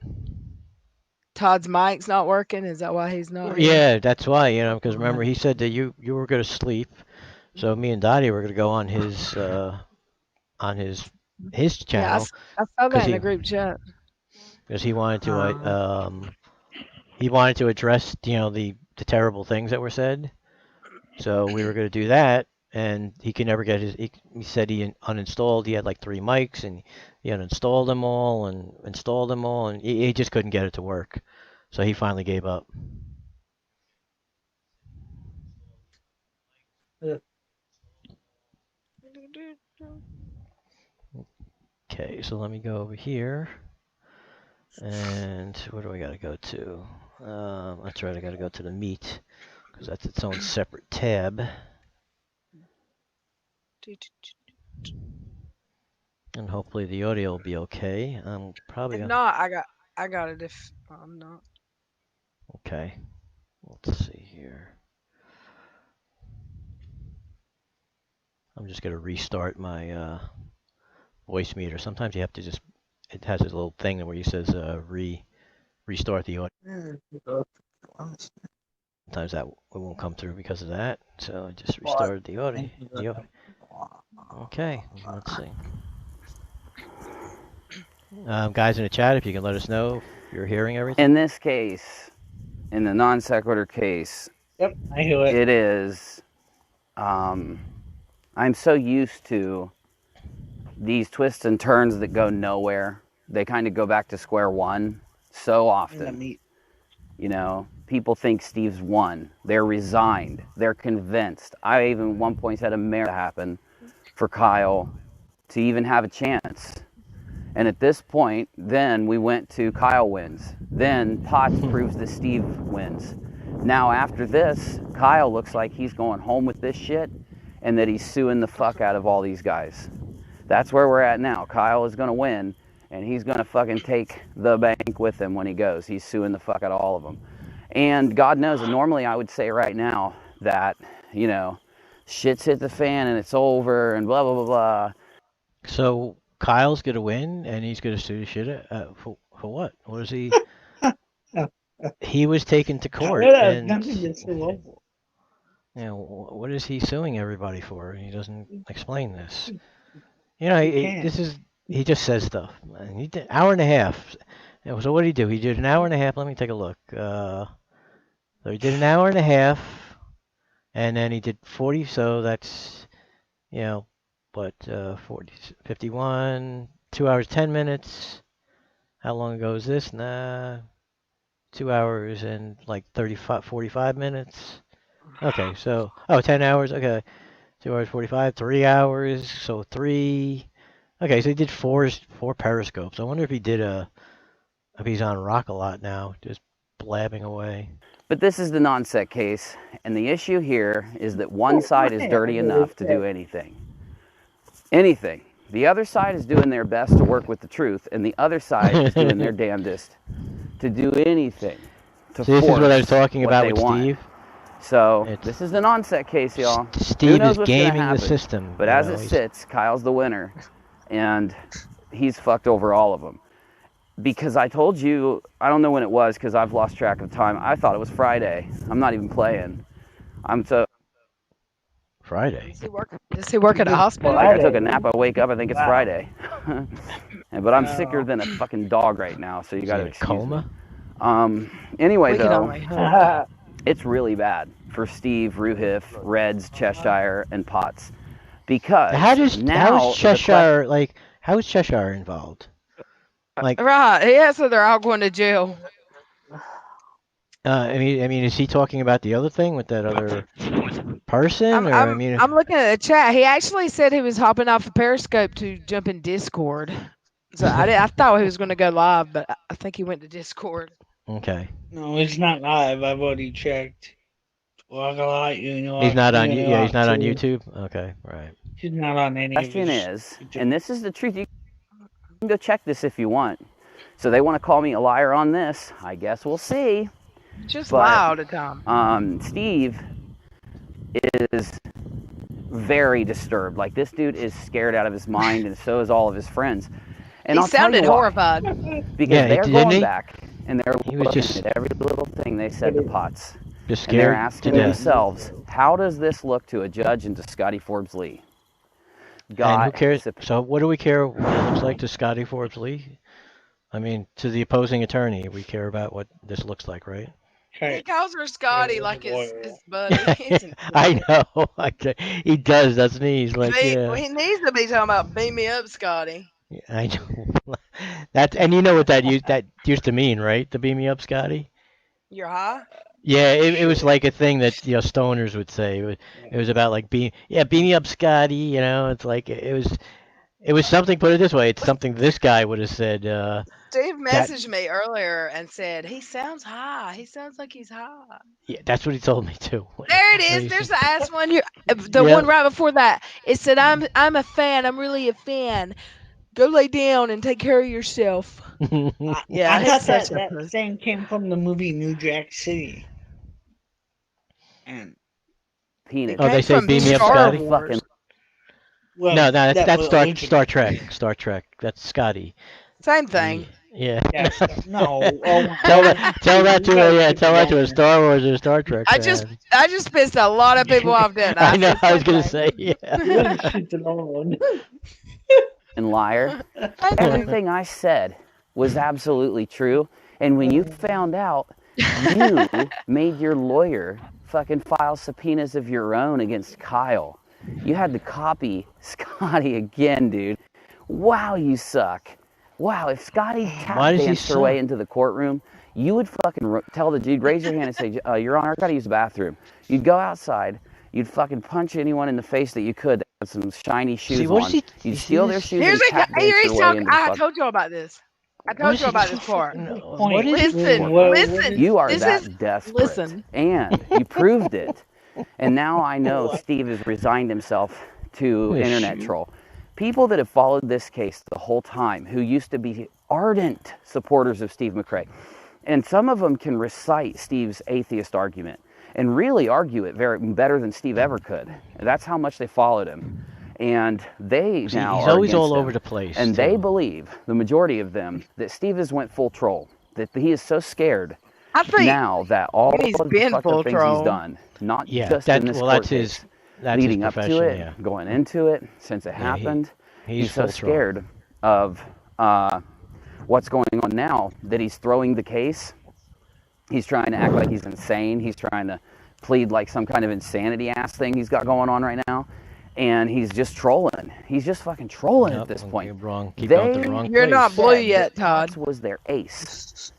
Todd's mic's not working. Is that why he's not here? Yeah, that's why, because remember he said that you were going to sleep, so me and Dottie were going to go on his channel. I saw that in the group chat. Because he wanted to address the terrible things that were said. So we were going to do that, and he could never get he said he uninstalled. He had like 3 mics, and he uninstalled them all and installed them all, and he just couldn't get it to work. So he finally gave up. Okay, so let me go over here. And where do I got to go to? That's right, I got to go to the meet, because that's its own separate tab. And hopefully the audio will be okay. I'm probably if not, I got it if I'm not. Okay. Let's see here. I'm just going to restart my voice meter. Sometimes you have to just, it has this little thing where you says restart the audio. Sometimes that it won't come through because of that. So I just restarted the audio. Okay, let's see. Guys in the chat, if you can let us know if you're hearing everything. In this case, in the non sequitur case, Yep, I hear it. It is. I'm so used to these twists and turns that go nowhere. They kind of go back to square one so often. People think Steve's won. They're resigned. They're convinced. I even at one point said a mare to happen for Kyle to even have a chance. And at this point, then we went to Kyle wins. Then Potts proves that Steve wins. Now after this, Kyle looks like he's going home with this shit and that he's suing the fuck out of all these guys. That's where we're at now. Kyle is going to win, and he's going to fucking take the bank with him when he goes. He's suing the fuck out of all of them. And God knows, normally I would say right now that, shit's hit the fan and it's over and blah, blah, blah, blah. So Kyle's going to win, and he's going to sue the shit for what? What is he? He was taken to court. And, what is he suing everybody for? He doesn't explain this. He just says stuff. He did an hour and a half. So what did he do? He did an hour and a half. Let me take a look. So he did an hour and a half, and then he did 40. So that's, what, 40, 51, 2 hours 10 minutes. How long ago is this? 2 hours and like 45 minutes. Okay, so 10 hours. Okay, 2 hours 45, 3 hours. So 3. Okay, so he did four periscopes. I wonder if if he's on rock a lot now, just blabbing away. But this is the non-set case, and the issue here is that one side is dirty enough to do anything. Anything. The other side is doing their best to work with the truth, and the other side is doing their damnedest to do anything to See, this is force what I was talking what about they with want. Steve. So this is the non-set case, y'all. Who Steve knows is what's gonna gaming the happen? system. But as it sits, Kyle's the winner, and he's fucked over all of them. Because I told you, I don't know when it was because I've lost track of time. I thought it was Friday. I'm not even playing. Friday. Does he work at a hospital? Like I took a nap, I wake up, I think it's Friday. But I'm sicker than a fucking dog right now, so you got to excuse coma? me. Anyway, We can though, only hope. it's really bad for Steve, Ruhiff, Reds, Cheshire, and Potts. Because how is now Cheshire how is Cheshire involved? Right, yeah, so they're all going to jail. I mean, is he talking about the other thing with that other person? I'm looking at the chat. He actually said he was hopping off the Periscope to jump in Discord. So I thought he was going to go live, but I think he went to Discord. Okay. No, it's not live. I've already checked. Well, he's not on. Yeah, he's not on YouTube. Okay, right. He's not on any. The question is, and this is the truth. You can go check this if you want. So they want to call me a liar on this. I guess we'll see. Just lie all the time. Steve is very disturbed. Like, this dude is scared out of his mind, and so is all of his friends. And he I'll tell sounded you why. horrified. Because they're going back, and they're looking at every little thing they said to Potts. Just and they're scared asking to death. themselves, how does this look to a judge and to Scotty Forbes Lee? And who cares? So what do we care what it looks like to Scotty Forbes Lee? I mean, to the opposing attorney, we care about what this looks like, right? He calls her Scotty like his buddy. I know. He does, doesn't he? He's like, yeah. He needs to be talking about beam me up, Scotty. Yeah, I know. And you know what that used to mean, right? To beam me up, Scotty. You're high. Yeah, it was like a thing that stoners would say. It was about like beam me up, Scotty. It's like it was something. Put it this way, it's something this guy would have said. Steve messaged me earlier and said he sounds high. He sounds like he's high. Yeah, that's what he told me too. There it is. There's the last one. The one right before that. It said, "I'm a fan. I'm really a fan. Go lay down and take care of yourself." Yeah, I thought that thing came from the movie New Jack City. And they say beam me up, Scotty. Well, no, that's Star Trek. Star Trek. That's Scotty. Same thing. Yeah. No. tell that to a Star Wars or Star Trek fan. I just pissed a lot of people off, didn't I? I know. I was gonna say, yeah. And liar. Everything I said was absolutely true. And when you found out, you made your lawyer fucking file subpoenas of your own against Kyle. You had to copy Scotty again, dude. Wow, you suck. Wow, if Scotty tap danced her way into the courtroom, you would fucking tell the dude, raise your hand and say, Your Honor, I gotta use the bathroom. You'd go outside, you'd fucking punch anyone in the face that you could that had some shiny shoes on. You'd steal their shoes and tap dance their way into the I told you about this. I told you about this part. Listen. You are that desperate. Listen. And you proved it. And now I know Steve has resigned himself to internet troll. People that have followed this case the whole time, who used to be ardent supporters of Steve McRae, and some of them can recite Steve's atheist argument and really argue it better than Steve ever could. And that's how much they followed him. And they now he's are always all him. over the place. And they believe, the majority of them, that Steve has went full troll. That he is so scared now that all of the fucked things he's done, not just in this court case, leading up to it, going into it, since it happened, he's so scared of what's going on now, that he's throwing the case. He's trying to act like he's insane. He's trying to plead like some kind of insanity-ass thing he's got going on right now. And he's just trolling. He's just fucking trolling at this point. Wrong. Keep going to the wrong You're place. not blue yet, Todd. Potts was their ace.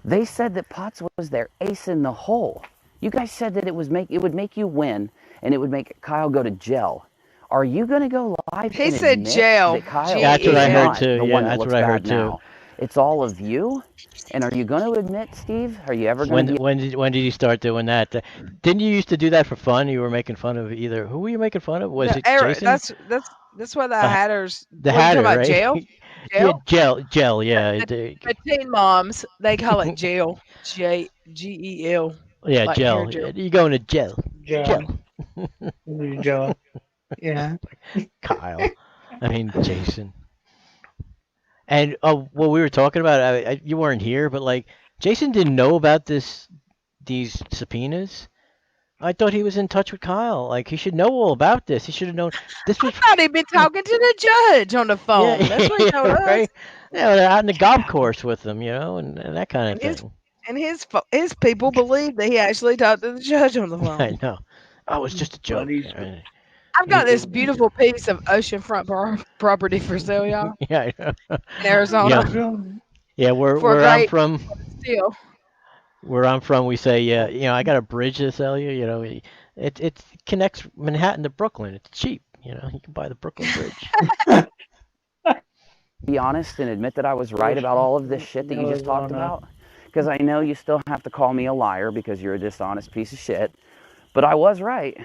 They said that Potts was their ace in the hole. You guys said that it would make you win, and it would make Kyle go to jail. Are you going to go live? He and said admit jail. That Kyle That's what I is heard not too. the Yeah, one that that's looks what I heard bad too. now? It's all of you. And are you going to admit, Steve? Are you ever going to? When did you start doing that? Didn't you used to do that for fun? You were making fun of either. Who were you making fun of? Was it Jason? That's what the Hatters. The what Hatter, you talking about, right? Jail? Yeah, gel. Yeah. The teen moms, they call it jail. Gel. Yeah, like gel. hair gel. You going to gel? Joe. Joe. Yeah. Kyle. I mean Jason. And what we were talking about, you weren't here, but like Jason didn't know about these subpoenas. I thought he was in touch with Kyle. Like he should know all about this. He should have known. This was. I thought he'd been talking to the judge on the phone. That's what he told us. Right? Yeah, they're out in the golf course with them, and that kind of thing. And his people believe that he actually talked to the judge on the phone. I know. Oh, it's just a joke. I've got this beautiful piece of oceanfront property for sale, y'all. Yeah, I know. In Arizona. Yeah, where I'm from. Still. Where I'm from, we say, I got a bridge to sell you. It connects Manhattan to Brooklyn. It's cheap. You can buy the Brooklyn Bridge. Be honest and admit that I was right about all of this shit that you just talked about? Because I know you still have to call me a liar because you're a dishonest piece of shit. But I was right.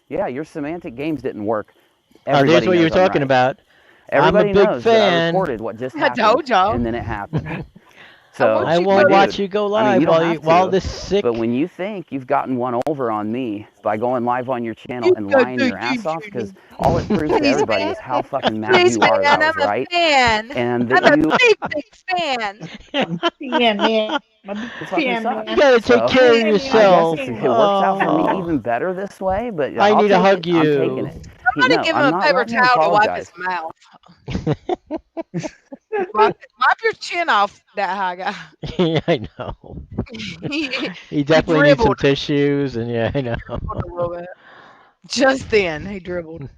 Yeah, your semantic games didn't work. There's what you were talking about. Everybody I'm a big knows fan. that I recorded what just happened. I told y'all. And then it happened. So I won't watch you go live while this sick. But when you think you've gotten one over on me by going live on your channel and lying your ass off, because all it proves to everybody is how fucking mad you are that I was right. And that I'm you. a big fan. Yeah. You gotta take care of yourself. I guess it works out for me even better this way, but I need to hug I'm you. taking it. Somebody give him a paper towel to wipe his mouth. wipe your chin off, that high guy. Yeah, I know. He definitely needs some tissues, and yeah, I know. Just then, he dribbled.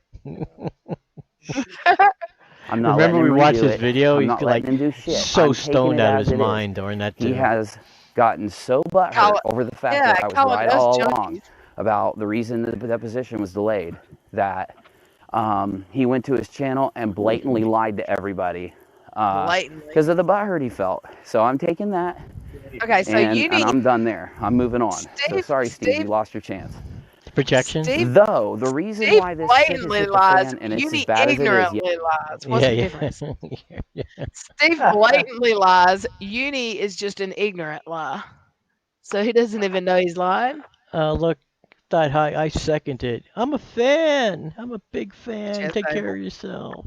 I'm not Remember we watched this video? He's like so stoned out of his mind during that. He has gotten so butthurt over the fact that I was right all along about the reason that the deposition was delayed that he went to his channel and blatantly lied to everybody because of the butthurt he felt. So I'm taking that. Okay, so and I'm done there. I'm moving on. So sorry, Steve, you lost your chance. Projection. Though the reason why this blatantly lies, and it's Uni as bad ignorantly as it is, lies. What's the difference? Yeah. Steve blatantly lies. Uni is just an ignorant lie, so he doesn't even know he's lying. Look, that high. I second it. I'm a fan. I'm a big fan. Take care of yourself.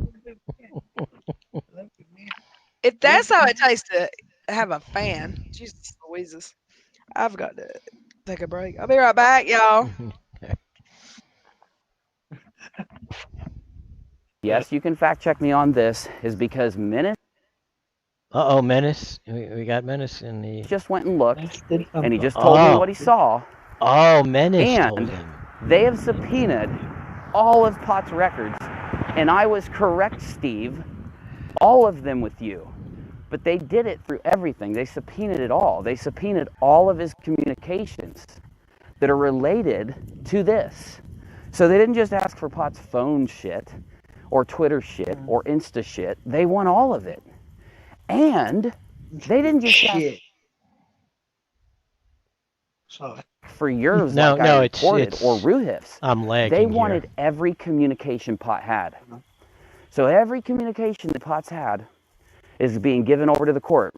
If that's how it tastes to have a fan, Jesus Louises, I've got to take a break. I'll be right back, y'all. Yes, you can fact check me on this, is because Menace. Menace. We got Menace in the. Just went and looked, and he just told me what he saw. Oh, Menace. And they have subpoenaed all of Potts' records, and I was correct, Steve. All of them with you. But they did it through everything. They subpoenaed it all. They subpoenaed all of his communications that are related to this. So they didn't just ask for Potts' phone shit, or Twitter shit, or Insta shit. They want all of it. And they didn't just ask for yours I reported, or Ruhif's. I'm lagging They wanted every communication Pot had. So every communication that Potts had is being given over to the court.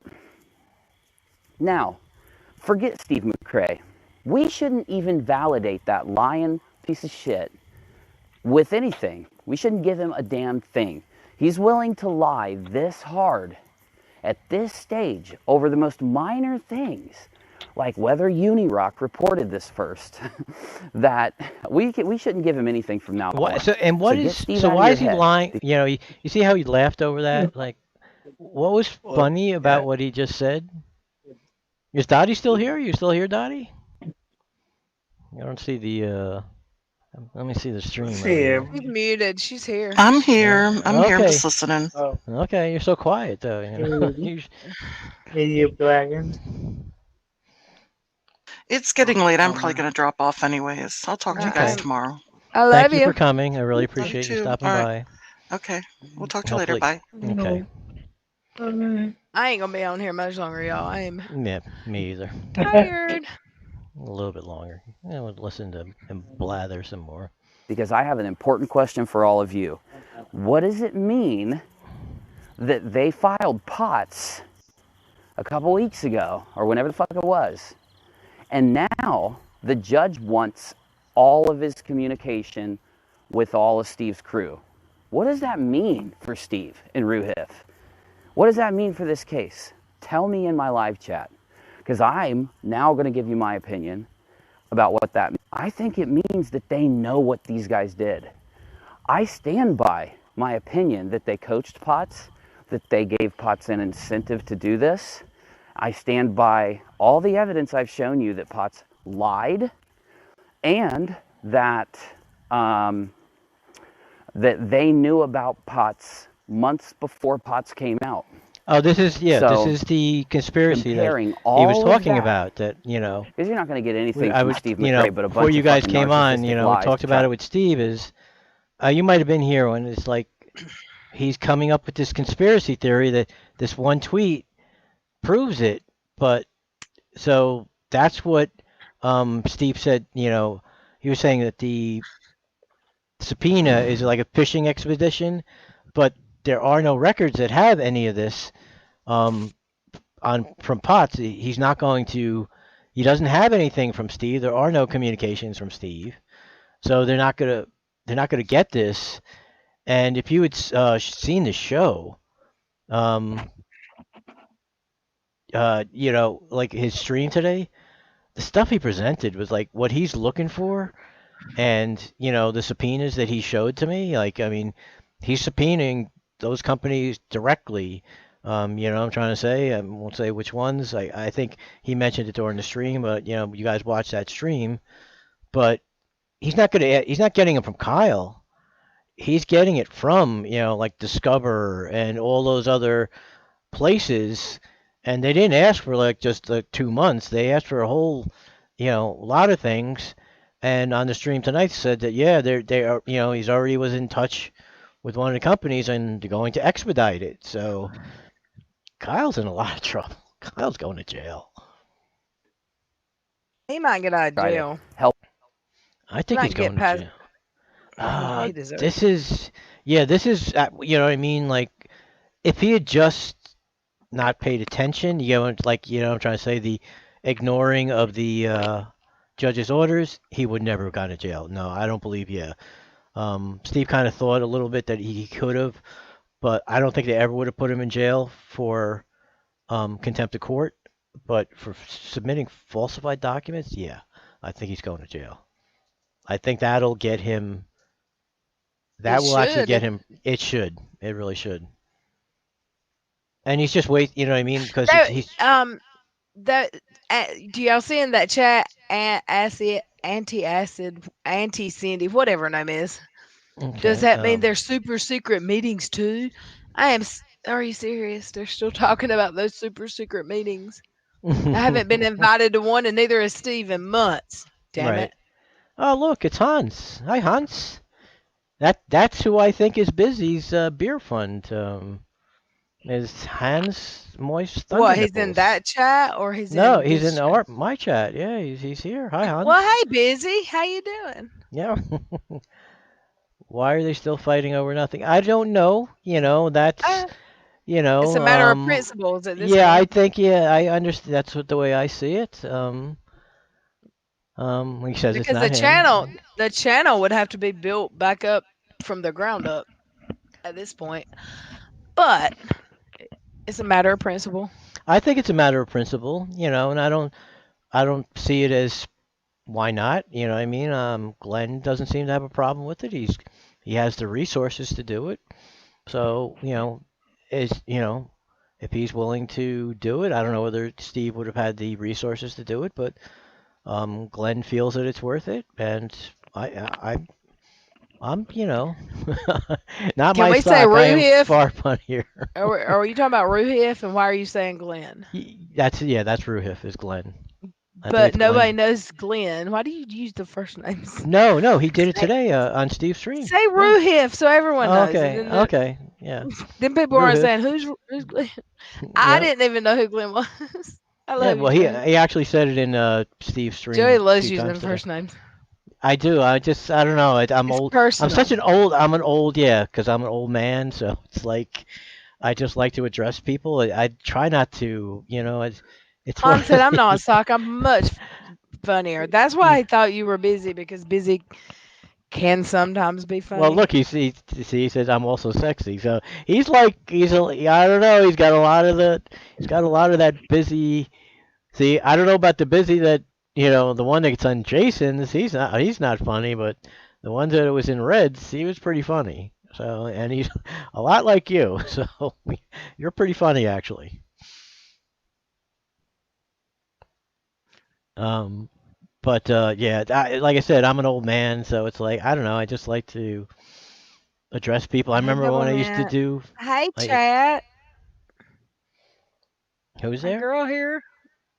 Now, forget Steve McRae. We shouldn't even validate that lying piece of shit with anything. We shouldn't give him a damn thing. He's willing to lie this hard at this stage over the most minor things, like whether Unirock reported this first, that we shouldn't give him anything from now on. So why is he lying? You see how he laughed over that? Like, What was funny about what he just said? Is Dottie still here? You still here, Dottie? I don't see the. Let me see the stream. She's over here. She's muted. She's here. I'm here. I'm here. I'm Okay. just listening. Oh, Okay, you're so quiet though. You Idiot Dragon. It's getting late. I'm probably going to drop off anyways. I'll talk to you guys Okay. tomorrow. I love Thank you you. for coming. I really You appreciate you too. stopping All by. right. Okay. We'll talk to you later. Hopefully- Bye. Okay. I ain't gonna be on here much longer, y'all. I am Yeah, me either. tired. A little bit longer. I would listen to him blather some more. Because I have an important question for all of you. What does it mean that they filed POTS a couple weeks ago, or whenever the fuck it was, and now the judge wants all of his communication with all of Steve's crew? What does that mean for Steve and Ruhif? What does that mean for this case? Tell me in my live chat, because I'm now going to give you my opinion about what that means. I think it means that they know what these guys did. I stand by my opinion that they coached POTS, that they gave POTS an incentive to do this. I stand by all the evidence I've shown you that POTS lied, and that that they knew about POTS months before POTS came out. Oh, this is So, this is the conspiracy that comparing he was all of talking that- about. That Because you're not going to get anything I from was, Steve you McRae, know, but a before bunch you of guys fucking came on, narcissistic we lies talked to about try- it with Steve. You might have been here when it's like he's coming up with this conspiracy theory that this one tweet proves it. But so that's what Steve said. He was saying that the subpoena is like a fishing expedition, but there are no records that have any of this from POTS. He's not going to. He doesn't have anything from Steve. There are no communications from Steve, so they're not gonna get this. And if you had seen the show, like his stream today, the stuff he presented was like what he's looking for, and the subpoenas that he showed to me. Like, I mean, he's subpoenaing those companies directly. I'm trying to say, I won't say which ones. I think he mentioned it during the stream, but you guys watch that stream. But he's not getting it from Kyle. He's getting it from like Discover and all those other places, and they didn't ask for like just 2 months. They asked for a whole lot of things. And on the stream tonight said that they are he's already was in touch with one of the companies and they're going to expedite it. So Kyle's in a lot of trouble. Kyle's going to jail. He might get out of Try to jail. help. I think Might he's going get past- to jail. He deserves This is what I mean. Like, if he had just not paid attention, I'm trying to say, the ignoring of the judge's orders, he would never have gone to jail. No, I don't believe. Steve kind of thought a little bit that he could have, but I don't think they ever would have put him in jail for contempt of court. But for submitting falsified documents, yeah, I think he's going to jail. I think that'll get him. That will actually get him. It should. It really should. And he's just wait. You know what I mean? Because he's. Do y'all see in that chat? Auntie Cindy, whatever her name is. Okay, Does that mean they're super secret meetings too? Are you serious? They're still talking about those super secret meetings. I haven't been invited to one, and neither has Steve in months. Damn it. Oh, look, it's Hans. Hi, Hans. That's who I think is Busy's beer fund. Is Hans Moist Thunder What? He's in Nipples. that chat, or he's No, in he's this in chat? my chat. Yeah, he's here. Hi, Hans. Well, hey, Busy, how you doing? Yeah. Why are they still fighting over nothing? I don't know. That's It's a matter of principles at this Yeah, I point. think I understand. That's the way I see it. He says it's Because not the channel would have to be built back up from the ground up at this point. But it's a matter of principle. I think it's a matter of principle, and I don't see it as why not. You know what I mean? Glenn doesn't seem to have a problem with it. He has the resources to do it. So, if he's willing to do it. I don't know whether Steve would have had the resources to do it, but Glenn feels that it's worth it, and I'm not Can my we say stock. I am Ruhif? far funnier. Are you talking about Ruhif, and why are you saying Glenn? That's Ruhif is Glenn. I think But it's nobody Glenn. knows Glenn. Why do you use the first names? No, he did it today on Steve's stream. Say Yeah. Ruhif so everyone knows. Okay, And then okay, yeah. then people aren't Ruhif. saying who's Glenn. I didn't even know who Glenn was. I love well, you, Joey. he actually said it in Steve's stream. Joey a loves few using times today. first names. I do. I don't know. I'm It's old. personal. I'm an old, because I'm an old man. So it's like I just like to address people. I try not to, it's Mom said I'm not sock. I'm much funnier. That's why I thought you were busy, because busy can sometimes be funny. Well, look, he says I'm also sexy. So he's like I don't know. He's got a lot of that busy. See, I don't know about the busy that the one that's on Jason's. He's not funny, but the one that was in Reds, he was pretty funny. So, and he's a lot like you. So you're pretty funny, actually. But yeah, like I said, I'm an old man, so it's like I don't know. I just like to address people. I remember when I used to do. Hey, chat. Who's My there? girl here.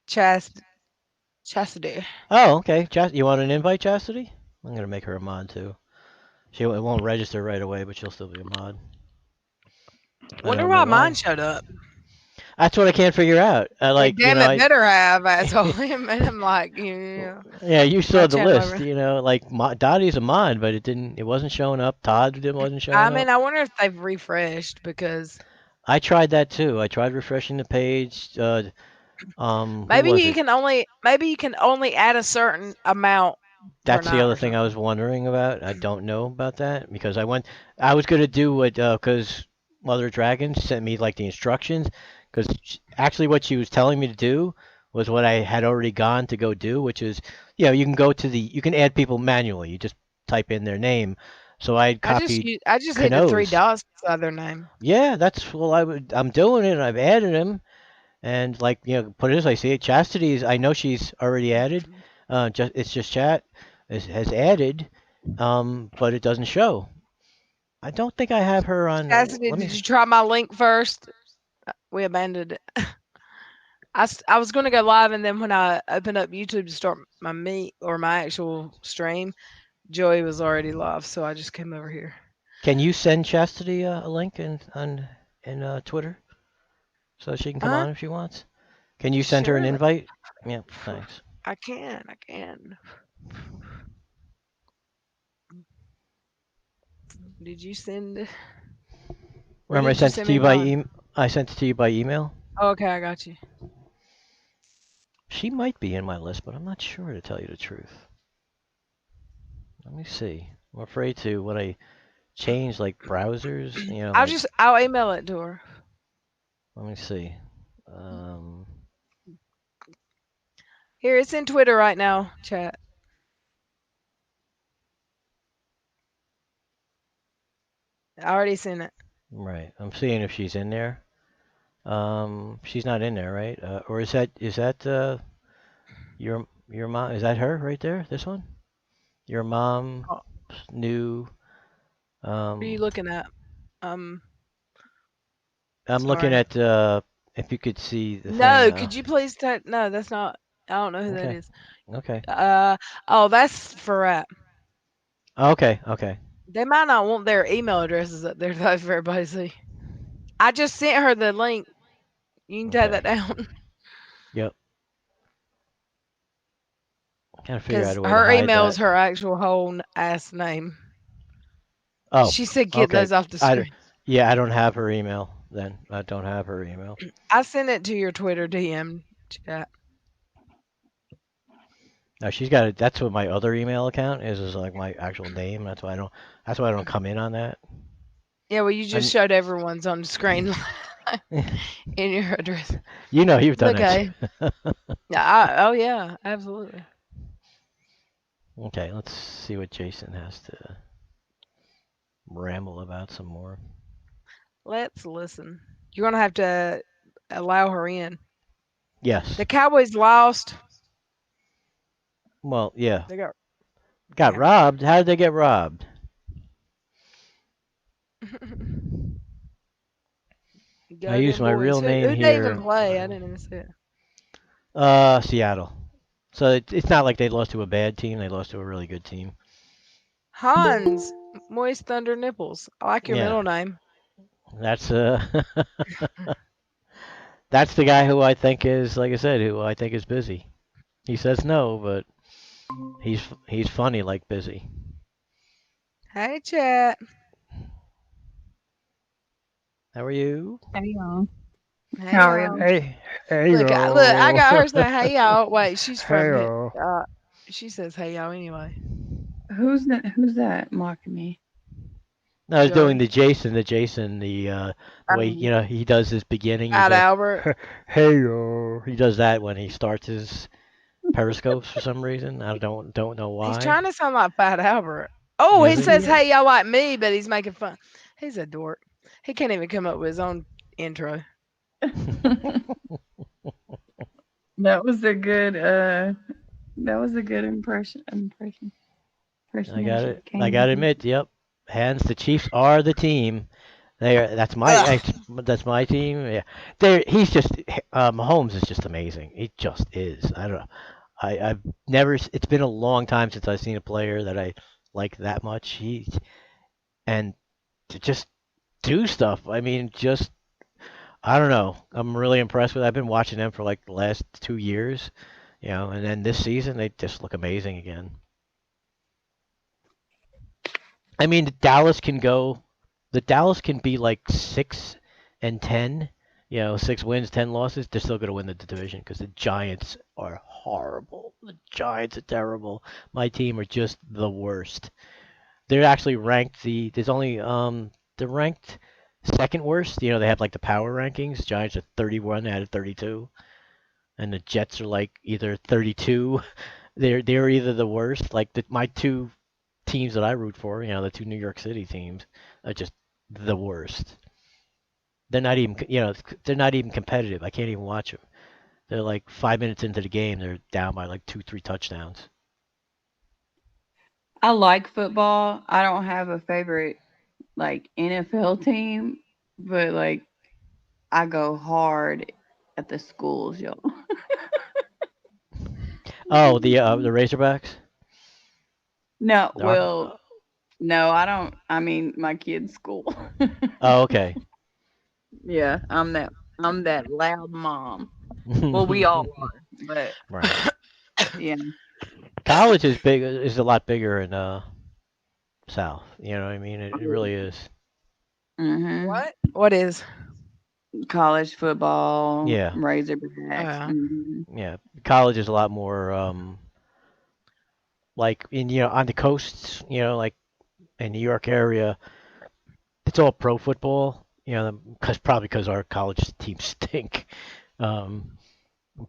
Chastity. Oh, okay. You want an invite, Chastity? I'm gonna make her a mod too. It won't register right away, but she'll still be a mod. Wonder why mine showed up. That's what I can't figure out. Damn it, better have, asshole. And I'm like, Yeah, you saw the list. Like Dottie's a mod, but it wasn't showing up. Todd wasn't showing up. I mean, I wonder if they've refreshed, because I tried that too. I tried refreshing the page. maybe you can only add a certain amount. That's the other thing I was wondering about. I don't know about that because I was gonna do it because Mother Dragon sent me like the instructions. Because actually, what she was telling me to do was what I had already gone to go do, which is, you can you can add people manually. You just type in their name. So I copied. I just hit the 3 dots beside their name. Yeah, I'm doing it. And I've added them, and put it as I see it. Chastity's. I know she's already added. It's just chat has added, but it doesn't show. I don't think I have her on. Chastity, did you try my link first? We abandoned it. I was going to go live, and then when I opened up YouTube to start my actual stream, Joey was already live, so I just came over here. Can you send Chastity a link in Twitter so she can come on if she wants? Can you send her an invite? Yeah, thanks. I can. Did you send? Remember, I sent it to you by email. I sent it to you by email. Oh, okay, I got you. She might be in my list, but I'm not sure, to tell you the truth. Let me see. I'm afraid to when I change browsers. I'll email it to her. Let me see. Here, it's in Twitter right now, chat. I already sent it. Right. I'm seeing if she's in there. She's not in there, right? Or is that your mom? Is that her right there? This one? Your mom new. What are you looking at? I'm looking at if you could see the No, thing, could you please type? No, that's not. I don't know who that is. Okay. Oh, that's Farat. Okay. They might not want their email addresses up there though for everybody to see. I just sent her the link. You can type that down. Yep. Kind of figure out a way her to hide email that. is her actual whole ass name. Oh. She said get those off the screen. Yeah, I don't have her email then. I don't have her email. I sent it to your Twitter DM chat. No, she's got it. That's what my other email account is like my actual name. That's why I don't come in on that. Yeah, well, you just showed everyone's on the screen in your address. You've done it. Yeah. Oh yeah, absolutely. Okay, let's see what Jason has to ramble about some more. Let's listen. You're gonna have to allow her in. Yes. The Cowboys lost. Well, yeah. They got Got yeah. robbed. How did they get robbed? Go I use them my boys. real name Who they even here. play? I didn't even see it. Seattle. So it's not like they lost to a bad team. They lost to a really good team. Hans, Moist Thunder Nipples. I like your Yeah. middle name. That's that's the guy who I think is, like I said, who I think is busy. He says no, but he's funny like busy. Hey, chat. How are you? Hey y'all. Hey, How are y'all. y'all? Hey Look, I got her saying, "Hey, y'all." Wait, she's from Hey, here. She says, "Hey, y'all." Anyway, Who's that mocking me? No, I was doing Joey. the Jason, the way he does his beginning. He's Fat like, Albert. hey yo. He does that when he starts his periscopes for some reason. I don't know why. He's trying to sound like Fat Albert. Oh, Is he he? says, "Hey, y'all," like me, but he's making fun. He's a dork. He can't even come up with his own intro. That was a good impression. I got it. Can't I even gotta think. admit, yep. Hands. The Chiefs are the team. They are. That's my team. Yeah. He's just. Mahomes is just amazing. He just is. I don't know. I've never. It's been a long time since I've seen a player that I like that much. And to just do stuff. I mean, just I don't know. I'm really impressed with. I've been watching them for like the last 2 years, and then this season they just look amazing again. I mean, the Dallas can be like 6-10, 6 wins, 10 losses. They're still going to win the division because the Giants are horrible. The Giants are terrible. My team are just the worst. They're actually ranked they're ranked second worst. They have like the power rankings. Giants are 31 out of 32, and the Jets are like either 32. They're either the worst. Like my two teams that I root for, the two New York City teams, are just the worst. They're not even, they're not even competitive. I can't even watch them. They're like 5 minutes into the game, they're down by like 2, 3 touchdowns. I like football. I don't have a favorite like NFL team, but like I go hard at the schools, y'all. Oh, the Razorbacks. No, The Ark- well, no, I don't. I mean, my kid's school. Oh, okay. Yeah, I'm that loud mom. Well, we all are, but Right. yeah. College is a lot bigger in South. You know what I mean? It really is. Mm-hmm. What? What is? College football, Yeah. Razorbacks. Mm-hmm. Yeah. College is a lot more like on the coasts, like in New York area, it's all pro football, because our college teams stink. Um,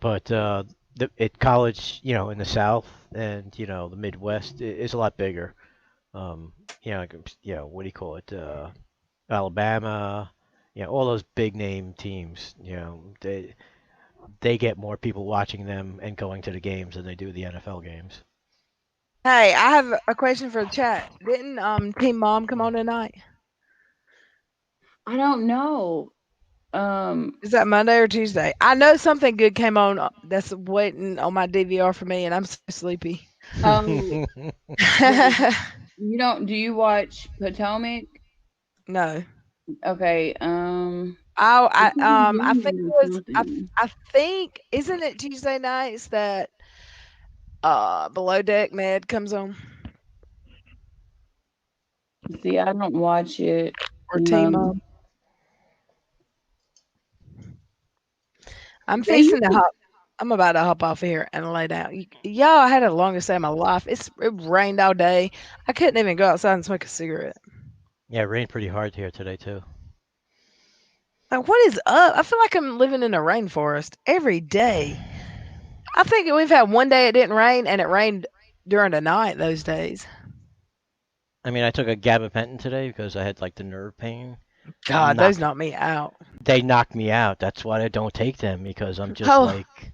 but at college, in the South and the Midwest is a lot bigger. What do you call it? Alabama, all those big name teams. They get more people watching them and going to the games than they do the NFL games. Hey, I have a question for the chat. Didn't Team Mom come on tonight? I don't know. Is that Monday or Tuesday? I know something good came on that's waiting on my DVR for me, and I'm so sleepy. You don't? Do you watch Potomac? No. Okay. I think it was. I think isn't it Tuesday nights that Below Deck Med comes on? See, I don't watch it. Or Team Mom. I'm fixing to hop. I'm about to hop off here and lay down. Y'all, I had the longest day of my life. It rained all day. I couldn't even go outside and smoke a cigarette. Yeah, it rained pretty hard here today too. Like, what is up? I feel like I'm living in a rainforest every day. I think we've had one day it didn't rain, and it rained during the night those days. I mean, I took a gabapentin today because I had like the nerve pain, God, those knock me out. They knock me out. That's why I don't take them, because I'm just Oh. like.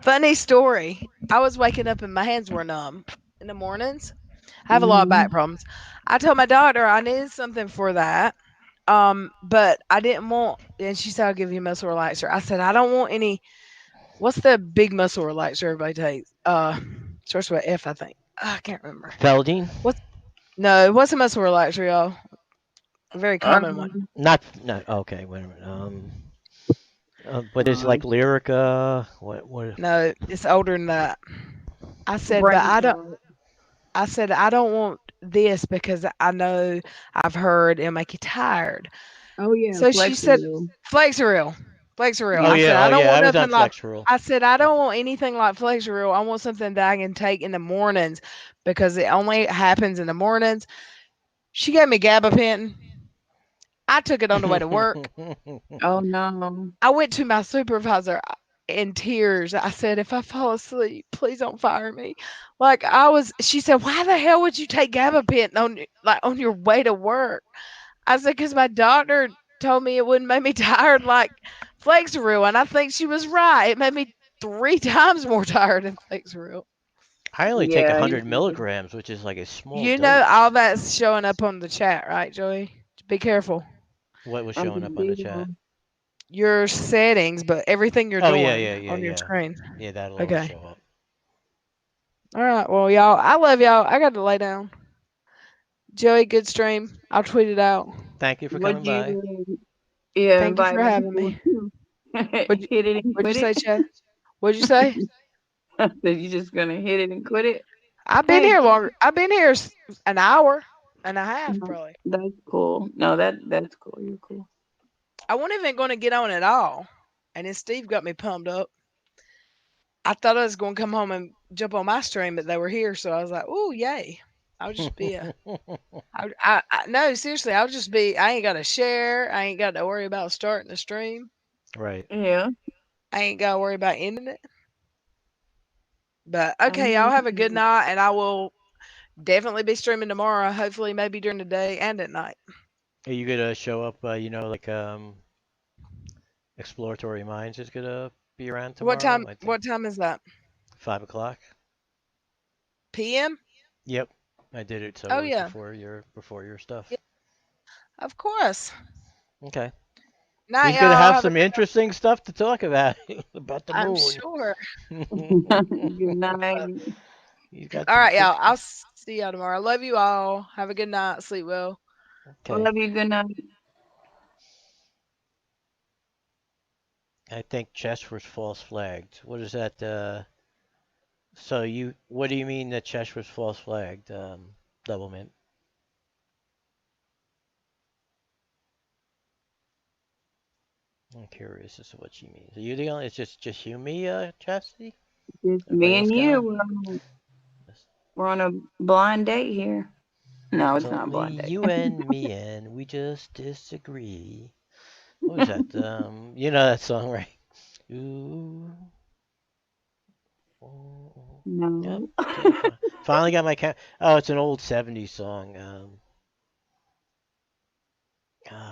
Funny story. I was waking up and my hands were numb in the mornings. I have a lot of back problems. I told my doctor I needed something for that. But I didn't want, and she said, I'll give you a muscle relaxer. I said, I don't want any. What's the big muscle relaxer everybody takes? Starts with F, I think. I can't remember. Feldine? No, what's a muscle relaxer, y'all? A very common one. Not. Okay, wait a minute. But it's like Lyrica. What? No, it's older than that. I said, but Brain I don't. fog. I said, I don't want this because I know I've heard it'll make you tired. Oh yeah, So she said, Flexeril. Flexeril. Flexeril. Oh I said, yeah. I Oh don't yeah. want I was on nothing like, Flexeril. I said, I don't want anything like Flexeril. I want something that I can take in the mornings because it only happens in the mornings. She gave me gabapentin. I took it on the way to work. Oh no. I went to my supervisor in tears. I said, if I fall asleep, please don't fire me. Like she said, why the hell would you take gabapentin on your way to work? I said, because my doctor told me it wouldn't make me tired like Flexeril, and I think she was right. It made me 3 times more tired than Flexeril. I only take Yeah. 100 milligrams, which is like a small You dose. know all that's showing up on the chat, right, Joey? Be careful. What was showing up on the chat? Your settings, but everything you're doing on your screen. Yeah, that'll always Okay. show up. All right. Well, y'all, I love y'all. I got to lay down. Joey, good stream. I'll tweet it out. Thank you for Would coming by. Yeah, Thank you invite for more having people me. too. Hit it and What'd you quit say, it. Chad? What'd you say? So you just gonna hit it and quit it? I've been Hey, here longer. I've been here an hour and a half, no, probably. that's cool. No, that's cool. You're cool. I wasn't even going to get on at all, and then Steve got me pumped up. I thought I was going to come home and jump on my stream, but they were here, so I was like, "Ooh, yay!" I'll just be no, seriously, I'll just be. I ain't got to share. I ain't got to worry about starting the stream. Right. Yeah. I ain't got to worry about ending it. But okay, y'all have a good night, and I will definitely be streaming tomorrow. Hopefully, maybe during the day and at night. Are you gonna show up? Like Exploratory Minds is gonna be around tomorrow. What time is that? 5 o'clock. PM? Yep, I did it. So Oh it was yeah. before your stuff. Yeah, of course. Okay. Night, He's gonna y'all. have some interesting stuff to talk about about the moon. I'm sure. Good night. All right, y'all. I'll see y'all tomorrow. I love you all. Have a good night. Sleep well. Okay. Love you. Good night. I think chess was false flagged. What is that? What do you mean that chess was false flagged? Doublemint. I'm curious as to what she means. Are you the only? It's just you, me, Chastity? Just Everybody me else and gone? you. We're on a blind date here. No, it's not a blind Only date. you and me, and we just disagree. What was that? You know that song, right? Ooh. Oh. No. Yep. Okay, finally got my Oh, it's an old '70s song. I'm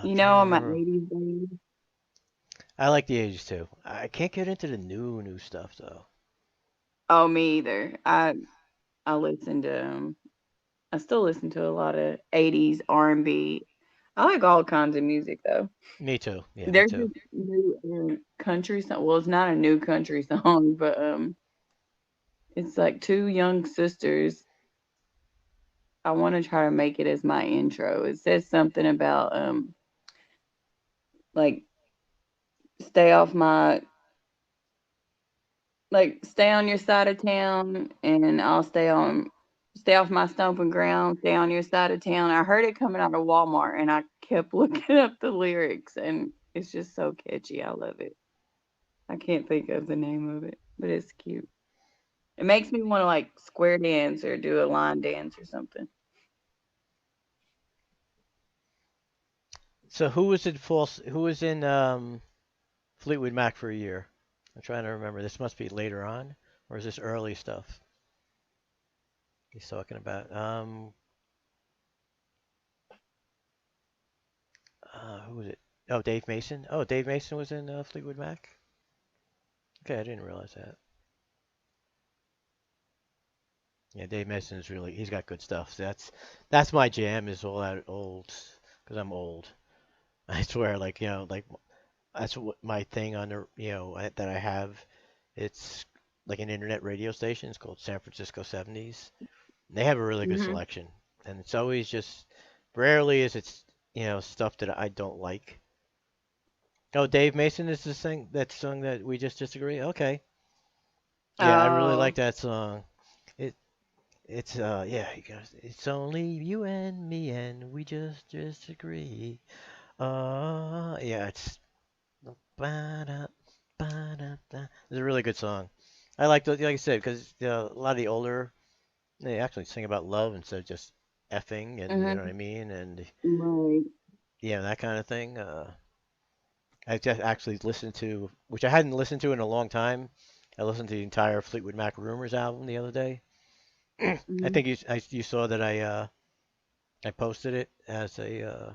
You trying know to I'm an remember. 80s baby. I like the '80s too. I can't get into the new stuff though. Oh, me either. I listen to I still listen to a lot of 80s R&B. I like all kinds of music though. Me too. Yeah, me There's too. this new country song. Well, it's not a new country song, but it's like two young sisters. I want to try to make it as my intro. It says something about like stay off my stay on your side of town and I'll stay off my stomping ground, stay on your side of town. I heard it coming out of Walmart and I kept looking up the lyrics and it's just so catchy. I love it. I can't think of the name of it, but it's cute. It makes me want to like square dance or do a line dance or something. So who was in Fleetwood Mac for a year? I'm trying to remember. This must be later on, or is this early stuff he's talking about? Who Oh, Dave Mason. Oh, Dave Mason was in Fleetwood Mac. Okay, I didn't realize that. Yeah, Dave Mason is he's got good stuff. That's my jam is all that old, because I'm old. I swear, like, that's what my thing on the, that I have. It's like an internet radio station. It's called San Francisco 70s. They have a really good selection, and it's always just rarely is it's stuff that I don't like. Oh, Dave Mason is the thing that song that we just disagree. Okay, yeah, I really like that song. It it's yeah, he goes, it's only you and me and we just disagree. Yeah, it's ba-da, ba-da-da. It's a really good song. I like I said, because a lot of the older they actually sing about love instead of just effing, and you know what I mean, and Right. yeah, that kind of thing. I just actually listened to, which I hadn't listened to in a long time. I listened to the entire Fleetwood Mac Rumors album the other day. I think you saw that I posted it as a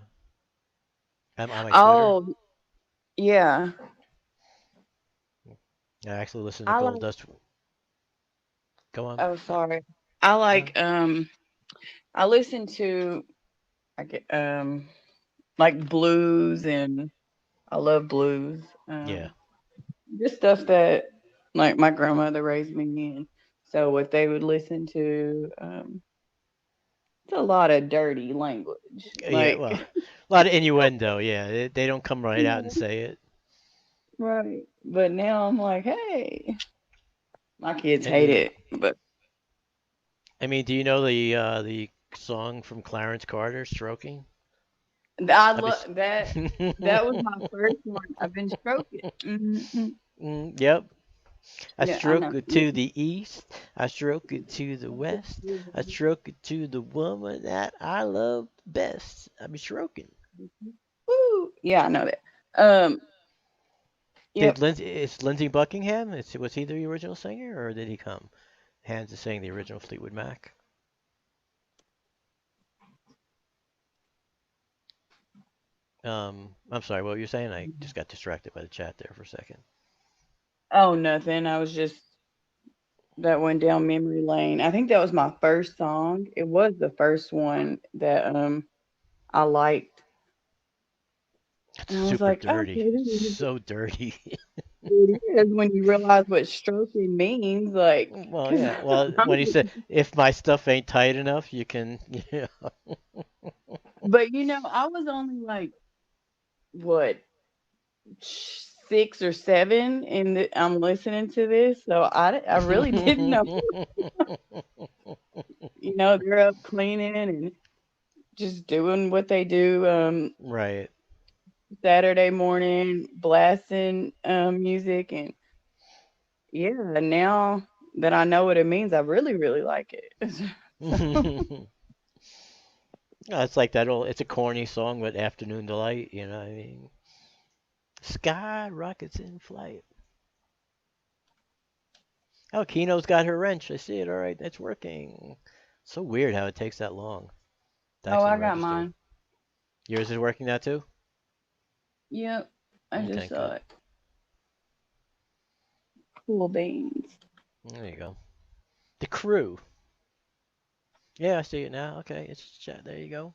on my Twitter. Oh, yeah. I actually listened to I Gold like. Dust. Go on. Oh, sorry. I like. I listen to. I get like blues, and I love blues. Yeah. Just stuff that like my grandmother raised me in. So what they would listen to, it's a lot of dirty language. Yeah, Like well, a lot of innuendo. Yeah, they don't come right out and say it. right. But now I'm like, hey, my kids I hate mean, it, but do you know the song from Clarence Carter, "Stroking"? I I love that. That was my first one. I've been stroking. Yep. I Yeah, I stroke know. it to the east. I stroke it to the west. I stroke it to the woman that I love best. I be stroking. Woo. Yeah, I know that. Um. Yep. Is Lindsey Buckingham? Was he the original singer, or did he come? Hands is saying the original Fleetwood Mac. I'm sorry, what were you saying? I just got distracted by the chat there for a second. Oh, nothing. I was just that went down memory lane. I think that was my first song. It was the first one that I liked. It's And I was super like, okay, dirty. it So dirty. is when you realize what stroking means. Like, Well, because yeah. Well, when he said, if my stuff ain't tight enough, you can, but I was only like, what, 6 or 7, and I'm listening to this. So I really didn't know. They're up cleaning and just doing what they do. Right. Saturday morning, blasting music, and yeah, now that I know what it means, I really, really like it. It's like that old, it's a corny song, but Afternoon Delight, Sky rockets in flight. Oh, Kino's got her wrench. I see it. All right, it's working. So weird how it takes that long to Oh, actually I got register. mine. Yours is working now too? Yep, I Okay, just saw good. it. Cool beans. There you go. The Crew. Yeah, I see it now. Okay, it's chat. There you go.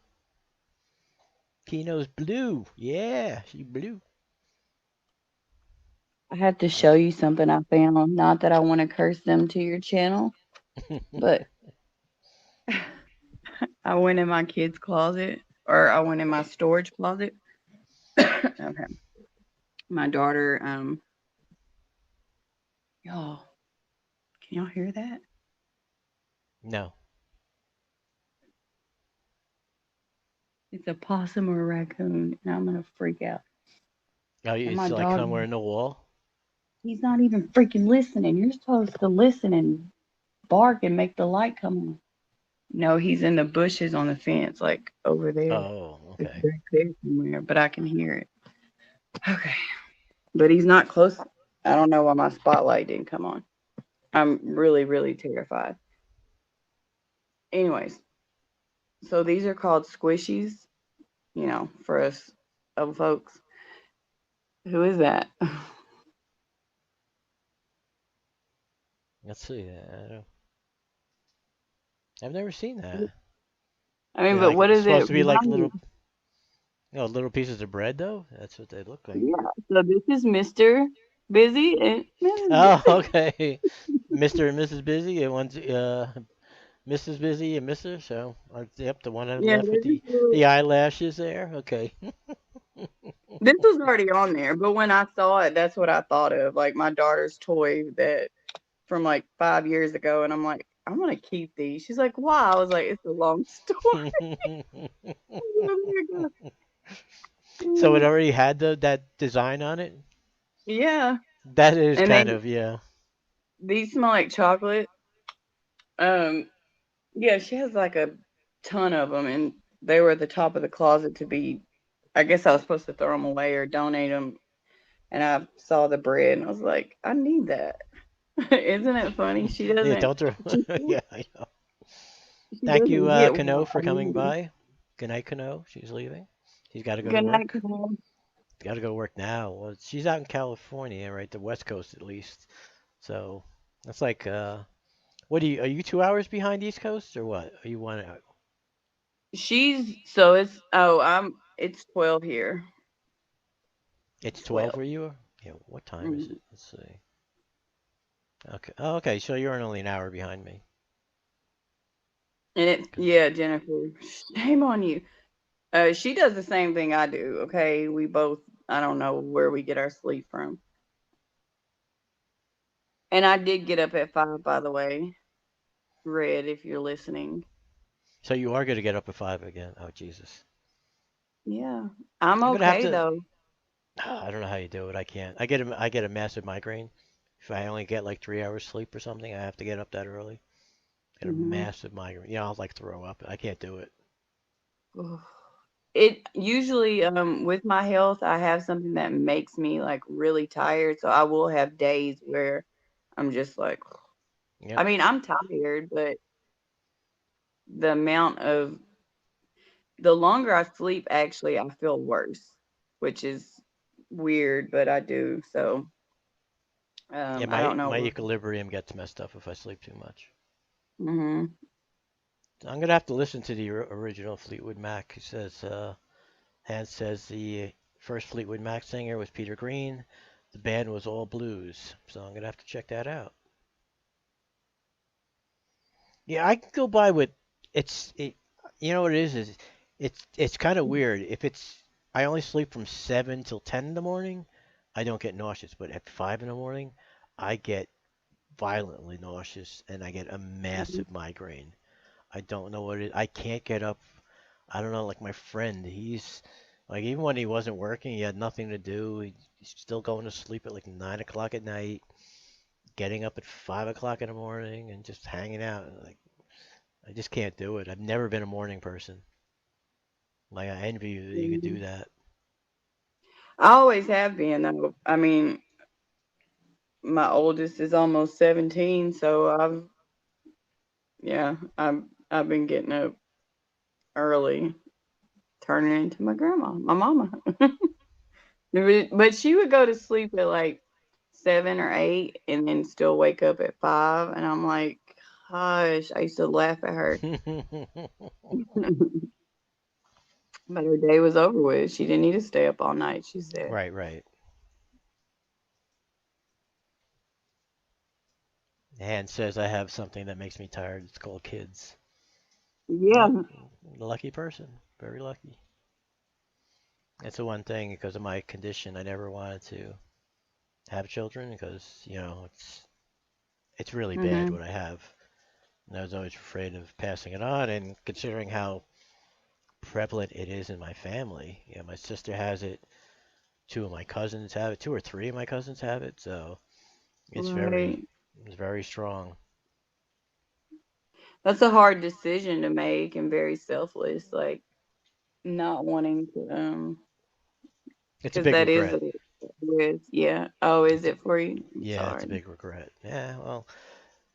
Kino's blue. Yeah, she blue. I have to show you something I found. Not that I want to curse them to your channel, but I went in my kid's closet, or I went in my storage closet. Okay. My daughter, y'all, can y'all hear that? No. It's a possum or a raccoon, and I'm gonna freak out. Oh, And it's my like dog, somewhere in the wall. he's not even freaking listening. You're supposed to listen and bark and make the light come on. No, he's in the bushes on the fence, like over there. Oh, It's okay. back there somewhere, but I can hear it. Okay. But he's not close. I don't know why my spotlight didn't come on. I'm really, really terrified. Anyways, so these are called squishies, for us old folks. Who is that? Let's see. I've never seen that. I mean, They're but like what it's is it supposed to be like remind you? little, little pieces of bread though. That's what they look like. Yeah. So this is Mr. Busy and Mrs. Oh, Busy. okay. Mr. and Mrs. Busy, and one's Mrs. Busy and Mr. So, yep, the one on the Yeah, left with the eyelashes there. Okay. this was already on there, but when I saw it, that's what I thought of. Like my daughter's toy that from like 5 years ago, and I'm like, I want to keep these. She's like, why? I was like, it's a long story. So it already had that design on it. Yeah, That is and kind of yeah. these smell like chocolate. Yeah, she has like a ton of them, and they were at the top of the closet to be. I guess I was supposed to throw them away or donate them, and I saw the bread, and I was like, I need that. Isn't it funny? She Yeah, doesn't. don't throw. Yeah, I know. She Thank you, doesn't get Kano, what for I coming need. by. Good night, Kano. She's leaving. She's got to go to Good night, work. Camille. Got to go to work now. Well, she's out in California, right? The West Coast at least. So that's like, what are you 2 hours behind East Coast or what? Are you 1 hour? It's 12 here. It's 12 12. where you are? Yeah, what time is Mhm. it? Let's see. Okay. Oh, okay, so you're only an hour behind me. And yeah, Jennifer, shame on you. She does the same thing I do. Okay, we both. I don't know where we get our sleep from. And I did get up at 5, by the way. Red, if you're listening. So you are going to get up at 5 again. Oh, Jesus. Yeah, I'm I'm going to have okay to. though. I don't know how you do it. I can't. I get a massive migraine. If I only get like 3 hours sleep or something, I have to get up that early. Get a Hmm. massive migraine. Yeah, I'll like throw up. I can't do it. It usually, with my health, I have something that makes me like really tired. So I will have days where I'm just like, Yep. I mean, I'm tired, but the amount of the longer I sleep, actually, I feel worse, which is weird, but I do. So Yeah, I my don't know. my equilibrium gets messed up if I sleep too much. Hmm. So I'm gonna have to listen to the original Fleetwood Mac. He says, Hans says the first Fleetwood Mac singer was Peter Green. The band was all blues. So I'm gonna have to check that out. Yeah, I can go by with it. You know what it is it's kind of weird. If it's I only sleep from 7 till 10 in the morning, I don't get nauseous. But at 5 in the morning, I get violently nauseous and I get a massive migraine. I don't know what it is. I can't get up. I don't know, like my friend, he's like even when he wasn't working, he had nothing to do. He's still going to sleep at like 9 o'clock at night, getting up at 5 o'clock in the morning and just hanging out. Like I just can't do it. I've never been a morning person. Like I envy you that you could do that. I always have been, though. I mean, my oldest is almost 17, so I've been getting up early, turning into my grandma, my mama. But she would go to sleep at like 7 or 8 and then still wake up at 5. And I'm like, gosh, I used to laugh at her. But her day was over with. She didn't need to stay up all night, she said. Right, right. And says I have something that makes me tired. It's called kids. Yeah. Yep. Lucky person. Very lucky. That's the one thing because of my condition. I never wanted to have children because, it's really bad Hmm. what I have. And I was always afraid of passing it on and considering how prevalent it is in my family. My sister has it, two of my cousins have it, two or three of my cousins have it, so it's very Right. it's very strong. That's a hard decision to make and very selfless, like not wanting to, It's a because big that is regret. a risk. Yeah. Oh, is It's a, it for you? I'm yeah, it's a sorry. big regret. Yeah, well,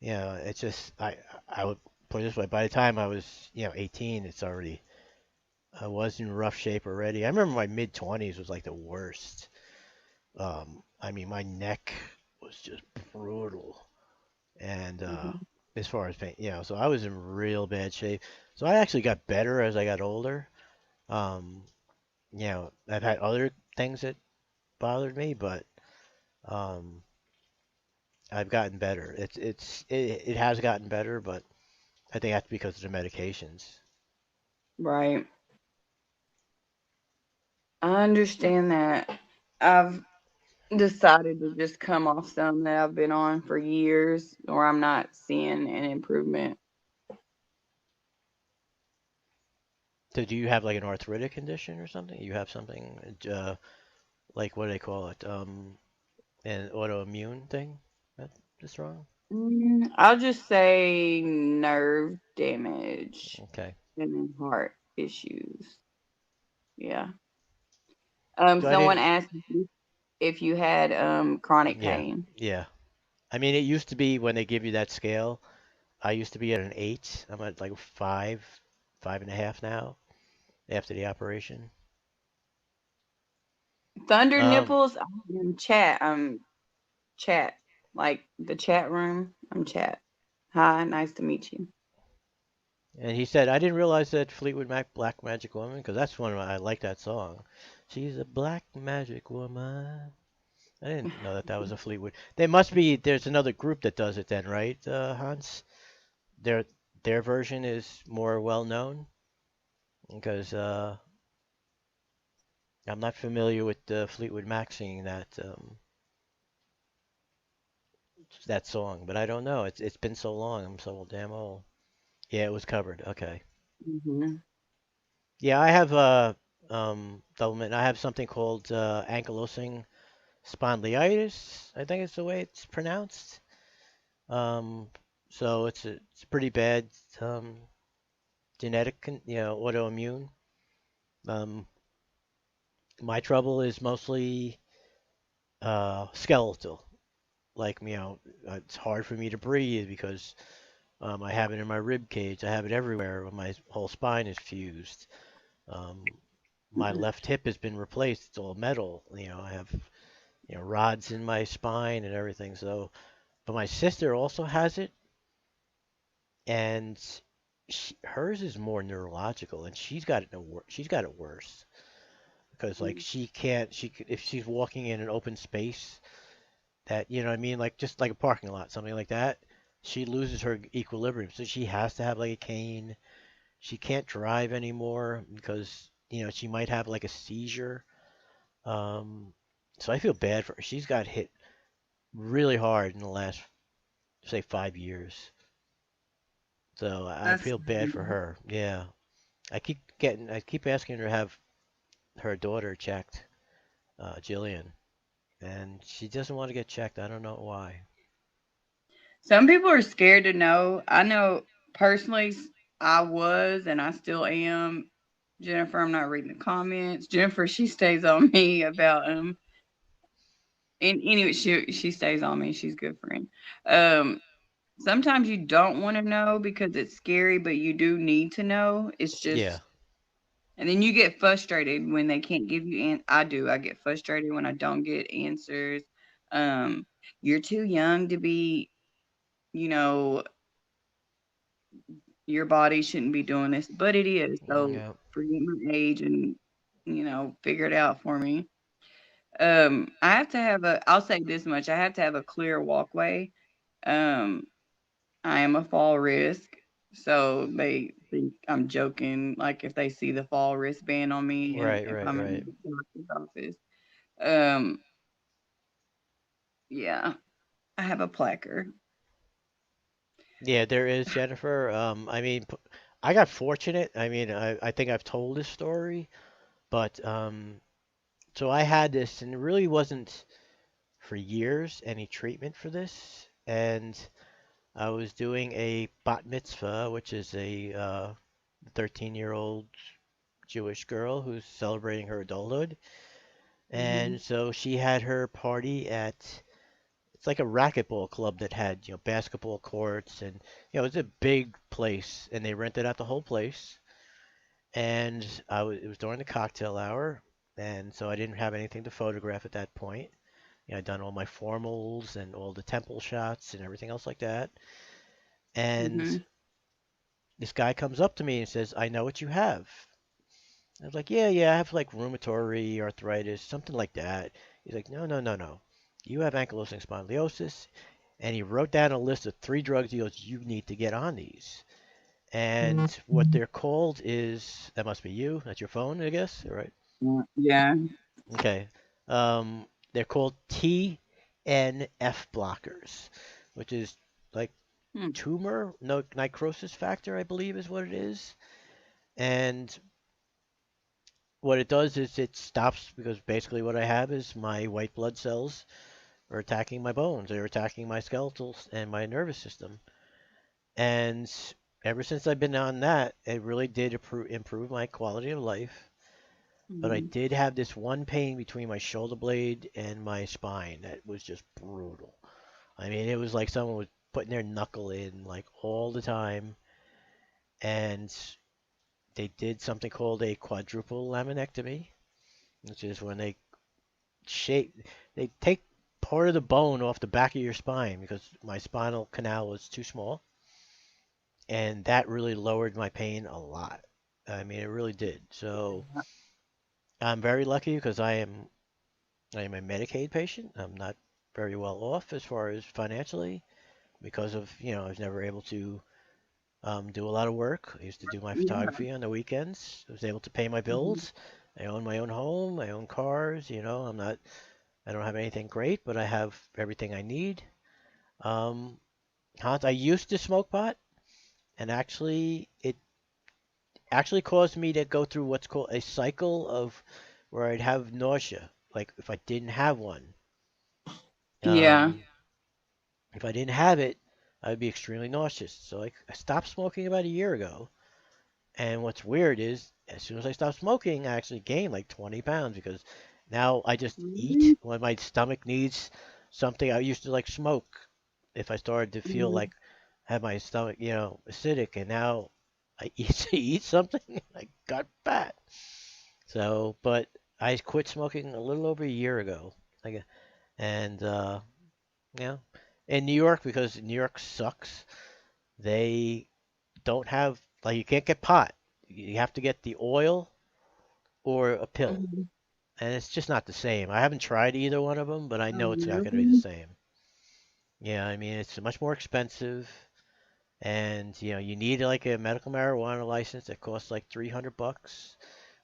it's just I would put it this way, by the time I was, 18, I was in rough shape already. I remember my mid 20s was like the worst. I mean, my neck was just brutal, and Mhm. as far as pain, so I was in real bad shape. So I actually got better as I got older. Um, I've had other things that bothered me, but um, I've gotten better. It has gotten better, but I think that's because of the medications. Right. I understand that. I've decided to just come off some that I've been on for years, or I'm not seeing an improvement. So do you have like an arthritic condition or something? You have something like what do they call it? An autoimmune thing that's wrong? I'll just say nerve damage Okay. and then heart issues. Yeah. So I Someone didn't. asked if you had chronic Yeah. pain. Yeah. I mean, it used to be when they give you that scale. I used to be at an 8. I'm at like 5, 5.5 now after the operation. Thunder Um, nipples. I'm in chat. Chat. Like the chat room. I'm chat. Hi, nice to meet you. and he said I didn't realize that Fleetwood Mac Black Magic Woman because that's one of I like that song. She's a black magic woman. I didn't know that that was a Fleetwood. They must be. There's another group that does it then, right, Hans? Their their version is more well known because I'm not familiar with Fleetwood Mac singing that song, but I don't know. It's been so long. I'm so damn old. Yeah, it was covered. Okay. Hmm. Yeah, I have Doublemint. I have something called ankylosing spondylitis. I think it's the way it's pronounced. Um, so it's pretty bad um genetic, autoimmune. Um, my trouble is mostly skeletal. Like, it's hard for me to breathe because I have it in my rib cage. I have it everywhere. My whole spine is fused. Um, my left hip has been replaced. It's all metal. I have rods in my spine and everything. So, but my sister also has it, and hers is more neurological, and she's got it worse because like she can't if she's walking in an open space that what I mean, like just like a parking lot, something like that, she loses her equilibrium, so she has to have like a cane. She can't drive anymore because she might have like a seizure. Um, so I feel bad for her. She's got hit really hard in the last say 5 years. So I That's feel bad for her. Yeah. I keep asking her to have her daughter checked, Jillian, and she doesn't want to get checked. I don't know why. some people are scared to know. I know personally, I was and I still am. Jennifer, I'm not reading the comments. Jennifer, she stays on me about and anyway, she stays on me. She's a good friend. Um, sometimes you don't want to know because it's scary, but you do need to know. It's Yeah. just, and then you get frustrated when they can't give you. And I do. I get frustrated when I don't get answers. Um, you're too young to be, you know, your body shouldn't be doing this, but it is. So Yeah. forget my age and figure it out for me. I have to have I'll say this much. I have to have a clear walkway. Um, I am a fall risk. So they think I'm joking, like if they see the fall wristband on me and Right. if Right. I'm in Right. the doctor's office. Um, yeah, I have a placard. Yeah. There is Jennifer. I mean, I got fortunate. I mean, I think I've told this story, but so I had this, and it really wasn't for years any treatment for this, and I was doing a bat mitzvah, which is a 13-year-old Jewish girl who's celebrating her adulthood. Hmm. And so she had her party at it's like a racquetball club that had, basketball courts and it was a big place and they rented out the whole place. And it was during the cocktail hour and so I didn't have anything to photograph at that point. I'd done all my formals and all the temple shots and everything else like that. And Mm-hmm. this guy comes up to me and says, "I know what you have." I was like, "Yeah, I have like rheumatoid arthritis, something like that." He's like, "No, no, no, no. You have ankylosing spondylosis." And he wrote down a list of 3 drugs. He goes, "You need to get on these." And what they're called is, that must be you. That's your phone, I guess, right? Yeah. Okay. They're called TNF blockers, which is like Hmm. tumor no necrosis factor, I believe is what it is. And what it does is it stops, because basically what I have is my white blood cells are attacking my bones, they're attacking my skeletals and my nervous system. And ever since I've been on that, it really did improve my quality of life. But I Mm-hmm. did have this one pain between my shoulder blade and my spine that was just brutal. I mean, it was like someone was putting their knuckle in like all the time. And they did something called a quadruple laminectomy, which is when shape they take part of the bone off the back of your spine, because my spinal canal was too small, and that really lowered my pain a lot. I mean, it really did. So I'm very lucky because I am a Medicaid patient. I'm not very well off as far as financially because of, I was never able to do a lot of work. I used to do my Yeah. photography on the weekends. I was able to pay my Mm-hmm. bills. I own my own home, my own cars. I don't have anything great, but I have everything I need. Um, Hans, I used to smoke pot, and it actually caused me to go through what's called a cycle of where I'd have nausea. Like if I didn't have one, Yeah. um, if I didn't have it, I would be extremely nauseous. So I stopped smoking about a year ago. And what's weird is, as soon as I stopped smoking, I actually gained like 20 pounds, because now I just eat Really? when my stomach needs something. I used to like smoke if I started to feel Mm-hmm. like have my stomach, acidic, and now I eat something, I got fat. So, but I quit smoking a little over a year ago. Like, and yeah, in New York, because New York sucks. They don't have, like, you can't get pot. You have to get the oil or a pill, Mm-hmm. and it's just not the same. I haven't tried either one of them, but I Oh, know it's not going to be the really? same. Yeah, I mean it's much more expensive, and you need like a medical marijuana license that costs like $300,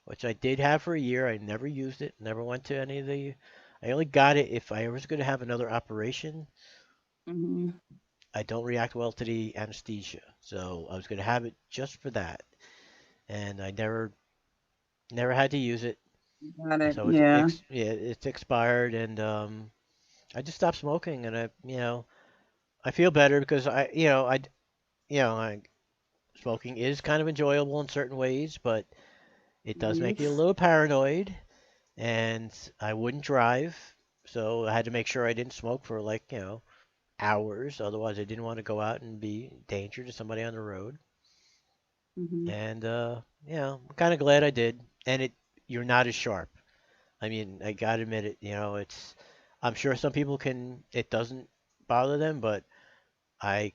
which I did have for a year. I never used it. Never went to any of the. I only got it if I was going to have another operation. Mm-hmm. I don't react well to the anesthesia, so I was going to have it just for that, and I never had to use it. Got it. So Yeah. yeah, it's expired, and I just stopped smoking, and I feel better because smoking is kind of enjoyable in certain ways, but it does make you a Yes. little paranoid, and I wouldn't drive, so I had to make sure I didn't smoke for like hours. Otherwise, I didn't want to go out and be a danger to somebody on the road. Mm-hmm. And I'm kind of glad I did. And you're not as sharp. I mean, I gotta admit it. I'm sure some people it doesn't bother them, but I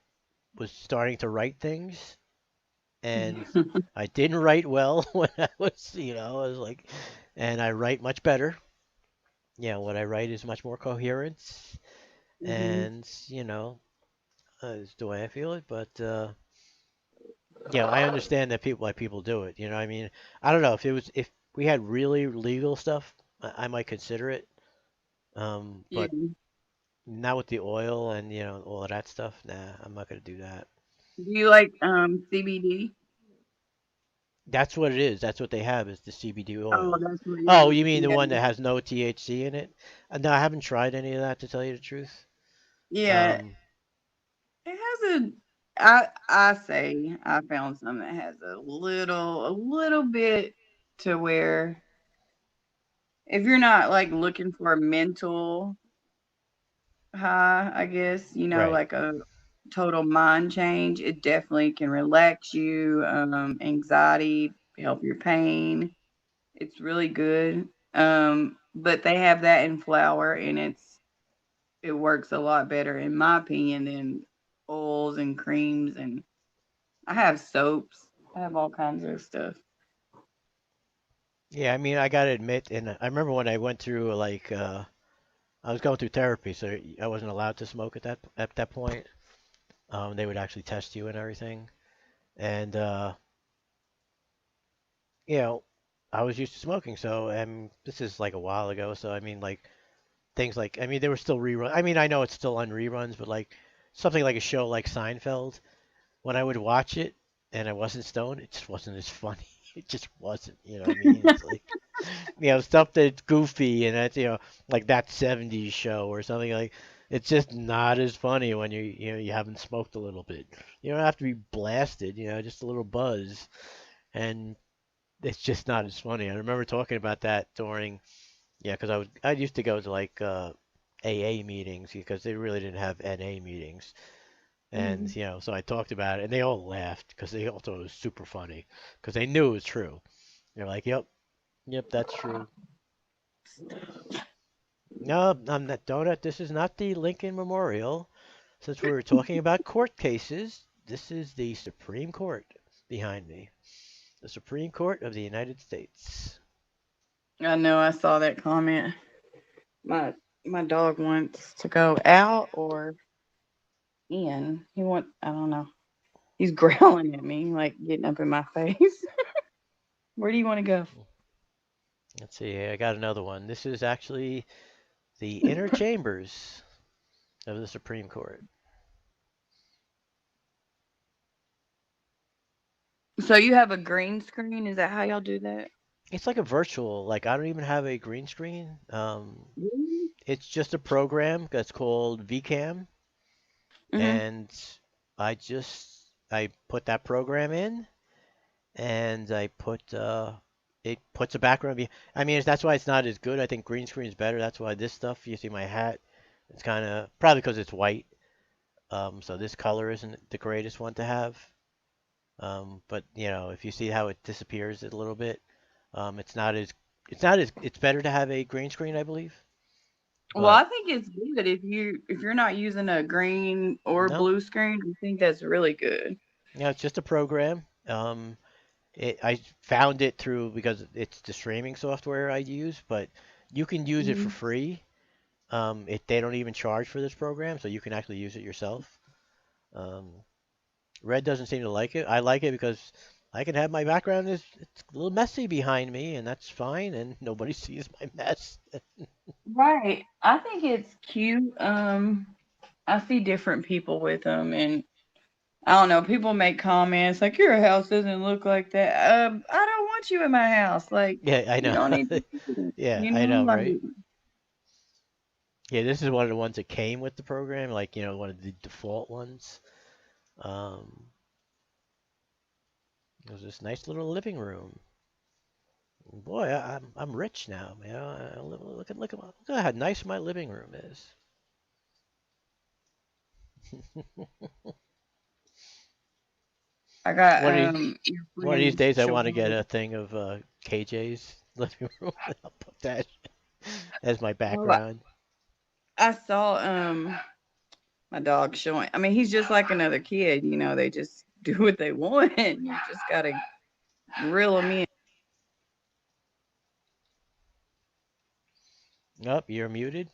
was starting to write things, and I didn't write well when I was like, and I write much better. Yeah, what I write is much more coherent, Mm-hmm. and is the way I feel it. But yeah, I understand that why people do it. I mean, I don't know if we had really legal stuff, I might consider it. Yeah. But not with the oil and all of that stuff. Nah, I'm not gonna do that. Do you like CBD? That's what it is. That's what they have is the CBD Oh, oil. that's what Oh, you're. you mean the Yeah. one that has no THC in it? No, I haven't tried any of that, to tell you the truth. Yeah. Um, It has a. I say I found some that has a little bit to where if you're not like looking for a mental high, I guess, right. like a total mind change, it definitely can relax you, anxiety, help your pain. It's really good. But they have that in flour and it's it works a lot better, in my opinion, than oils and creams. And I have soaps. I have all kinds of stuff. Yeah, I mean, I gotta admit, and I remember when I went through I was going through therapy, so I wasn't allowed to smoke at that point. They would actually test you and everything, and you know, I was used to smoking, so this is like a while ago, so I mean, like things like, I mean, they were still reruns. I mean, I know it's still on reruns, but like something like a show like Seinfeld, when I would watch it and I wasn't stoned, it just wasn't as funny. It just wasn't, you know what I mean? It's like, stuff that's goofy and that's, like that 70s show or something like, it's just not as funny when you haven't smoked a little bit. You don't have to be blasted, just a little buzz. And it's just not as funny. I remember talking about that during, because I used to go to like AA meetings because they really didn't have NA meetings. And, so I talked about it and they all laughed because they all thought it was super funny because they knew it was true. They're like, yep, that's true. No, I'm not, Donut. This is not the Lincoln Memorial. Since we were talking about court cases, this is the Supreme Court behind me. The Supreme Court of the United States. I know, I saw that comment. My dog wants to go out or in. I don't know. He's growling at me, like getting up in my face. Where do you want to go? Let's see, I got another one. This is actually the inner chambers of the Supreme Court. So you have a green screen? Is that how y'all do that? It's like a virtual, like I don't even have a green screen. It's just a program that's called VCam. And I put that program in and I put it puts a background. I mean, that's why it's not as good. I think green screen is better. That's why this stuff, you see my hat, it's kind of probably because it's white. So this color isn't the greatest one to have. But if you see how it disappears a little bit, it's better to have a green screen, I believe. Well, I think it's good if you're not using a green or blue screen. I think that's really good. Yeah, it's just a program. I found it because it's the streaming software I use, but you can use it for free. They don't even charge for this program, so you can actually use it yourself. Red doesn't seem to like it. I like it because I can have my background it's a little messy behind me, and that's fine, and nobody sees my mess. Right. I think it's cute. I see different people with them, and I don't know. People make comments like, "Your house doesn't look like that." I don't want you in my house. Like, yeah, I know. You don't need to, yeah, I know, right? Yeah, this is one of the ones that came with the program, like one of the default ones. There's this nice little living room. Boy, I'm rich now, man. Look at how nice my living room is. I got one of these days I want to get a thing of KJ's living room. I'll put that as my background. I saw my dog showing. I mean, he's just like another kid. They just do what they want. You just gotta reel them in. Nope, you're muted.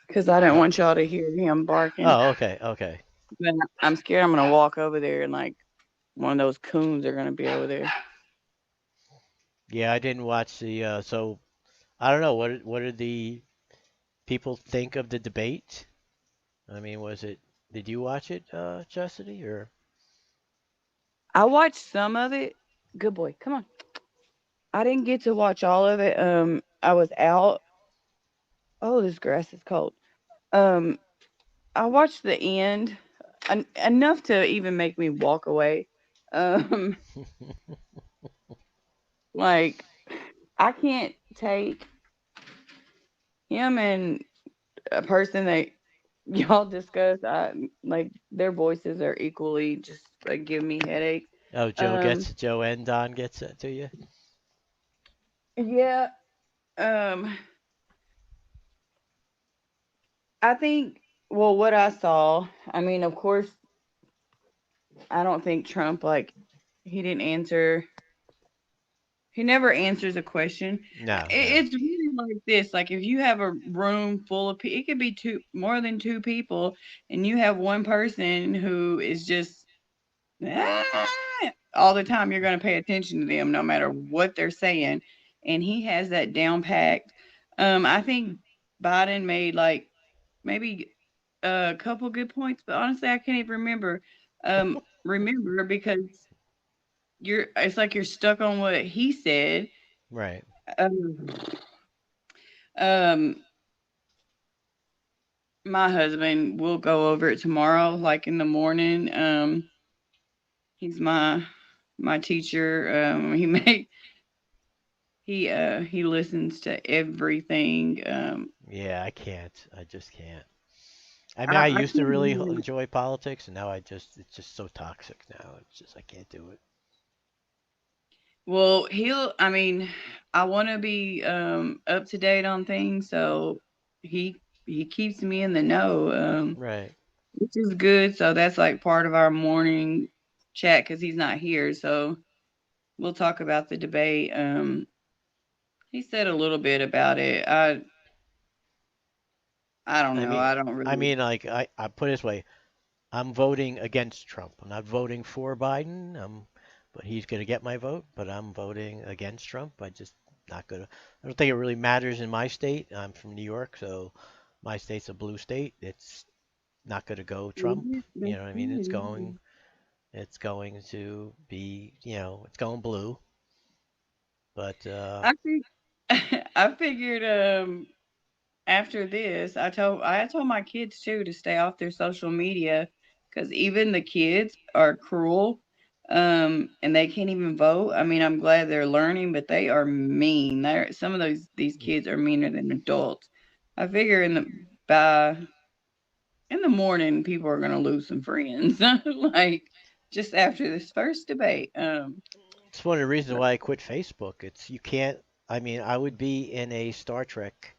Because I didn't want y'all to hear him barking. Oh, okay. But I'm scared I'm gonna walk over there and like one of those coons are gonna be over there. Yeah, I didn't watch the. So I don't know what did the people think of the debate? I mean, did you watch it, Chastity, or? I watched some of it. Good boy, come on. I didn't get to watch all of it. I was out. Oh, this grass is cold. I watched the end enough to even make me walk away. Like I can't take him and a person that y'all discuss. Like their voices are equally just like give me headaches. Oh, Joe and Don gets it to you. Yeah. I think, well, what I saw, I mean, of course, I don't think Trump, like, he didn't answer. He never answers a question. No, It's really like this. Like if you have a room full of people, it could be more than two people, and you have one person who is just all the time. You're going to pay attention to them no matter what they're saying, and he has that down packed. I think Biden made like maybe a couple good points, but honestly, I can't even remember. Remember because it's like you're stuck on what he said. right. Um, um, my husband will go over it tomorrow, like in the morning. He's my teacher. He listens to everything. Yeah, I can't. I just can't. I mean, I I used to can't really even. enjoy politics, and now it's just so toxic now. It's just I can't do it. Well, I mean, I want to be up to date on things, so he he keeps me in the know. Right. Which is good. So that's like part of our morning chat because he's not here. So we'll talk about the debate. He said a little bit about it. I don't I know. mean, I don't really. like I put it this way, I'm voting against Trump. I'm not voting for Biden. But he's gonna get my vote. But I'm voting against Trump. I just not gonna. I don't think it really matters in my state. I'm from New York, so my state's a blue state. It's not gonna go Trump. You know what I mean? It's going to be, it's going blue. But I think I figured after this, I told my kids too to stay off their social media because even the kids are cruel, and they can't even vote. I mean, I'm glad they're learning, but they are mean. Some of these kids are meaner than adults. I figure in the morning, people are gonna lose some friends, like just after this first debate. it's one of the reasons why I quit Facebook. It's you can't. I mean, I would be in a Star Trek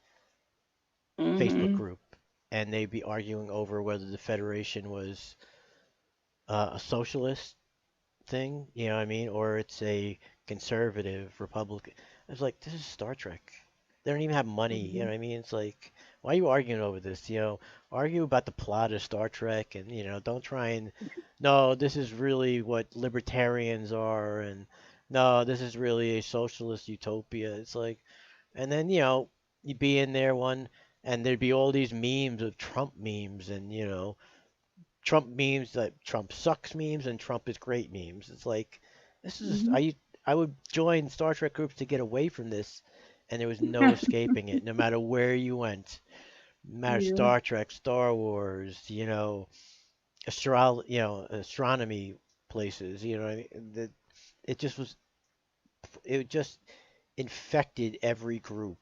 Facebook Mhm, group, and they'd be arguing over whether the Federation was a socialist thing, you know what I mean, or it's a conservative Republican. I was like, this is Star Trek. They don't even have money, you know mhm, what I mean? It's like, why are you arguing over this? Argue about the plot of Star Trek, and don't try and, no, this is really what libertarians are, and no, this is really a socialist utopia. It's like, and then you'd be in there one, and there'd be all these memes of Trump memes, and Trump memes, like Trump sucks memes and Trump is great memes. It's like this is mhm. I would join Star Trek groups to get away from this, and there was no escaping it. No matter where you went, no matter Yeah. Star Trek, Star Wars, astronomy places. You know what I mean? It just was it just infected every group.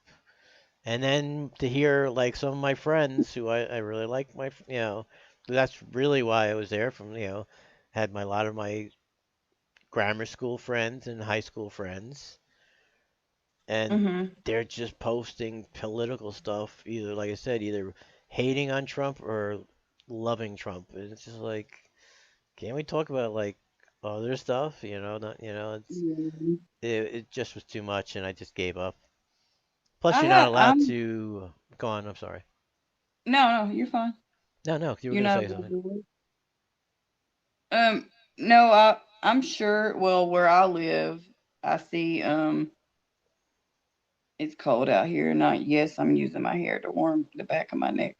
And then to hear like some of my friends who I really like that's really why I was there had a lot of my grammar school friends and high school friends, and Mhm. they're just posting political stuff, either like I said, either hating on Trump or loving Trump. And it's just like, can't we talk about like other stuff? Not Yeah. it just was too much, and I just gave up. Plus, I you're not had allowed to go on. I'm sorry. no, you're fine. No, no, you were You're gonna not say something. available. No, I'm sure. Well, where I live, I see. It's cold out here, and yes, I'm using my hair to warm the back of my neck.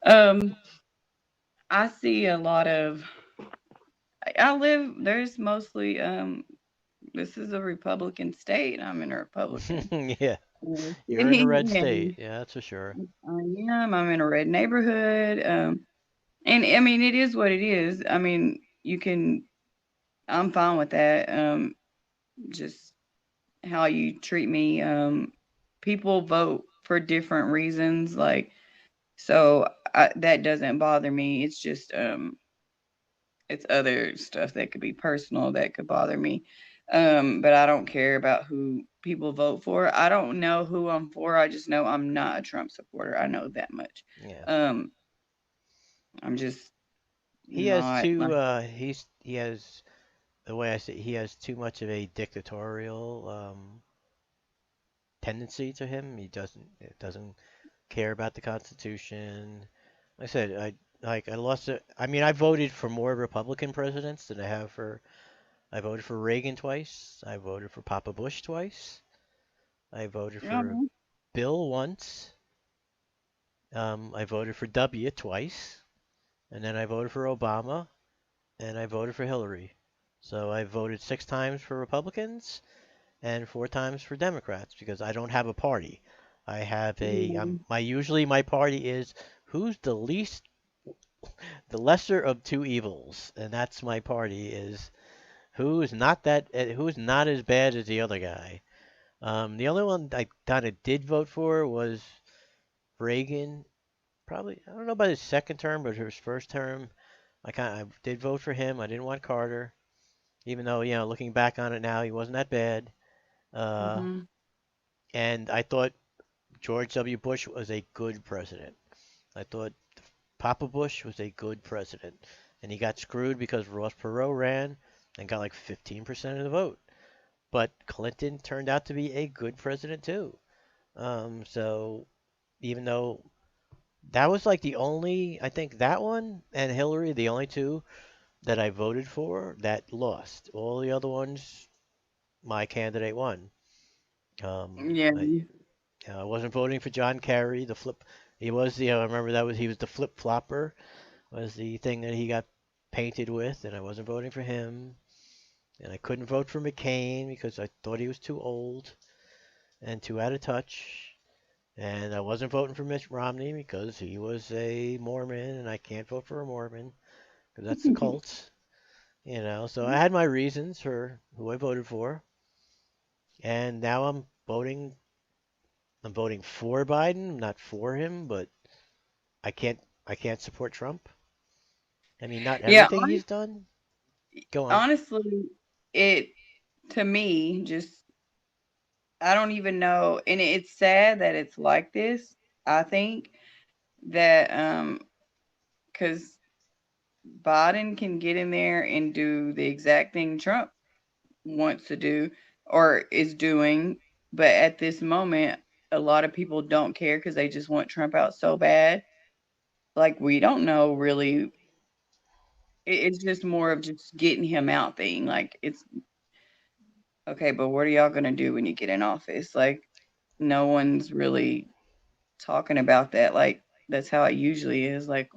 um, I see a lot of. I live. There's mostly. This is a Republican state. I'm in a Republican Yeah, you're in a city, red and state. Yeah, that's for sure. I am. I'm in a red neighborhood. And I mean, it is what it is. I mean, you can. I'm fine with that. Just how you treat me. People vote for different reasons, like so that doesn't bother me. It's just it's other stuff that could be personal that could bother me. But I don't care about who people vote for. I don't know who I'm for. I just know I'm not a Trump supporter. I know that much. Yeah. I'm just He has not too. like. He has the way I say he has too much of a dictatorial tendency to him. He doesn't care about the Constitution. Like I said, I lost it. I mean, I voted for more Republican presidents than I have for. I voted for Reagan twice. I voted for Papa Bush twice. I voted for Oh, Bill once. I voted for W twice, and then I voted for Obama, and I voted for Hillary. So I voted 6 times for Republicans and 4 times for Democrats because I don't have a party. I have a usually my party is who's the lesser of two evils, and that's my party is who's not as bad as the other guy. The only one I kind of did vote for was Reagan. Probably I don't know about his second term, but his first term, I did vote for him. I didn't want Carter, even though looking back on it now, he wasn't that bad. Uh, mm-hmm. and I thought George W. Bush was a good president. I thought Papa Bush was a good president, and he got screwed because Ross Perot ran and got like 15% of the vote. But Clinton turned out to be a good president too. So even though that was like the only, I think that one and Hillary, the only two that I voted for that lost. All the other ones, my candidate won. Yeah. I wasn't voting for John Kerry. The flip, he was the. I remember he was the flip flopper was the thing that he got painted with, and I wasn't voting for him. And I couldn't vote for McCain because I thought he was too old and too out of touch. And I wasn't voting for Mitt Romney because he was a Mormon, and I can't vote for a Mormon because that's the cult. So I had my reasons for who I voted for, and now I'm voting. I'm voting for Biden, not for him, but I can't. I can't support Trump. I mean, not Yeah. everything he's done. Go on. Honestly, it to me just I don't even know, and it's sad that it's like this. I think that because Biden can get in there and do the exact thing Trump wants to do or is doing, but at this moment, a lot of people don't care because they just want Trump out so bad. Like we don't know really. It's just more of just getting him out thing. Like it's okay, but what are y'all gonna do when you get in office? Like no one's really talking about that. Like that's how it usually is. Like,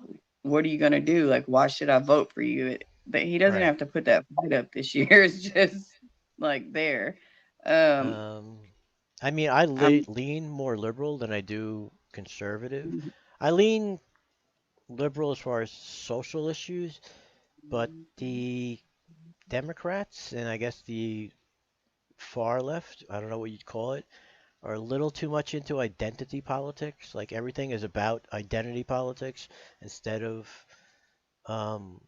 what are you gonna do? Like, why should I vote for you? But he doesn't Right. have to put that fight up this year. It's just like there. Um, I mean, I I'm lean more liberal than I do conservative. I lean liberal as far as social issues, but the Democrats and I guess the far left, I don't know what you'd call it, are a little too much into identity politics. Like everything is about identity politics instead of um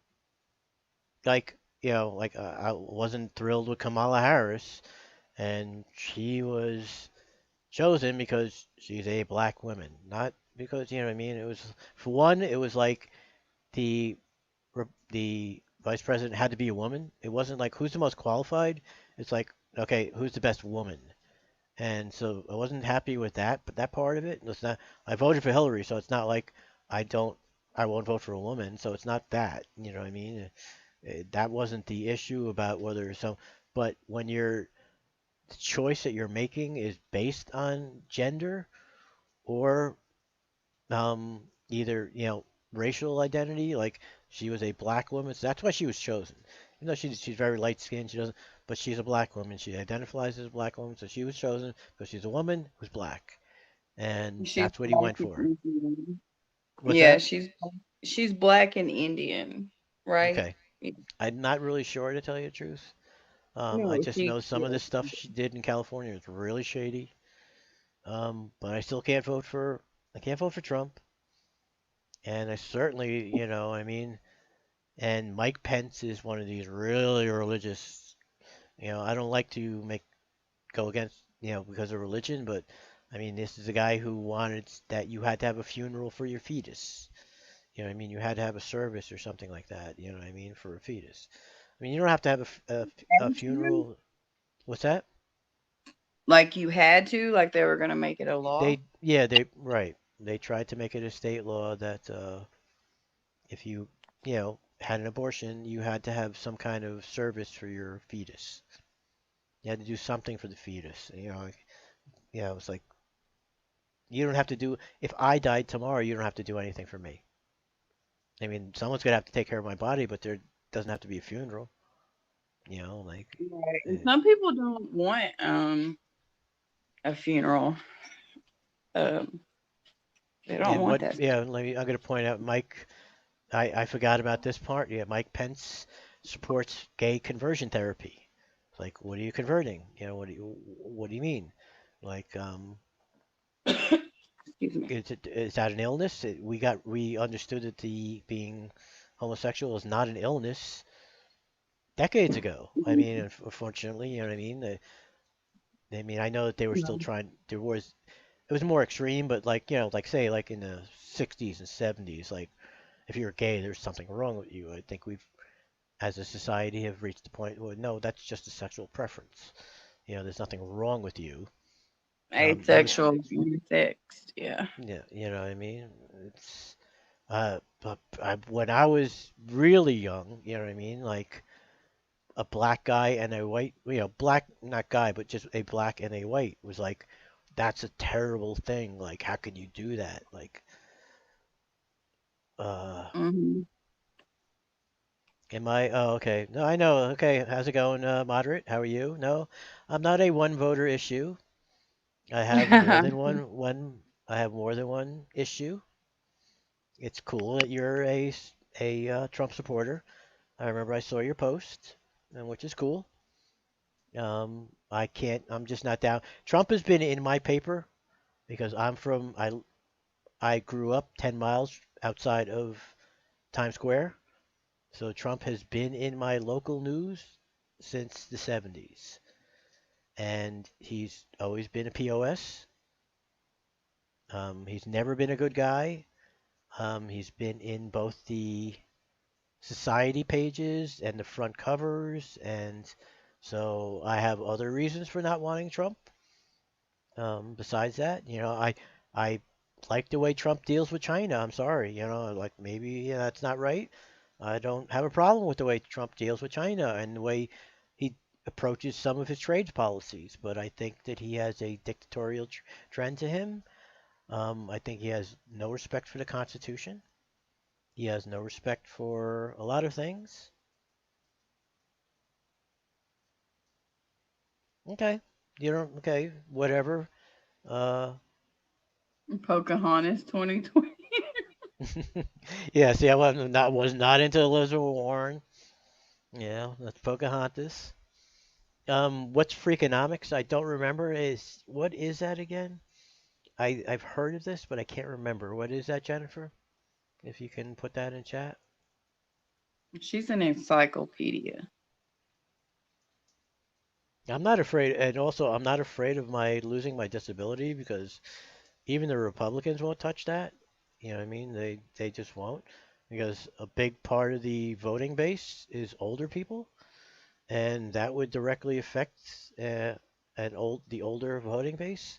I wasn't thrilled with Kamala Harris and she was chosen because she's a black woman, not because you know what I mean. It was for one, it was like the the vice president had to be a woman. It wasn't like who's the most qualified. It's like okay, who's the best woman? And so I wasn't happy with that, but that part of it, it's not. I voted for Hillary, so it's not like I don't. I won't vote for a woman, so it's not that. You know what I mean? That wasn't the issue about whether so. But when the choice that you're making is based on gender or either racial identity, like she was a black woman, so that's why she was chosen. Even though she's very light skinned, she doesn't, but she's a black woman. She identifies as a black woman, so she was chosen because she's a woman who's black, and she's that's what he black went and for. Indian. What's Yeah, that? she's black and Indian, right? Okay, I'm not really sure to tell you the truth. I No, just she. know some of the stuff she did in California is really shady. But I still can't vote for. I can't vote for Trump, and I certainly, I mean, and Mike Pence is one of these really religious. I don't like to make go against, because of religion, but I mean, this is a guy who wanted that you had to have a funeral for your fetus. You know what I mean? You had to have a service or something like that, you know what I mean, for a fetus. I mean, you don't have to have a funeral. What's that? Like you had to, like they were gonna make it a law. Right. They tried to make it a state law that if you had an abortion, you had to have some kind of service for your fetus. You had to do something for the fetus. It's like you don't have to do. If I died tomorrow, you don't have to do anything for me. I mean, someone's gonna have to take care of my body, but there doesn't have to be a funeral. Like. Right. And some people don't want a funeral. They don't want that. Yeah, I'm gonna point out, Mike. I forgot about this part. Yeah, Mike Pence supports gay conversion therapy. It's like, what are you converting? What do you mean? Like, Excuse me. is that an illness? We understood that the being homosexual is not an illness decades ago. I mean, unfortunately, you know what I mean. I mean, I know that they were still trying. It was more extreme, but like say like in the 60s and 70s, like if you're gay, there's something wrong with you. I think we've, as a society, have reached the point where no, that's just a sexual preference. There's nothing wrong with you. Asexual, unisex, yeah. Yeah, you know what I mean. It's but when I was really young, you know what I mean, like a black guy and a white, black not guy, but just a black and a white was like, that's a terrible thing. Like, how could you do that? Like, Am I? Oh, okay. No, I know. Okay, how's it going, moderate? How are you? No, I'm not a one voter issue. I have more than one. I have more than one issue. It's cool that you're a Trump supporter. I remember I saw your post, which is cool. I can't. I'm just not down. Trump has been in my paper because I grew up 10 miles outside of Times Square. So Trump has been in my local news since the 70s. And he's always been a POS. He's never been a good guy. He's been in both the society pages and the front covers. And so I have other reasons for not wanting Trump. Besides that, I like the way Trump deals with China. I'm sorry, like maybe that's not right. I don't have a problem with the way Trump deals with China and the way he approaches some of his trade policies, but I think that he has a dictatorial trend to him. I think he has no respect for the Constitution. He has no respect for a lot of things. Okay, okay, whatever. Pocahontas 2020. Yeah, see, I was not into Elizabeth Warren. Yeah, that's Pocahontas. What's Freakonomics? I don't remember. What is that again? I've heard of this, but I can't remember. What is that, Jennifer? If you can put that in chat. She's an encyclopedia. I'm not afraid, and also I'm not afraid of losing my disability because even the Republicans won't touch that. You know what I mean? They just won't because a big part of the voting base is older people, and that would directly affect the older voting base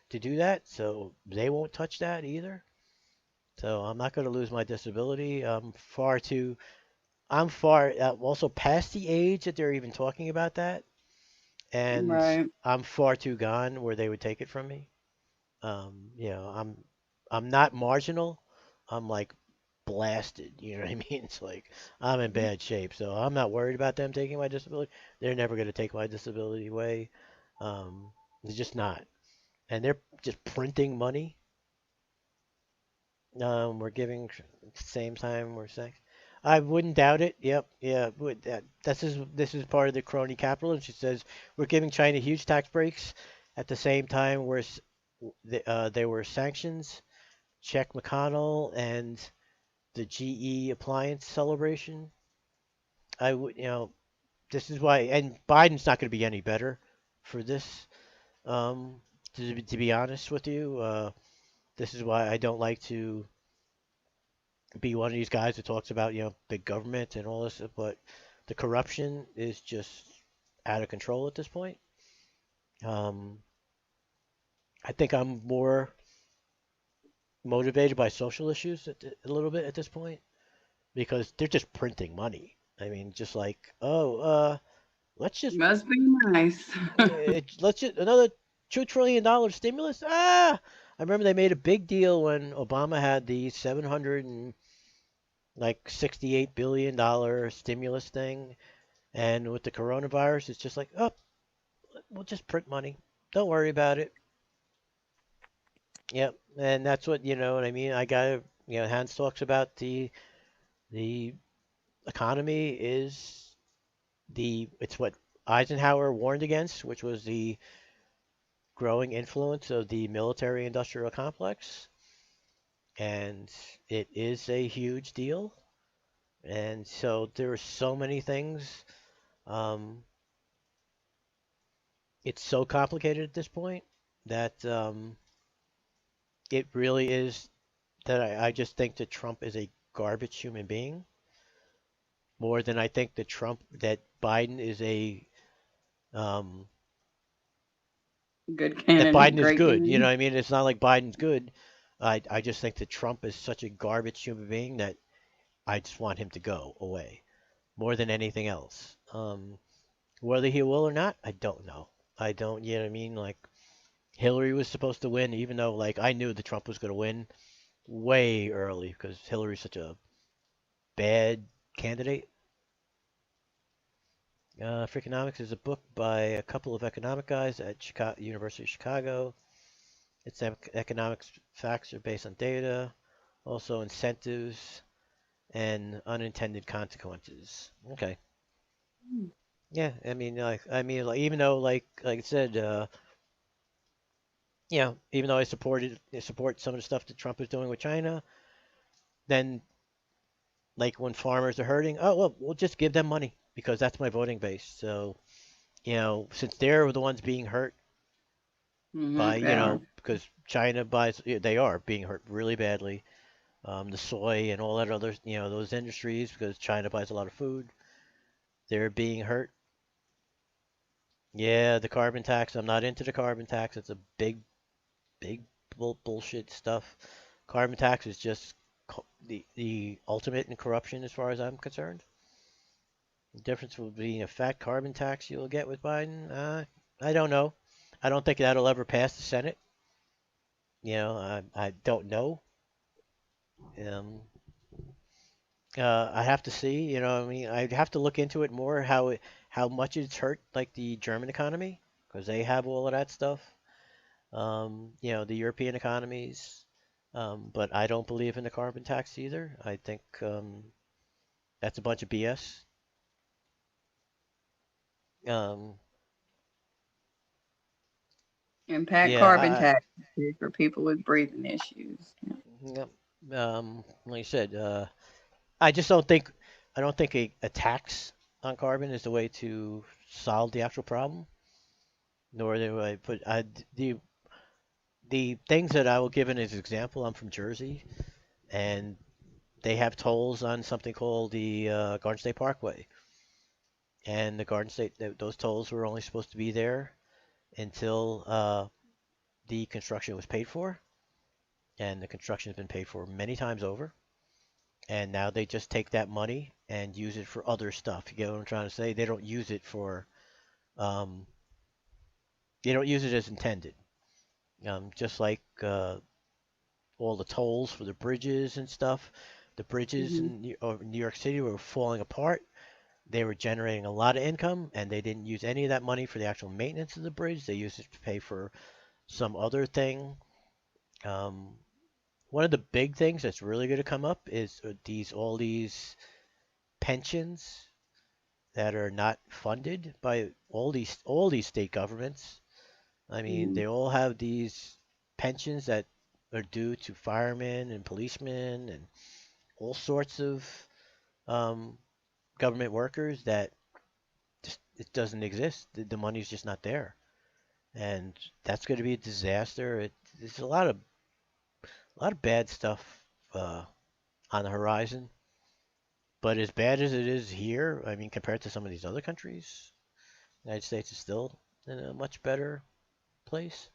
to do that. So they won't touch that either. So I'm not going to lose my disability. I'm far also past the age that they're even talking about that, and right. I'm far too gone where they would take it from me. I'm not marginal. I'm like blasted. You know what I mean? It's like I'm in bad shape, so I'm not worried about them taking my disability. They're never going to take my disability away. They're just not, and they're just printing money. We're giving at the same time we're saying. I wouldn't doubt it. Yep, yeah. This is part of the crony capitalism. She says we're giving China huge tax breaks at the same time where there were sanctions. Check McConnell and the GE appliance celebration. I would, this is why, and Biden's not going to be any better for this. Um, to be honest with you, this is why I don't like to be one of these guys who talks about, big government and all this, but the corruption is just out of control at this point. Um, I think I'm more motivated by social issues a little bit at this point because they're just printing money. I mean, just like, oh, let's just Must be nice. let's just another $2 trillion stimulus. Ah, I remember they made a big deal when Obama had the 768 billion dollar stimulus thing, and with the coronavirus, it's just like, oh, we'll just print money. Don't worry about it. Yep, and that's what what I mean. I got Hans talks about the economy is it's what Eisenhower warned against, which was the growing influence of the military industrial complex, and it is a huge deal. And so there are so many things. Um, it's so complicated at this point that it really is that I just think that Trump is a garbage human being more than I think that Biden is um, Good that candidate, Biden is great good. You know candidate. what I mean? It's not like Biden's good. I just think that Trump is such a garbage human being that I just want him to go away more than anything else. Whether he will or not, I don't know. I don't, you know what I mean? Like Hillary was supposed to win, even though like I knew that Trump was going to win way early because Hillary's such a bad candidate. Freakonomics is a book by a couple of economic guys at University of Chicago. Its economics facts are based on data, also incentives and unintended consequences. Okay. Yeah, like even though like I said, even though I support some of the stuff that Trump is doing with China, then like when farmers are hurting, oh well, we'll just give them money because that's my voting base. So, since they're the ones being hurt by, Yeah. because China buys, they are being hurt really badly. The soy and all that other, those industries, because China buys a lot of food, they're being hurt. Yeah, the carbon tax. I'm not into the carbon tax. It's a big bullshit stuff. Carbon tax is just the ultimate in corruption, as far as I'm concerned. The difference will be a fat carbon tax you'll get with Biden. I don't know. I don't think that'll ever pass the Senate. I don't know. Um, I have to see. I mean, I'd have to look into it more how much it's hurt like the German economy because they have all of that stuff. The European economies. But I don't believe in the carbon tax either. I think that's a bunch of BS. Um, Impact yeah, carbon tax for people with breathing issues. yep. Like I said, I just don't think a tax on carbon is the way to solve the actual problem. Nor do I put the things that I will give in as example. I'm from Jersey, and they have tolls on something called the Garden State Parkway, and the Garden State those tolls were only supposed to be there until the construction was paid for, and the construction has been paid for many times over. And now they just take that money and use it for other stuff. You get what I'm trying to say? Um, they don't use it as intended. Just like all the tolls for the bridges and stuff. The bridges Hmm. in New York City were falling apart. They were generating a lot of income, and they didn't use any of that money for the actual maintenance of the bridge. They used it to pay for some other thing. Um, One of the big things that's really going to come up is all these pensions that are not funded by all these state governments. I mean, Hmm. they all have these pensions that are due to firemen and policemen and all sorts of um, government workers that just it doesn't exist. The money's just not there. and that's going to be a disaster. There's a lot of bad stuff on the horizon. But as bad as it is here, I mean, compared to some of these other countries, the United States is still in a much better place.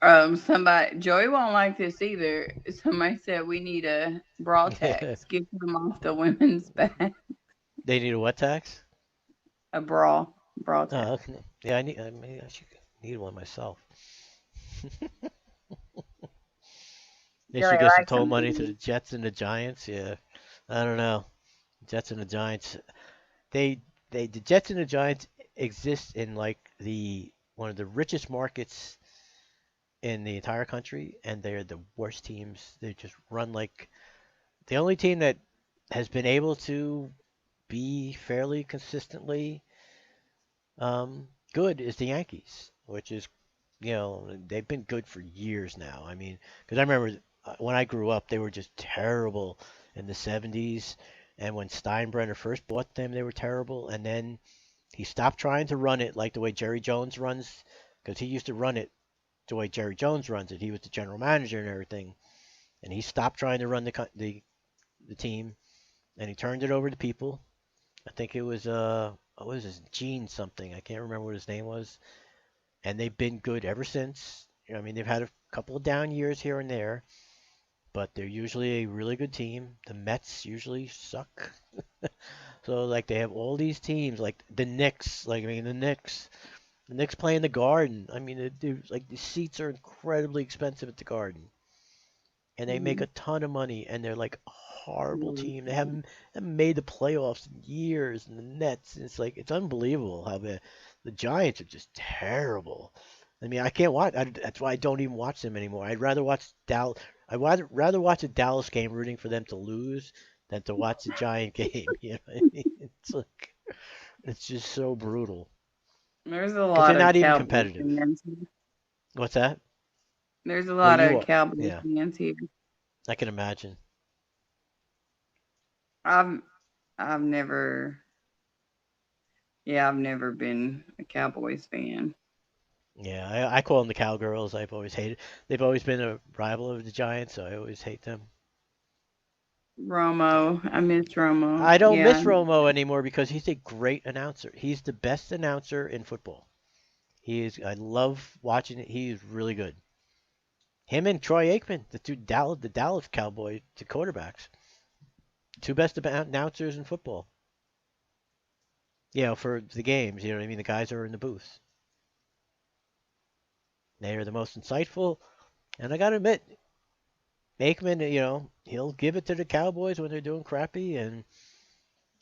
Joey won't like this either. Somebody said we need a bra tax. Get them off the women's back. They need a what tax? A bra tax. Oh, okay. Yeah, maybe I should need one myself. They should give some toll money to the Jets and the Giants. Yeah, I don't know. Jets and the Giants. The Jets and the Giants exist in like one of the richest markets in the entire country, and they're the worst teams. They just run like the only team that has been able to be fairly consistently good is the Yankees, which is, they've been good for years now. I mean, because I remember when I grew up, they were just terrible in the 70s. And when Steinbrenner first bought them, they were terrible. And then he stopped trying to run it like the way Jerry Jones runs, because he used to run it the way Jerry Jones runs it. He was the general manager and everything. And he stopped trying to run the team, and he turned it over to people. I think it was what was his Gene something. I can't remember what his name was. And they've been good ever since. I mean, they've had a couple of down years here and there, but they're usually a really good team. The Mets usually suck. So like they have all these teams like the Knicks. Like I mean the Knicks play in the Garden. I mean like the seats are incredibly expensive at the Garden, and they make a ton of money, and they're like a horrible team. They haven't made the playoffs in years, and the Nets. And it's like it's unbelievable how the Giants are just terrible. I mean, I can't watch. That's why I don't even watch them anymore. I'd rather watch Dallas. I'd rather watch a Dallas game rooting for them to lose than to watch a Giant game. You know what I mean? It's like it's just so brutal. There's a lot they're not of even Cowboys competitive. fans. What's that? There's a lot of Cowboys yeah. fans here. I can imagine. I've never been a Cowboys fan. Yeah, I call them the Cowgirls. I've always hated. They've always been a rival of the Giants, so I always hate them. Romo, I miss Romo. I don't miss Romo anymore because he's a great announcer. He's the best announcer in football. I love watching it. He's really good. Him and Troy Aikman, the Dallas Cowboys, the quarterbacks, two best announcers in football. For the games, you know what I mean. The guys are in the booth. They are the most insightful, and I gotta admit, Aikman, he'll give it to the Cowboys when they're doing crappy, and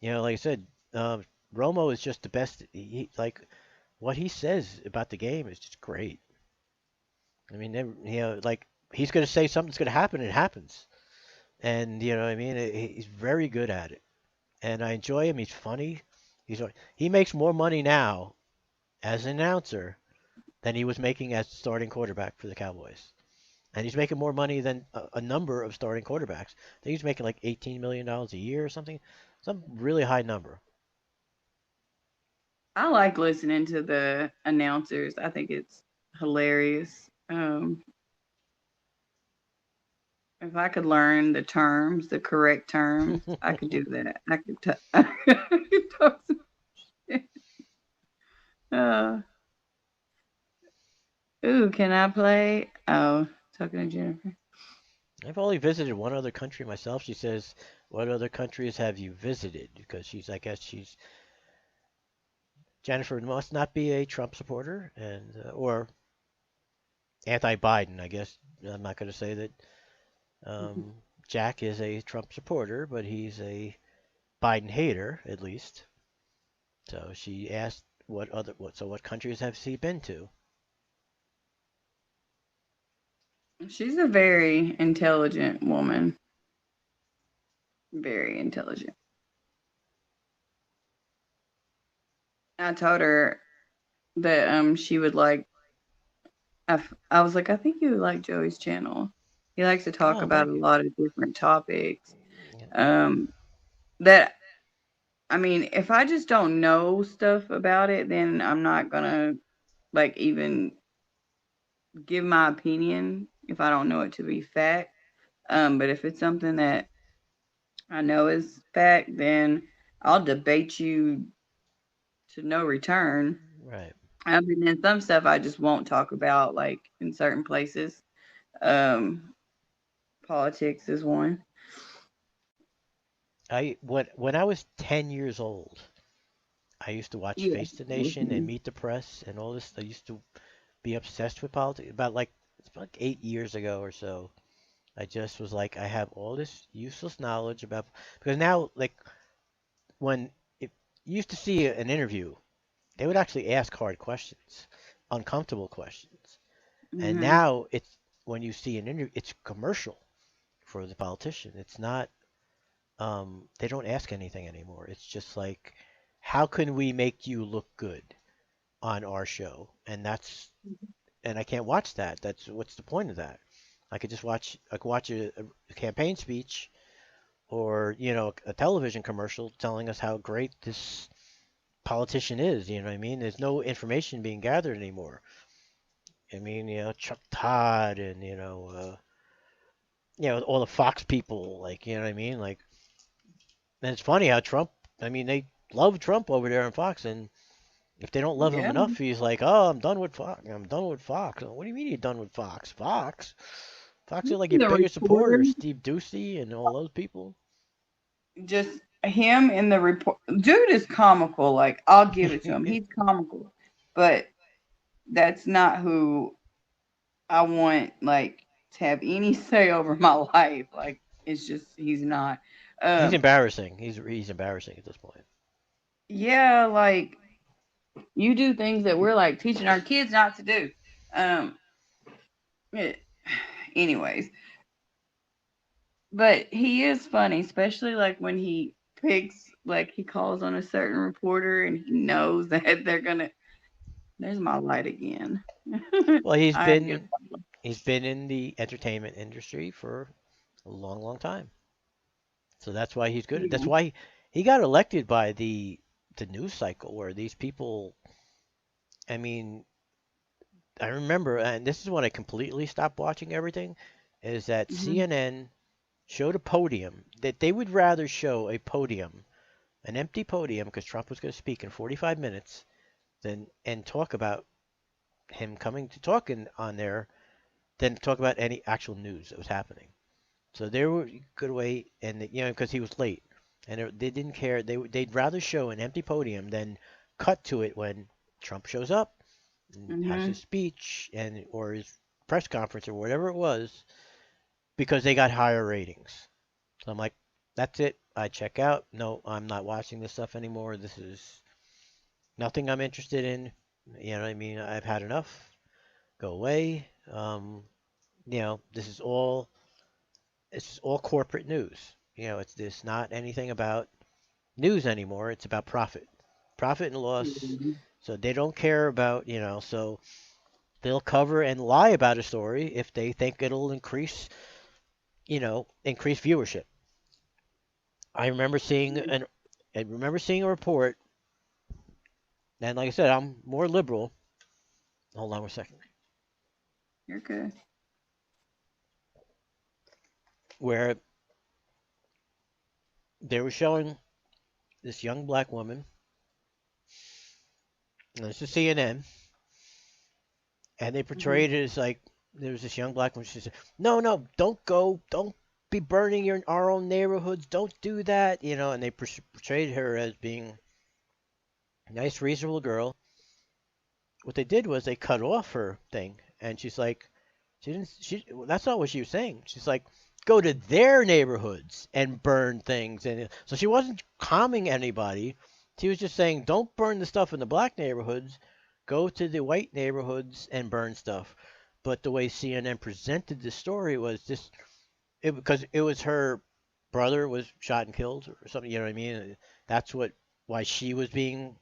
like I said, Romo is just the best. Like what he says about the game is just great. I mean, like he's gonna say something's gonna happen, and it happens, and you know what I mean. He's very good at it, and I enjoy him. He's funny. He makes more money now as an announcer than he was making as starting quarterback for the Cowboys. And he's making more money than a number of starting quarterbacks. I think he's making like $18 million a year or something. Some really high number. I like listening to the announcers. I think it's hilarious. If I could learn the correct terms, I could do that. I could talk some shit. Can I play? Oh, talking to Jennifer. I've only visited one other country myself. She says, "What other countries have you visited?" Because I guess Jennifer must not be a Trump supporter or anti-Biden. I guess I'm not going to say that Jack is a Trump supporter, but he's a Biden hater at least. So she asked, what countries have he been to? She's a very intelligent woman. Very intelligent. I told her that she would like. I was like, I think you would like Joey's channel. He likes to talk about a lot of different topics. That, I mean, if I just don't know stuff about it, then I'm not gonna like even give my opinion if I don't know it to be fact. But if it's something that I know is fact, then I'll debate you to no return. Right. And then some stuff I just won't talk about, like in certain places. Politics is one. When I was 10 years old, I used to watch Yeah. Face the Nation and Meet the Press and all this. I used to be obsessed with politics. It's about like 8 years ago or so. I just was like, I have all this useless knowledge about because now like when if you used to see an interview, they would actually ask hard questions, uncomfortable questions. And Mm-hmm. now it's when you see an interview, it's commercial for the politician. It's not they don't ask anything anymore. It's just like how can we make you look good on our show? And I can't watch that. That's what's the point of that? I could watch a campaign speech or, a television commercial telling us how great this politician is, you know what I mean? There's no information being gathered anymore. I mean, Chuck Todd and, all the Fox people, like, you know what I mean? Like, and it's funny how I mean, they love Trump over there on Fox, and if they don't love him Yeah. enough, he's like, oh, I'm done with Fox. I'm done with Fox. What do you mean you're done with Fox? Fox are like your The biggest reporter, supporters, Steve Ducey and all those people. just him in the report. Dude is comical. Like, I'll give it to him. He's comical. But that's not who I want, like, to have any say over my life. Like, it's just, he's not. He's Um, embarrassing. He's embarrassing at this point. yeah, like, you do things that we're, like, teaching our kids not to do. Um, yeah. Anyways. But he is funny, especially, like, when he picks, like, he calls on a certain reporter and he knows that they're going to. There's my light again. Well, he's I get been in the entertainment industry for a long, long time. So that's why he's good. That's yeah. why he got elected by the news cycle where these people, I mean, I remember, and this is when I completely stopped watching everything, is that Mhm. CNN showed a podium that they would rather show a podium, an empty podium, because Trump was going to speak in 45 minutes, and talk about him coming to talk on there, than talk about any actual news that was happening. So they were good way, and because he was late, and they didn't care. They'd rather show an empty podium than cut to it when Trump shows up and has his Mhm. speech or his press conference or whatever it was, because they got higher ratings. So I'm like, that's it. I check out. No, I'm not watching this stuff anymore. This is nothing I'm interested in. You know what I mean? I've had enough. Go away. This is all corporate news. It's not anything about news anymore. It's about profit and loss. Mhm. So they don't care about, so they'll cover and lie about a story if they think it'll increase viewership. I remember seeing a report, and like I said, I'm more liberal. Hold on one second. You're good. Where they were showing this young black woman, and this is CNN, and they Mhm. portrayed it as like there was this young black woman. She said, "No, no, don't go, don't be burning our own neighborhoods. Don't do that," And they portrayed her as being a nice, reasonable girl. What they did was they cut off her thing, and she's like, she didn't. That's not what she was saying. She's like, go to their neighborhoods and burn things, and so she wasn't calming anybody. She was just saying, don't burn the stuff in the black neighborhoods. Go to the white neighborhoods and burn stuff. But the way CNN presented the story was just because it was her brother was shot and killed or something. You know what I mean? That's why she was being.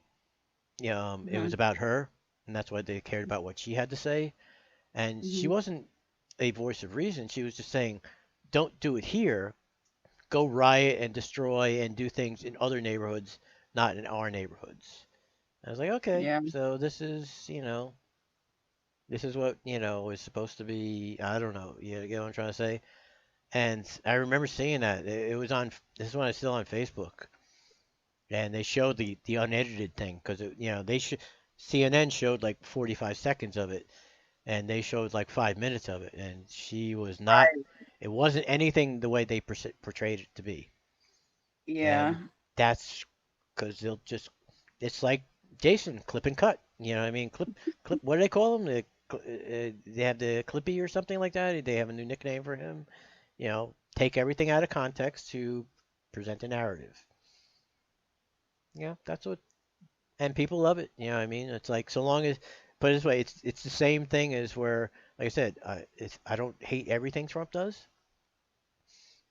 It was Mhm. about her, and that's why they cared about what she had to say. And she Mhm. wasn't a voice of reason. She was just saying, don't do it here. Go riot and destroy and do things in other neighborhoods, not in our neighborhoods. I was like, okay, Yeah. so this is, This is what, is supposed to be. I don't know. You get what I'm trying to say? And I remember seeing that. It was on, this is when it's still on Facebook. And they showed the unedited thing because, CNN showed like 45 seconds of it and they showed like 5 minutes of it. And she was not, it wasn't anything the way they portrayed it to be. Yeah. And that's because they'll just, it's like Jason, clip and cut. You know what I mean? Clip, what do they call him? They have the Clippy or something like that. They have a new nickname for him. Take everything out of context to present a narrative. Yeah, that's what, and people love it. You know what I mean? It's like, so long as, put it this way, it's the same thing as where, like I said, I don't hate everything Trump does,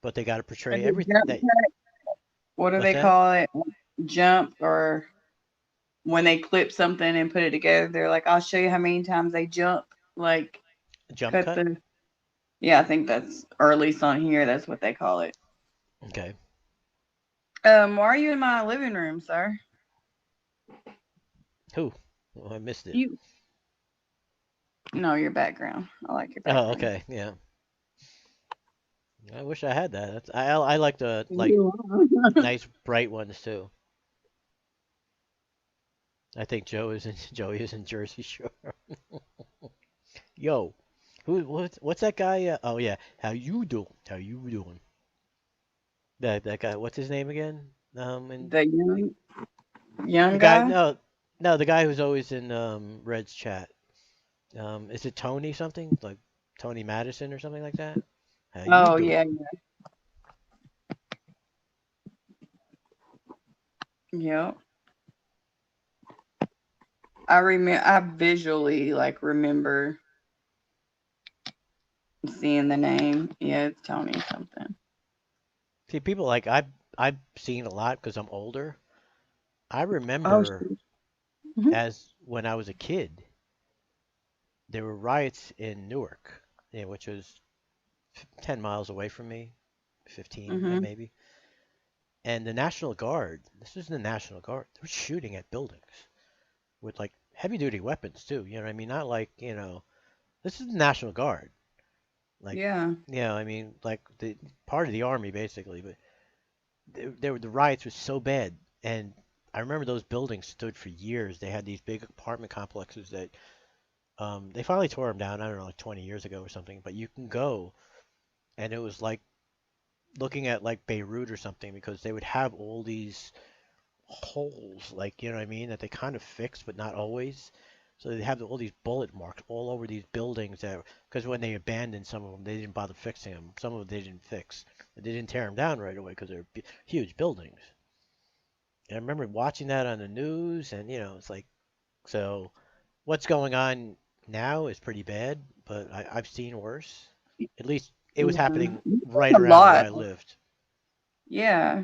but they got to Like portray the everything jump that. cut, what do What's they that? call it? Jump, or when they clip something and put it together, they're like, I'll show you how many times they jump. Like, Jump cut cut? the. Yeah, I think that's, or at least on here, that's what they call it. Okay. Why are you in my living room, sir? Who? Oh, I missed it. You. No, your background. I like your Oh, background. okay. Yeah. I wish I had that. I like the nice bright ones too. I think Joey is in Jersey Shore. Yo, what's that guy? Oh yeah, how you doing? How you doing? That guy. What's his name again? And The young the guy. guy. No, no, the guy who's always in Red's chat. Is it Tony something like Tony Madison or something like that? How you Oh doing? yeah, yeah. I remember. I visually remember seeing the name. Yeah, it's Tony something. See, people like I've seen a lot because I'm older. I Oh, remember mhm. as when I was a kid, there were riots in Newark, which was 10 miles away from me, 15 Mhm. maybe. And the National Guard, this was the National Guard, they were shooting at buildings with like heavy duty weapons too. You know what I mean? Not like, this is the National Guard. Like, Yeah. I mean, like the part of the army basically, but the riots were so bad. And I remember those buildings stood for years. They had these big apartment complexes that they finally tore them down, I don't know, like 20 years ago or something. But you can go, and it was like looking at like Beirut or something because they would have all these holes, like, you know what I mean, that they kind of fixed, but not always. So they have all these bullet marks all over these buildings that, because when they abandoned some of them, they didn't bother fixing them. Some of them they didn't fix. They didn't tear them down right away because they're huge buildings. And I remember watching that on the news, and it's like, so what's going on now is pretty bad, but I've seen worse. At least it was Yeah. happening right A around where lot. I lived. Yeah.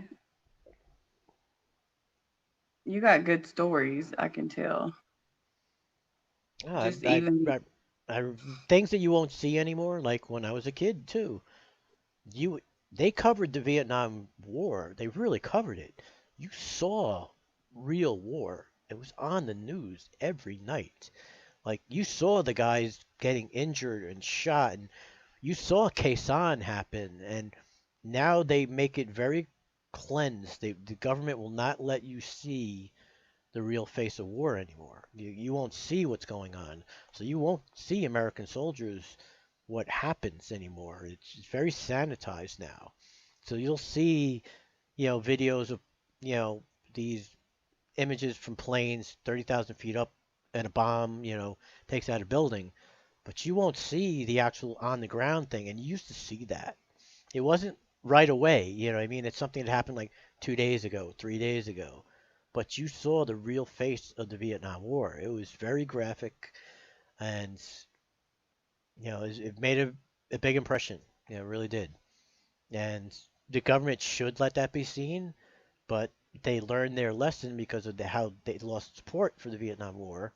You got good stories, I can tell. Oh, Just even. things that you won't see anymore, like when I was a kid too. You They covered the Vietnam War. They really covered it. You saw real war. It was on the news every night. Like you saw the guys getting injured and shot, and you saw Khe Sanh happen, and now they make it very cleansed. The government will not let you see the real face of war anymore. You won't see what's going on. So you won't see American soldiers what happens anymore. It's very sanitized now. So you'll see, videos of, you know, these images from planes 30,000 feet up and a bomb, takes out a building. But you won't see the actual on the ground thing. And you used to see that. It wasn't right away, you know what I mean? It's something that happened like 2 days ago, 3 days ago. But you saw the real face of the Vietnam War. It was very graphic, and it made a big impression. It really did. And the government should let that be seen, but they learned their lesson because of how they lost support for the Vietnam War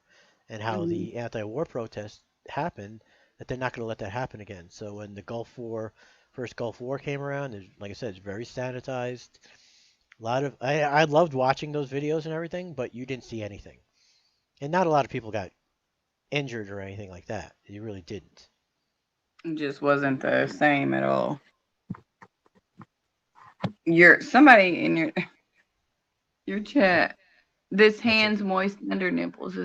and how Mhm. the anti-war protests happened, that they're not going to let that happen again. So when the Gulf War, first Gulf War came around, like I said, it's very sanitized. A lot of I loved watching those videos and everything, but you didn't see anything, and not a lot of people got injured or anything like that. You really didn't. It just wasn't the same at all. Somebody in your chat. This hands moist under nipples.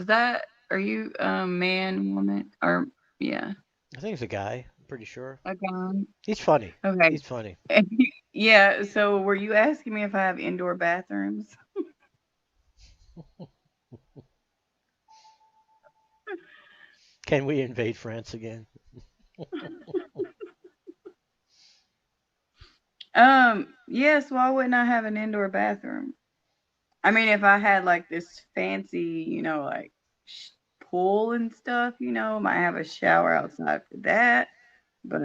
Are you man, woman, or yeah? I think it's a guy. I'm pretty sure. A guy. He's funny. Okay. He's funny. Yeah. So were you asking me if I have indoor bathrooms? Can we invade France again? Yes. Why wouldn't I have an indoor bathroom? I mean, if I had like this fancy, like pool and stuff, might have a shower outside for that. But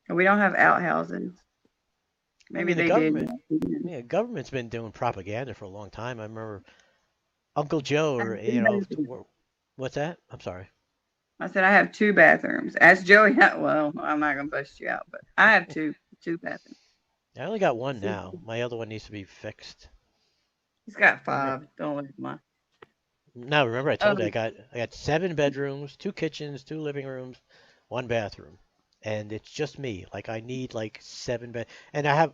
we don't have outhouses. Maybe the they government. did. Yeah, government's been doing propaganda for a long time. I remember Uncle Joe, I or have two bathrooms. what's that? I'm sorry. I said I have 2 bathrooms. Ask Joey. Well, I'm not gonna bust you out, but I have two bathrooms. I only got one now. My other one needs to be fixed. He's got 5. Don't look at mine. No, remember I told you I got 7 bedrooms, 2 kitchens, 2 living rooms, 1 bathroom, and it's just me. Like I need like 7 bed, and I have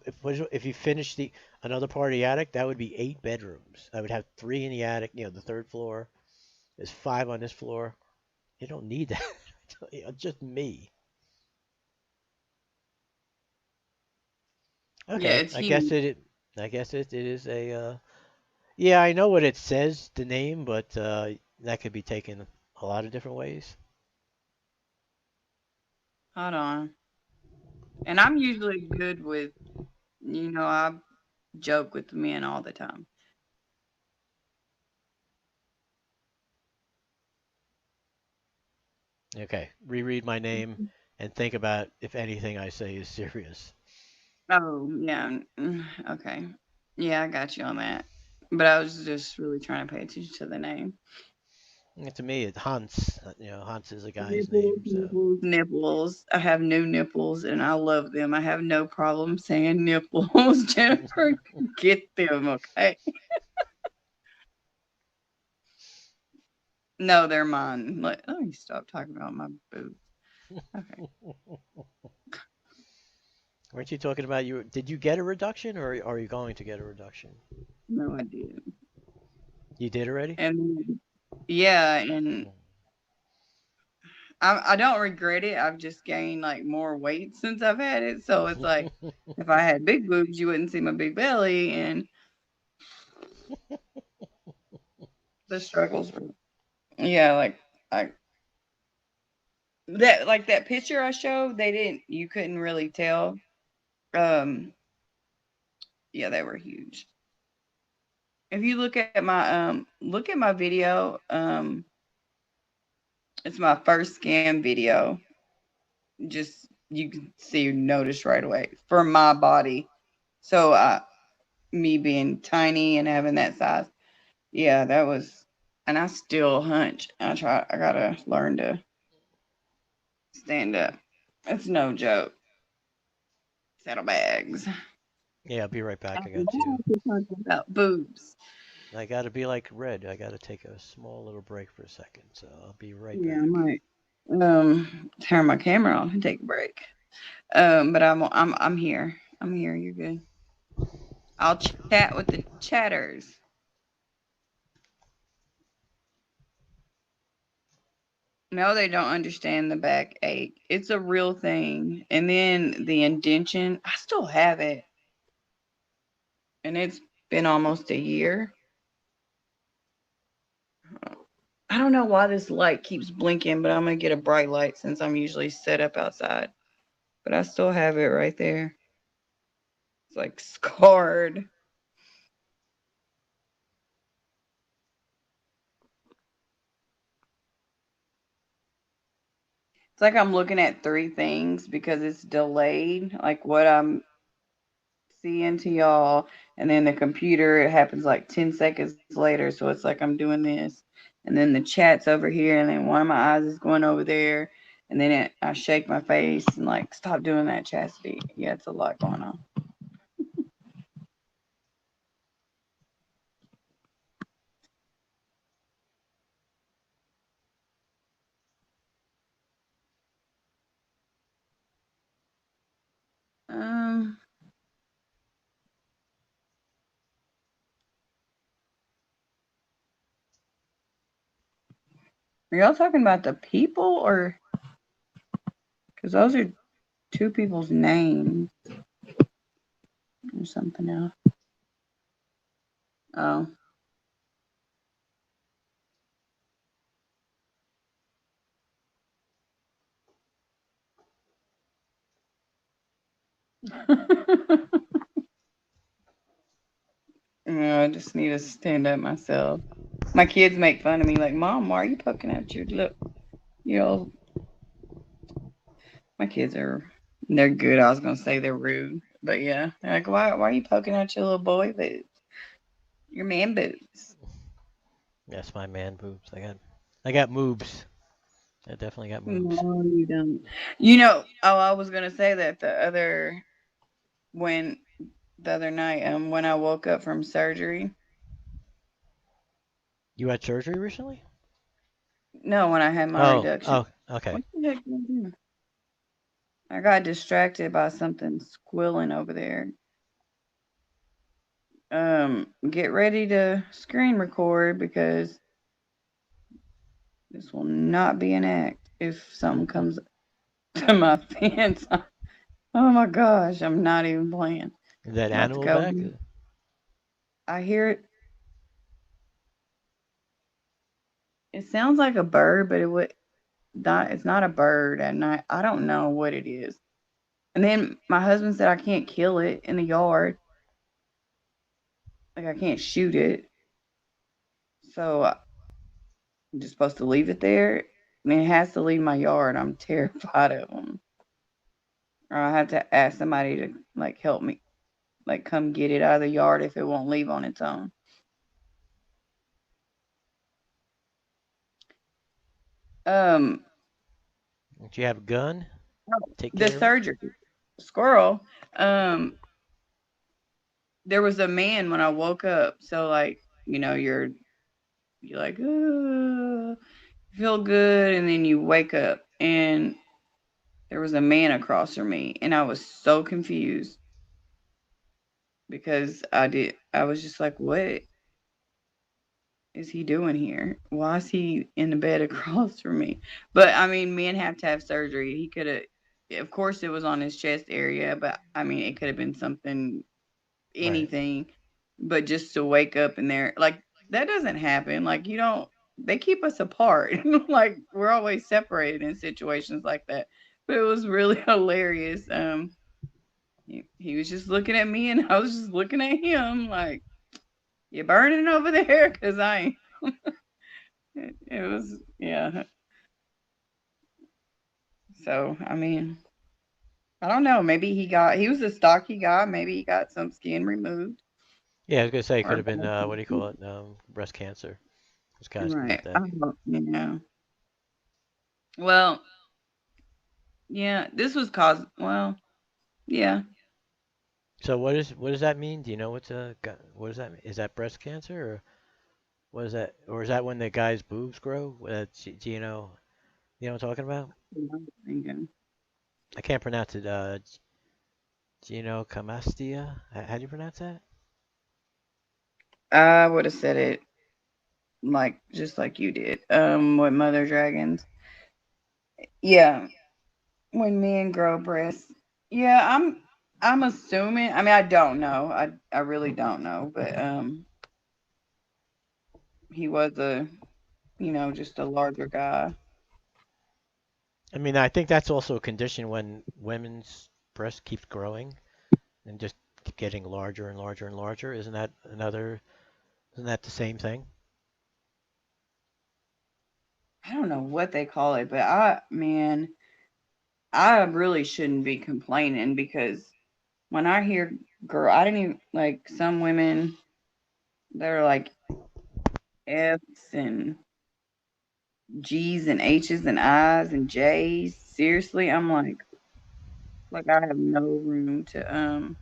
if you finish another part of the attic, that would be 8 bedrooms. I would have 3 in the attic, the 3rd floor. There's 5 on this floor. You don't need that. It's just me. Yeah, Okay, it's I huge. guess it is a. Yeah, I know what it says, the name, but that could be taken a lot of different ways. Hold on. And I'm usually good with, I joke with the men all the time. Okay, reread my name and think about if anything I say is serious. Oh, yeah. Okay. Yeah, I got you on that. But I was just really trying to pay attention to the name. To me, it's Hans. Hans is a guy's Nipples, name. So nipples. I have new nipples and I love them. I have no problem saying nipples. Jennifer, get them, okay? No, they're mine. Let me stop talking about my boobs. Okay. weren't you talking about you? Did you get a reduction, or are you going to get a reduction? No, I didn't. You did already? And yeah, and I don't regret it. I've just gained like more weight since I've had it. So it's like if I had big boobs, you wouldn't see my big belly, and the struggles were like that picture I showed, you couldn't really tell. Yeah, they were huge. If you look at my video, it's my first scan video. Just you can notice right away for my body. So me being tiny and having that size, yeah, that was, and I still hunch. I gotta learn to stand up. It's no joke. Saddlebags. Yeah, I'll be right back. I got to. Talking about boobs. I got to be like Red. I got to take a small little break for a second. So I'll be right Yeah, back. I might turn my camera off and take a break. But I'm here. I'm here. You're good. I'll chat with the chatters. No, they don't understand the backache. It's a real thing. And then the indention, I still have it. And it's been almost a year. I don't know why this light keeps blinking, but I'm going to get a bright light since I'm usually set up outside. But I still have it right there. It's like scarred. It's like I'm looking at 3 things because it's delayed. Like what I'm seeing to y'all, and then the computer, it happens like 10 seconds later. So it's like I'm doing this, and then the chat's over here, and then one of my eyes is going over there, and then I shake my face and like, stop doing that, Chastity. Yeah, it's a lot going on. Are y'all talking about the people or? Because those are two people's names or something else. Oh. I just need to stand up myself. My kids make fun of me, like, Mom, why are you poking at your lip? You know, my kids they're good. I was gonna say they're rude, but yeah, they're like, why are you poking at your little boy boobs? Your man boobs. Yes, my man boobs. I got moobs. I definitely got moobs. No, you don't. You know, I was gonna say that the other night, when I woke up from surgery. You had surgery recently? No, when I had my reduction. Oh, okay. What the heck did I do? I got distracted by something squilling over there. Get ready to screen record because this will not be an act if something comes to my fence. Oh my gosh, I'm not even playing. Is that About to animal go. back? I hear it. It sounds like a bird, but it's not a bird at night. I don't know what it is. And then my husband said I can't kill it in the yard. Like I can't shoot it. So I'm just supposed to leave it there. I mean, it has to leave my yard. I'm terrified of them. Or I have to ask somebody to like help me, like come get it out of the yard if it won't leave on its own. Do you have a gun? Take The care of it? surgery squirrel. There was a man when I woke up. So like, you're like, feel good, and then you wake up and there was a man across from me, and I was so confused because I was just like, what is he doing here? Why is he in the bed across from me? But I mean, men have to have surgery. He could have, of course, it was on his chest area, but I mean, it could have been something, anything, right. But just to wake up in there, like that doesn't happen. Like they keep us apart. Like we're always separated in situations like that. But it was really hilarious. He was just looking at me, and I was just looking at him, like, you burning over there? Because I ain't. It was, yeah. So, I mean, I don't know. Maybe he was a stocky guy. Maybe he got some skin removed. Yeah, I was going to say it could have been, what do you call it? Breast cancer. Those guys can get that. Yeah. Well, yeah, this was well, yeah. So what does that mean? Do you know what does that mean? Is that breast cancer, or what is that? Or is that when the guy's boobs grow? Do you know? You know what I'm talking about? I can't pronounce it. Gynecomastia. How do you pronounce that? I would have said it just like you did. With mother dragons. Yeah. When men grow breasts. Yeah, I'm assuming. I mean, I don't know. I really don't know, but he was just a larger guy. I mean, I think that's also a condition when women's breast keeps growing and just getting larger and larger and larger. Isn't that the same thing? I don't know what they call it, but I really shouldn't be complaining because when I hear I didn't even like some women that are like F's and G's and H's and I's and J's. Seriously, I'm like I have no room to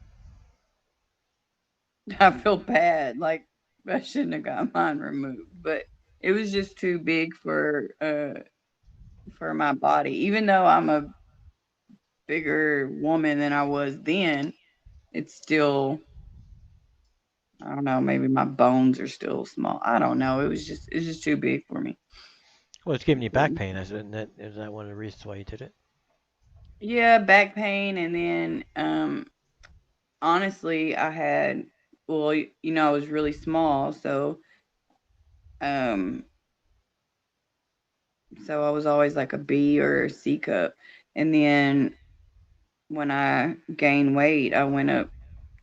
I feel bad. Like I shouldn't have got mine removed, but it was just too big for my body. Even though I'm a bigger woman than I was then, it's still, I don't know, maybe my bones are still small. I don't know. It's just too big for me. Well, it's giving you back pain. Is that one of the reasons why you did it? Yeah, back pain, and then honestly, I had, well, I was really small, um so I was always like a B or a C cup. And then when I gained weight, I went up.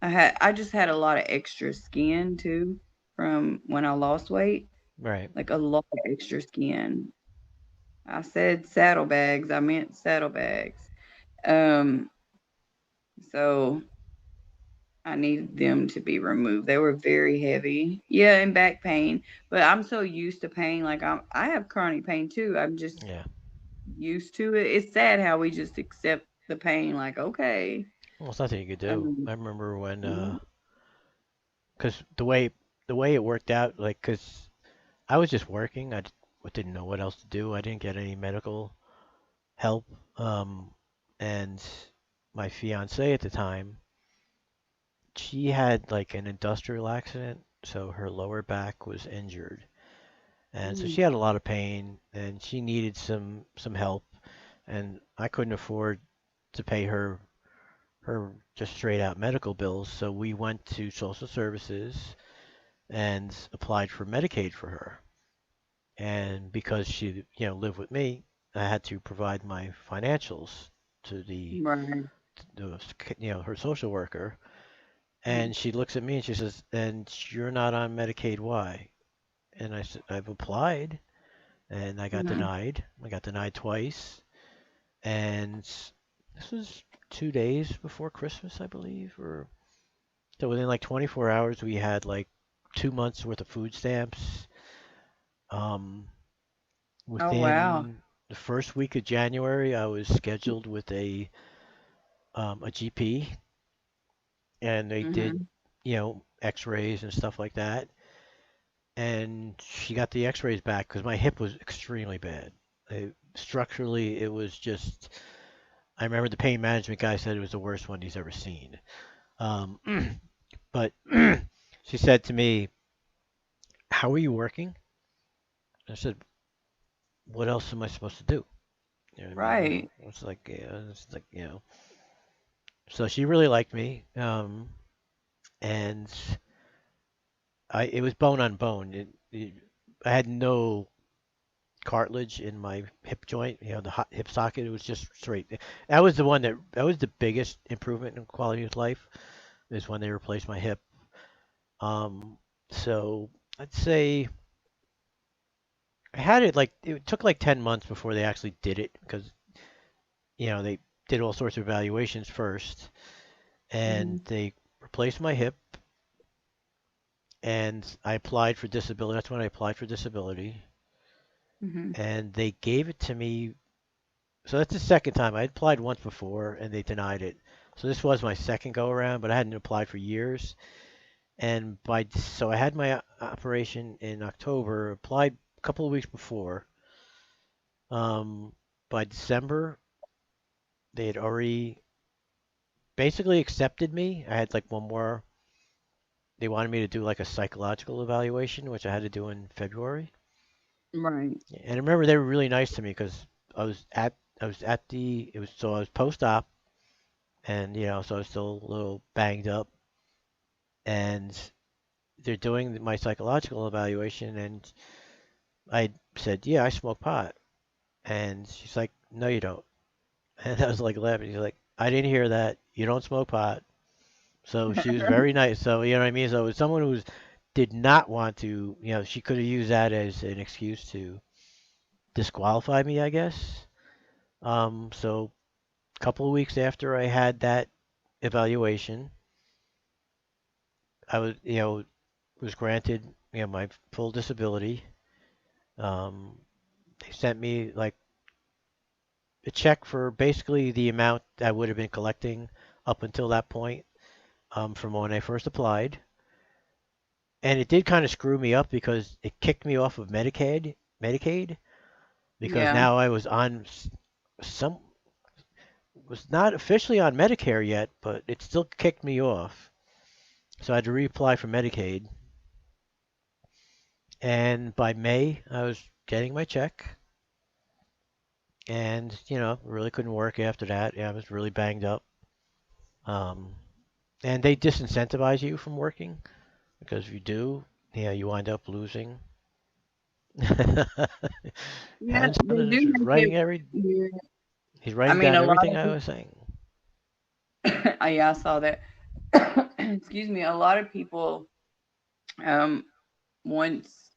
I just had a lot of extra skin too from when I lost weight, Right. like a lot of extra skin. I said saddlebags, I meant saddlebags. Um, so I needed them to be removed. They were very heavy. Yeah, and back pain. But I'm so used to pain. Like I have chronic pain too. I'm just Yeah. used to it. It's sad how we just accept the pain. Like, okay. Well, it's nothing you could do. Um, I remember when, mhm. cause the way it worked out, like, cause I was just working. Didn't know what else to do. I didn't get any medical help. And my fiance at the time, she had like an industrial accident, so her lower back was injured, and so she Mm. had a lot of pain, and she needed some help, and I couldn't afford to pay her just straight out medical bills, so we went to social services and applied for Medicaid for her. And because she, lived with me, I had to provide my financials to Right. her social worker. Mm. And she looks at me and she says, "And you're not on Medicaid, why?" And I said, "I've applied and I got Mhm. denied. I got denied twice." And this was 2 days before Christmas, I believe, or so within like 24 hours, we had like 2 months worth of food stamps. Um, Oh wow. Within the first week of January, I was scheduled with a GP, and they did, Mhm. X-rays and stuff like that. And she got the X-rays back because my hip was extremely bad. Structurally, it was just. I remember the pain management guy said it was the worst one he's ever seen. Um, but she said to me, "How are you working?" I said, "What else am I supposed to do?" You know what I mean? Right. It's like, So she really liked me, and it was bone on bone. I had no cartilage in my hip joint, the hip socket. It was just straight. That was the biggest improvement in quality of life is when they replaced my hip. Um, so I'd say I had it like it took like 10 months before they actually did it because they did all sorts of evaluations first, and Mhm. they replaced my hip, and I applied for disability. That's when I applied for disability, Mhm. and they gave it to me. So that's the second time. I had applied once before, and they denied it. So this was my second go around, but I hadn't applied for years. And so I had my operation in October, applied a couple of weeks before. By December, they had already basically accepted me. I had like one more. They wanted me to do like a psychological evaluation, which I had to do in February. Right. And I remember they were really nice to me because I was at the it was so I was post op, and so I was still a little banged up, and they're doing my psychological evaluation, and I said, "Yeah, I smoke pot." And she's like, "No, you don't." And I was like laughing. She's like, "I didn't hear that. You don't smoke pot." So she was very nice. So you know what I mean. So it was someone who did not want to. She could have used that as an excuse to disqualify me, I guess. So a couple of weeks after I had that evaluation, I was granted my full disability. Um, they sent me like a check for basically the amount I would have been collecting up until that point, from when I first applied. And it did kind of screw me up because it kicked me off of Medicaid, because Yeah. now I some was not officially on Medicare yet, but it still kicked me off. So I had to reapply for Medicaid. And by May, I was getting my check. and really couldn't work after that. Yeah, I was really banged up. Um, and they disincentivize you from working because if you do, you wind up losing. Yeah, Hans they is do make it. writing Yeah. he's I writing mean, down a lot everything of I people. was saying. Yeah, I saw that. Excuse me. A lot of people, um, once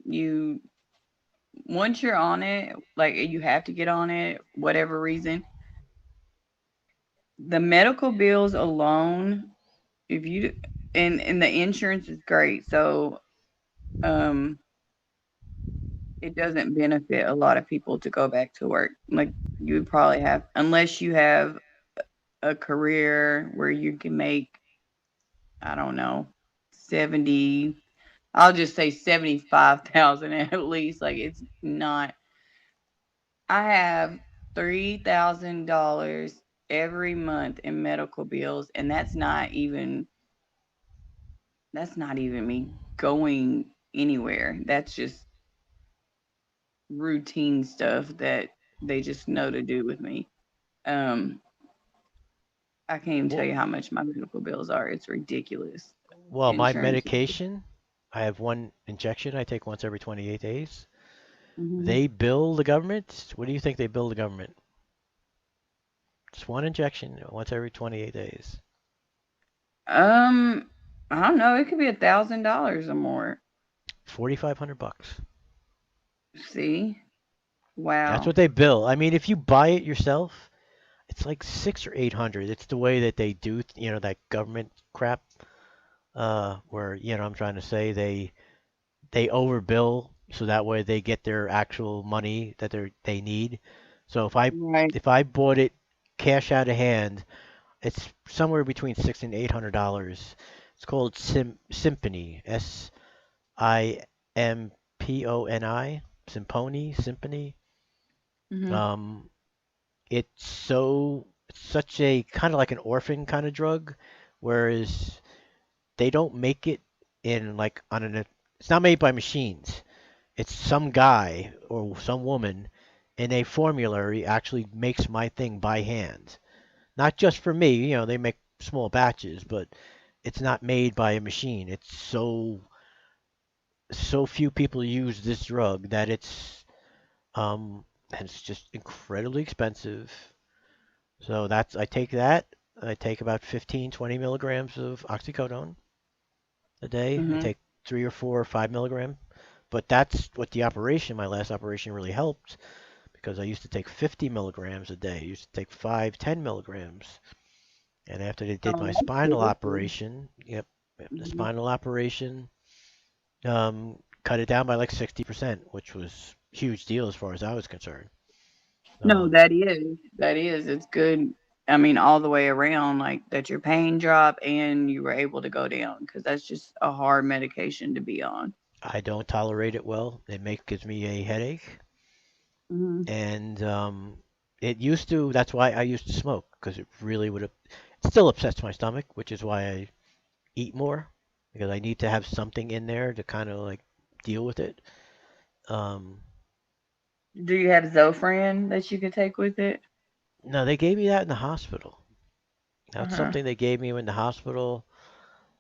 you once you're on it, like you have to get on it, whatever reason. The medical bills alone, if you and the insurance is great, so um, it doesn't benefit a lot of people to go back to work. Like you would probably have, unless you have a career where you can make, I don't know, 70, I'll just say 75,000 at least. Like it's not. I have $3,000 every month in medical bills, and that's not even me going anywhere. That's just routine stuff that they just know to do with me. Um, I can't even tell Well, you how much my medical bills are. It's ridiculous. my Insurance. medication, I have one injection I take once every 28 days. Mm-hmm. They bill the government. What do you think they bill the government? Just one injection once every 28 days. I don't know. It could be $1,000 or more. 4,500 bucks. See? That's Wow. what they bill. I mean, if you buy it yourself, it's like 600 or 800. It's the way that they do, that government crap. Where I'm trying to say they overbill so that way they get their actual money that they need. So Right. if I bought it cash out of hand, it's somewhere between $600 and $800. It's called Symphony, Simponi, Symphony. Mm-hmm. Um, it's such a kind of like an orphan kind of drug, whereas they don't make it in like on an. It's not made by machines. It's some guy or some woman in a formulary actually makes my thing by hand. Not just for me, they make small batches, but it's not made by a machine. It's so few people use this drug that and it's just incredibly expensive. So I take that. I take about 15, 20 milligrams of oxycodone a day. I Mm-hmm. take 3 or 4 or 5 milligram. But that's what my last operation really helped because I used to take 50 milligrams a day. I used to take 5, 10 milligrams. And after they did Oh, my that's spinal good. operation, yep, the Mm-hmm. spinal operation cut it down by like 60%, which was a huge deal as far as I was concerned. No, Um, that is. It's good. I mean, all the way around, like that your pain dropped and you were able to go down because that's just a hard medication to be on. I don't tolerate it well. Gives me a headache, Mm-hmm. and that's why I used to smoke because it really would have. It still upsets my stomach, which is why I eat more because I need to have something in there to kind of like deal with it. Um, Do you have Zofran that you could take with it? no, they gave me that in the hospital. That's Uh-huh. something they gave me in the hospital,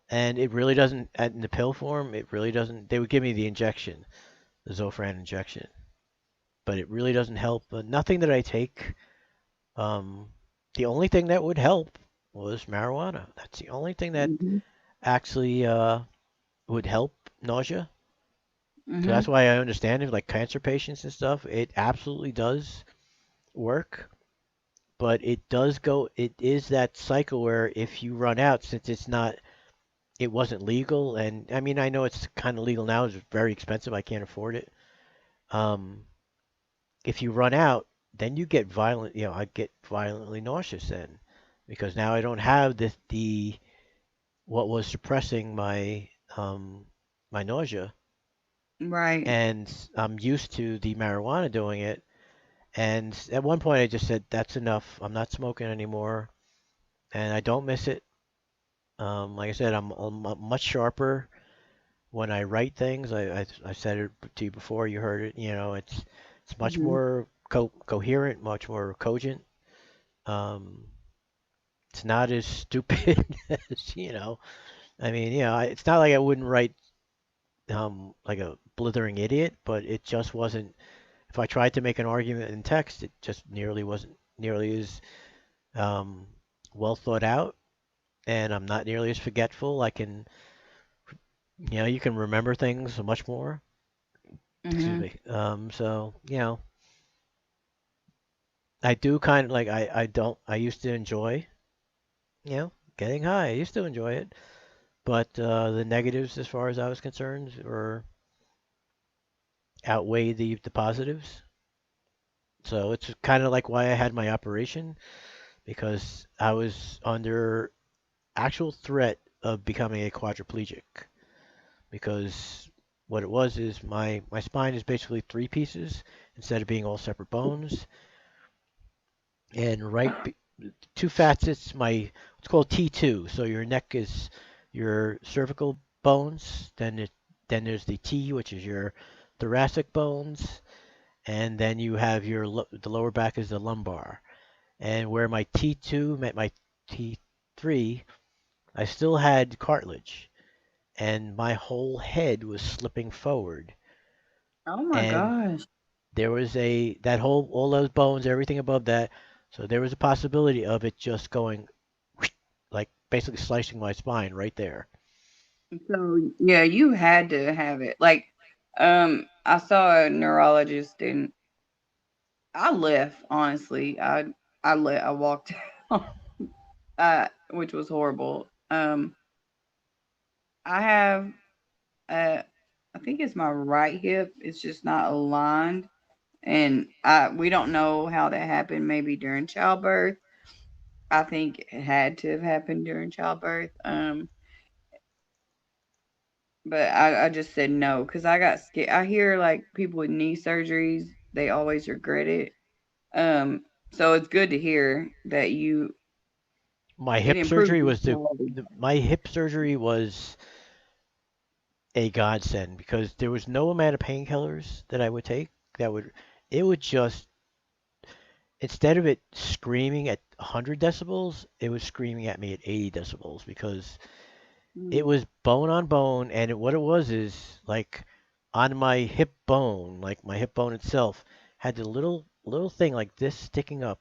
and it really doesn't, in the pill form, it really doesn't. They would give me the injection, the Zofran injection, but it really doesn't help. Nothing that I take. Um, the only thing that would help was marijuana. That's the only thing that Mm-hmm. actually would help nausea. So that's Mm-hmm. why I understand it, like cancer patients and stuff. It absolutely does work, but it is that cycle where if you run out, since it wasn't legal, and I mean, I know it's kind of legal now, it's very expensive, I can't afford it. Um, if you run out, then you get I get violently nauseous then, because now I don't have what was suppressing my nausea, Right. and I'm used to the marijuana doing it. And at one point, I just said, "That's enough. I'm not smoking anymore," and I don't miss it. Like I said, I'm much sharper when I write things. I said it to you before. You heard it. It's much Mm-hmm. more coherent, much more cogent. It's not as stupid as, I mean, it's not like I wouldn't write like a blithering idiot, but it just wasn't. If I tried to make an argument in text, it just wasn't nearly as well thought out, and I'm not nearly as forgetful. I can, you can remember things much more. Excuse me. So, I do kind of like I used to enjoy, getting high. I used to enjoy it, but the negatives, as far as I was concerned, were outweigh the positives. So it's kind of like why I had my operation, because I was under actual threat of becoming a quadriplegic. Because what it was is my spine is basically three pieces instead of being all separate bones. And two facets, what's called T2. So your neck is your cervical bones. Then there's the T, which is your thoracic bones, and then you have the lower back is the lumbar. And where my T2 met my T3, I still had cartilage, and my whole head was slipping forward. Oh my And gosh. there was all those bones, everything above that. So there was a possibility of it just going, like basically slicing my spine right there. So yeah, you had to have it. Like, I saw a neurologist and I left, honestly. I walked out, which was horrible. I have I think it's my right hip. It's just not aligned, and we don't know how that happened. Maybe during childbirth. I think it had to have happened during childbirth. But I just said no because I got scared. I hear like people with knee surgeries, they always regret it. So it's good to hear that My it hip improved surgery your was quality. my hip surgery was a godsend, because there was no amount of painkillers that I would take it would just, instead of it screaming at 100 decibels, it was screaming at me at 80 decibels, because it was bone on bone. And what it was is, like, on my hip bone, like my hip bone itself had the little thing like this sticking up,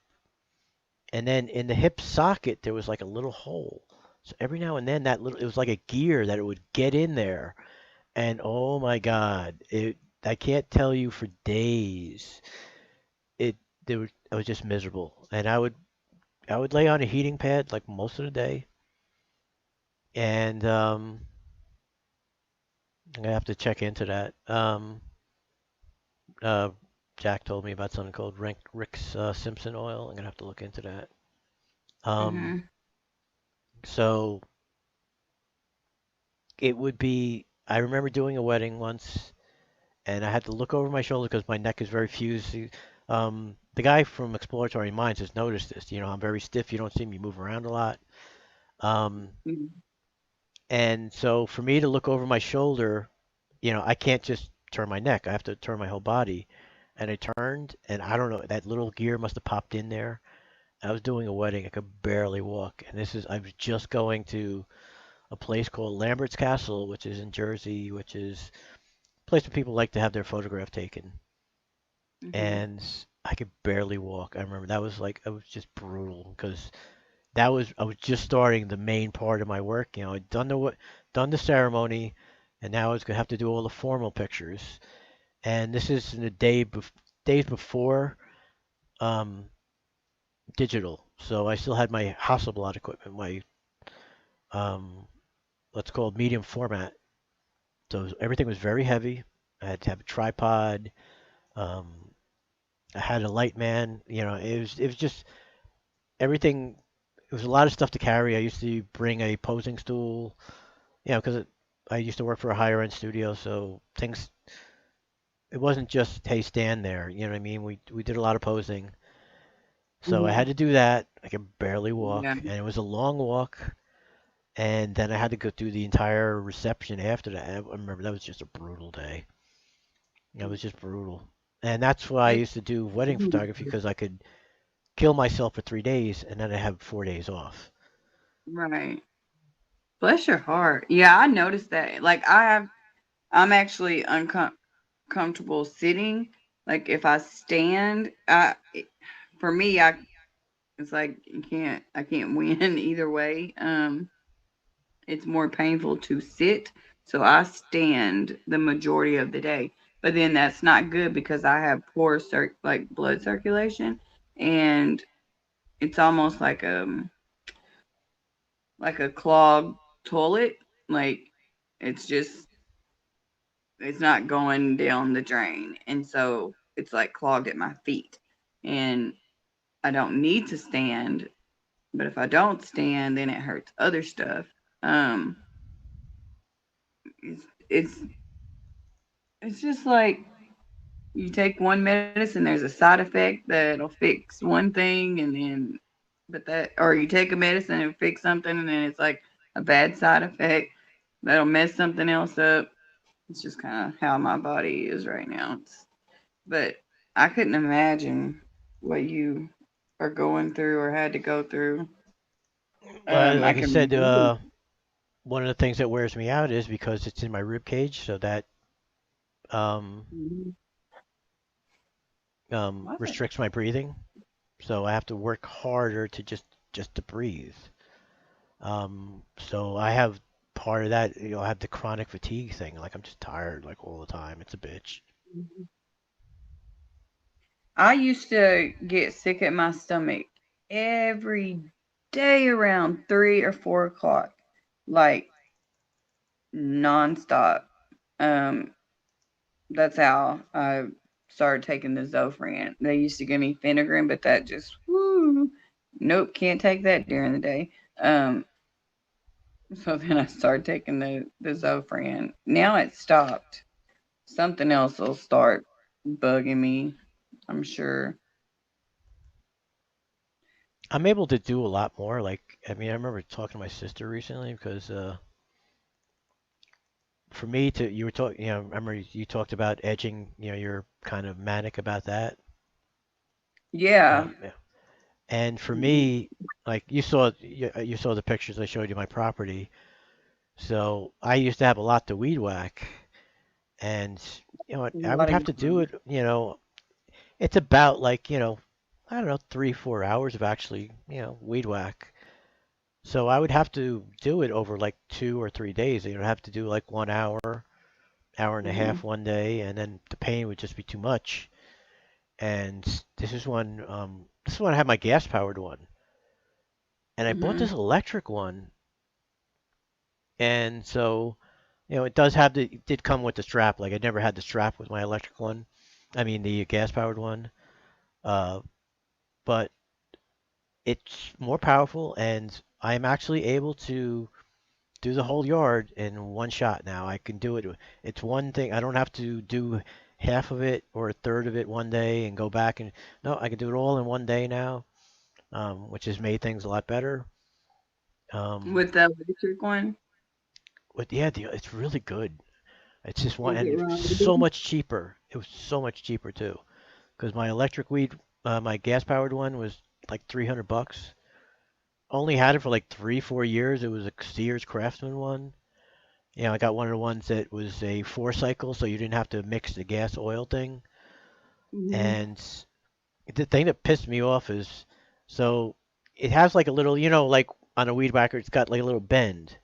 and then in the hip socket there was like a little hole. So every now and then it was like a gear that it would get in there. And oh my God, I can't tell you, for days it I was just miserable. And I would lay on a heating pad like most of the day. And I'm gonna have to check into that. Uh, Jack told me about something called Rick's Simpson oil. I'm gonna have to look into that. Um, so it would be. I remember doing a wedding once, and I had to look over my shoulder because my neck is very fused. The guy from Exploratory Minds has noticed this. I'm very stiff. You don't see me move around a lot. Um, Mhm. and so for me to look over my shoulder, I can't just turn my neck. I have to turn my whole body. And I turned, and I don't know, that little gear must have popped in there. I was doing a wedding. I could barely walk. And I was just going to a place called Lambert's Castle, which is in Jersey, which is a place where people like to have their photograph taken. And I could barely walk. I remember that was like, it was just brutal, because I was just starting the main part of my work. I'd done the ceremony, and now I was gonna have to do all the formal pictures. And this is in the days before digital, so I still had my Hasselblad equipment, my what's called medium format. So everything was very heavy. I had to have a tripod. Um, I had a light man. It was just everything. It was a lot of stuff to carry. I used to bring a posing stool, because I used to work for a higher end studio, so things. It wasn't just, hey, stand there. You know what I mean? We did a lot of posing. So I had to do that. I could barely walk, Yeah. and it was a long walk. And then I had to go through the entire reception after that. I remember that was just a brutal day. It was just brutal. And that's why I used to do wedding photography, because I could kill myself for 3 days and then I have 4 days off. Right. Bless your heart. Yeah, I noticed that. Like I'm actually uncomfortable sitting. Like if I stand, for me, it's like I can't win either way. It's more painful to sit, so I stand the majority of the day. But then that's not good because I have poor blood circulation, and it's almost like a clogged toilet. Like it's just it's not going down the drain, and so it's like clogged at my feet. And I don't need to stand, but if I don't stand, then it hurts other stuff. Um, it's it's just like you take one medicine, there's a side effect that'll fix one thing, and then or you take a medicine and fix something, and then it's like a bad side effect that'll mess something else up. It's just kind of how my body is right now. But I couldn't imagine what you are going through or had to go through. Well, I like I can said, relate. one of the things that wears me out is because it's in my rib cage, so that um, What? restricts my breathing. So I have to work harder to just to breathe. So I have part of that. I have the chronic fatigue thing. Like I'm just tired like all the time. It's a bitch. I used to get sick at my stomach every day around 3 or 4 o'clock, like nonstop. Um, that's how I started taking the Zofran. They used to give me Phenergan, but that just nope, can't take that during the day. Um, so then I started taking the Zofran. Now it stopped. Something else will start bugging me, I'm sure. I'm able to do a lot more. Like I mean, I remember talking to my sister recently because for me to you were talking, I remember you talked about edging. You're kind of manic about that. Yeah. Yeah. And for me, like you saw the pictures I showed you my property. So I used to have a lot to weed whack, and A I would lot of have to do it. It's about like I don't know 3 4 hours of actually weed whack. So I would have to do it over like 2 or 3 days. You'd have to do like 1 hour, hour and a half one day, and then the pain would just be too much. And this is when I had my gas powered one, and I bought this electric one, and so it it did come with the strap. Like I never had the strap with my electric one. I mean the gas powered one. Uh, but it's more powerful, and I'm actually able to do the whole yard in one shot now. I can do it. It's one thing. I don't have to do half of it or a third of it one day and go back and no, I can do it all in one day now, which has made things a lot better. with the electric one. But yeah, it's really good. It's just one Is it and so right? much cheaper. It was so much cheaper too, because my electric weed, my gas powered one was like $300. Only had it for like 3 4 years. It was a Sears Craftsman one. I got one of the ones that was a 4 cycle, so you didn't have to mix the gas oil thing. And the thing that pissed me off is, so it has like a little, like on a weed whacker, it's got like a little bend.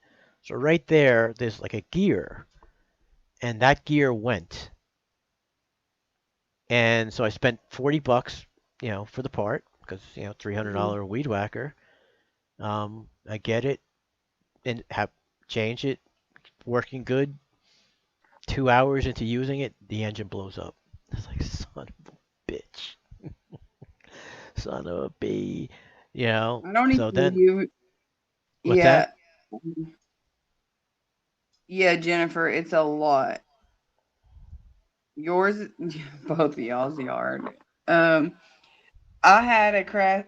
So right there, there's like a gear, and that gear went. And so I spent $40, for the part, because $300 weed whacker. I get it and have changed it, working good. 2 hours into using it, the engine blows up. It's like son of a bitch, son of a b. I don't So even then you. what's that? Yeah. Yeah, Jennifer, it's a lot. Yours, both of y'all's yard. Um, I had a Craftman.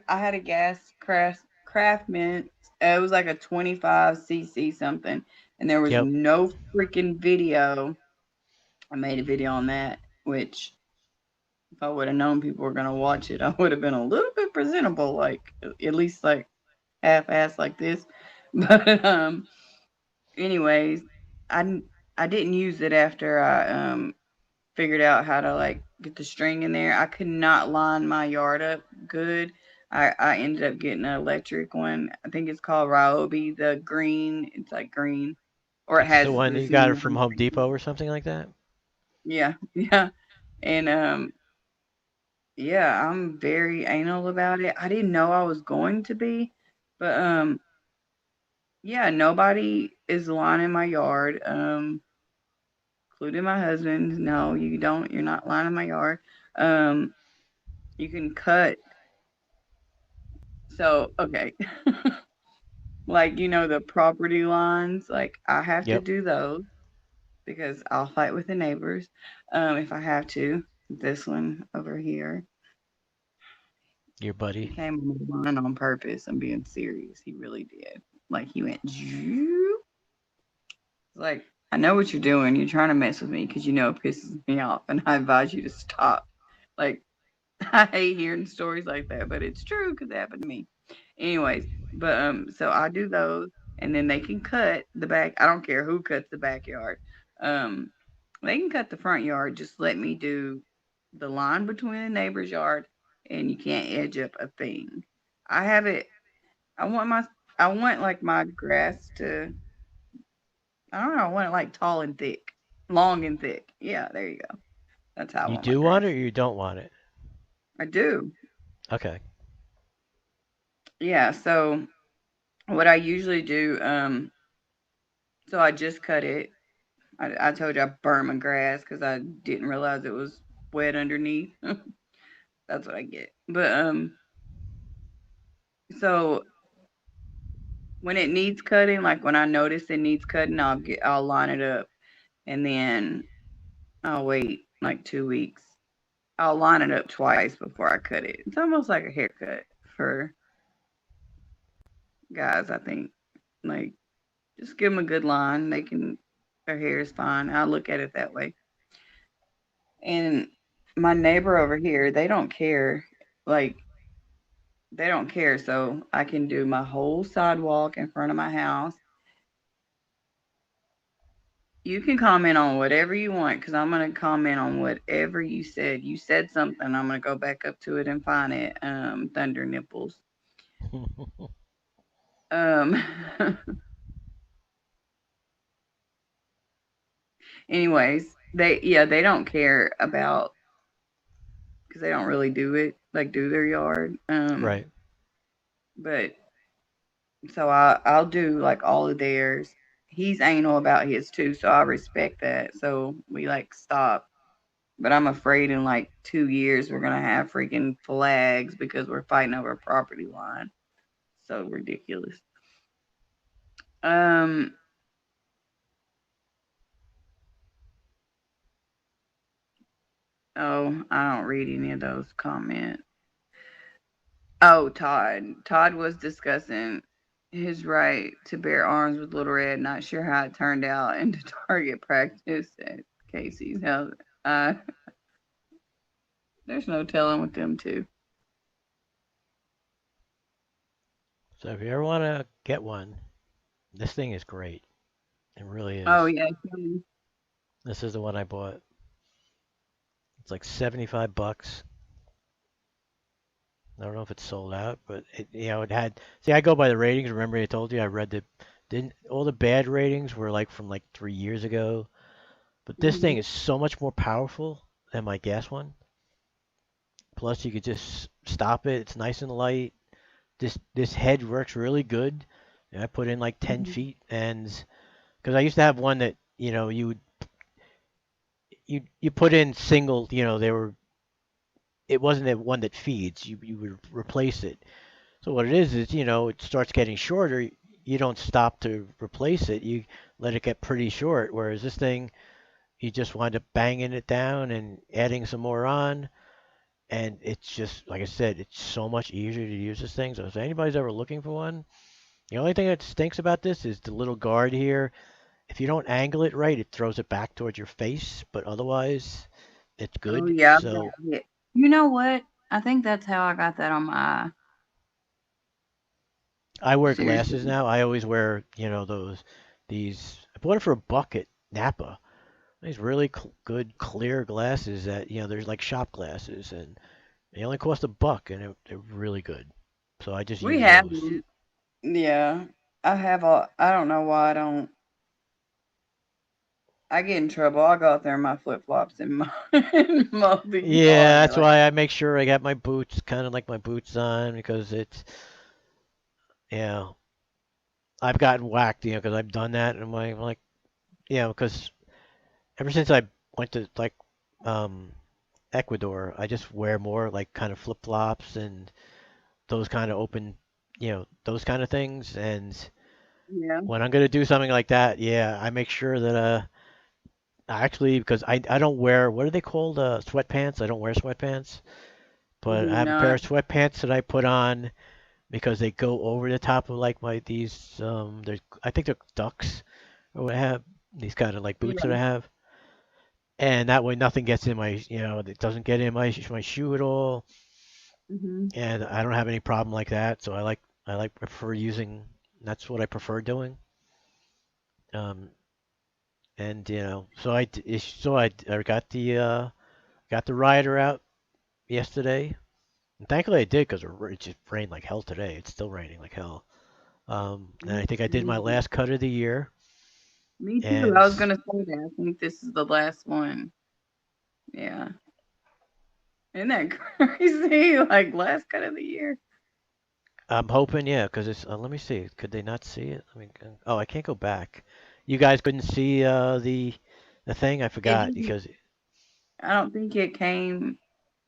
It was like a 25 cc something, and there was Yep. no freaking video. I made a video on that, which if I would have known people were gonna watch it, I would have been a little bit presentable, like at least like half-assed like this. But anyways, I I didn't use it after I figured out how to like get the string in there. I could not line my yard up good. I ended up getting an electric one. I think it's called Ryobi, the green. It's like green, or it It's has the one this you got it from neon Home green. Depot or something like that? Yeah, yeah, and yeah, I'm very anal about it. I didn't know I was going to be, but yeah, nobody is lining my yard, including my husband. No, you don't. You're not lining my yard. Um, you can cut. So okay, like the property lines. Like I have to Yep. do those because I'll fight with the neighbors, if I have to. This one over here. Your He buddy. came on the line on purpose. I'm being serious. He really did. Like he went. Zoop. Like I know what you're doing. You're trying to mess with me because it pisses me off, and I advise you to stop. Like I hate hearing stories like that, but it's true because it happened to me. Anyways, but so I do those, and then they can cut the back. I don't care who cuts the backyard. Um, they can cut the front yard. Just let me do the line between the neighbor's yard, and you can't edge up a thing. I have it. I want my. I want like my grass to. I don't know. I want it like tall and thick, long and thick. Yeah, there you go. That's how I You want my do want grass. it or you don't want it? I do. Okay. Yeah. So what I usually do, so I just cut it. I told you I burned my grass because I didn't realize it was wet underneath. That's what I get. But so when it needs cutting, like when I notice it needs cutting, I'll line it up, and then I'll wait like 2 weeks. I'll line it up twice before I cut it. It's almost like a haircut for guys, I think. Like just give them a good line. Their hair is fine. I look at it that way. And my neighbor over here, they don't care. Like they don't care. So I can do my whole sidewalk in front of my house. You can comment on whatever you want because I'm going to comment on whatever you said. You said something. I'm going to go back up to it and find it. Thunder nipples. Um. Anyways, they don't care about because they don't really do their yard. Right. But so I'll do like all of theirs. He's anal about his too, so I respect that. So we like stop. But I'm afraid in like 2 years we're gonna have freaking flags because we're fighting over a property line. So ridiculous. Um. Oh, I don't read any of those comments. Oh, Todd. Todd was discussing his right to bear arms with Little Red. Not sure how it turned out in the target practice at Casey's house. Uh, there's no telling with them two. So if you ever want to get one, this thing is great. It really is. Oh yeah. This is the one I bought. It's like $75. I don't know if it's sold out, but it had. See, I go by the ratings. Remember, I told you I read didn't all the bad ratings were like from like 3 years ago. But this thing is so much more powerful than my gas one. Plus, you could just stop it. It's nice and light. This head works really good. And I put in like 10 feet, and because I used to have one that you put in single. It wasn't the one that feeds. You would replace it. So what it is it starts getting shorter. You don't stop to replace it. You let it get pretty short. Whereas this thing, you just wind up banging it down and adding some more on. And it's just, like I said, it's so much easier to use this thing. So if anybody's ever looking for one, the only thing that stinks about this is the little guard here. If you don't angle it right, it throws it back towards your face. But otherwise, it's Oh good. yeah. So You know what? I think that's how I got that on my eye. I wear Seriously. glasses now. I always wear, these. I bought it for $1 at Napa. These really good clear glasses that, there's like shop glasses, and they only cost $1, and they're really good. So I just We use have those. them. Yeah. I don't know why I don't. I get in trouble. I'll go out there in my flip flops and mow the yard. Yeah, that's why I make sure I got my boots, kind of like my boots on, because yeah, I've gotten whacked, because I've done that, and I'm like, because ever since I went to like Ecuador, I just wear more like kind of flip flops and those kind of open, those kind of things. And Yeah. when I'm gonna do something like that, yeah, I make sure that actually, because I don't wear, what are they called, sweatpants? I don't wear sweatpants, but I have a pair of sweatpants that I put on because they go over the top of like there's, I think they're ducks or what I have, these kind of like boots that I have. And that way nothing gets in my, it doesn't get in my shoe at all. And I don't have any problem like that. So I prefer using, that's what I prefer doing. And I got the rider out yesterday. And thankfully I did, because it just rained like hell today. It's still raining like hell. And I think I did my last cut of the year. Me too. And I was gonna say that. I think this is the last one. Yeah. Isn't that crazy? Like last cut of the year. I'm hoping, yeah, because it's. Let me see. Could they not see it? Oh, I can't go back. You guys couldn't see the thing. I forgot because. I don't think it came.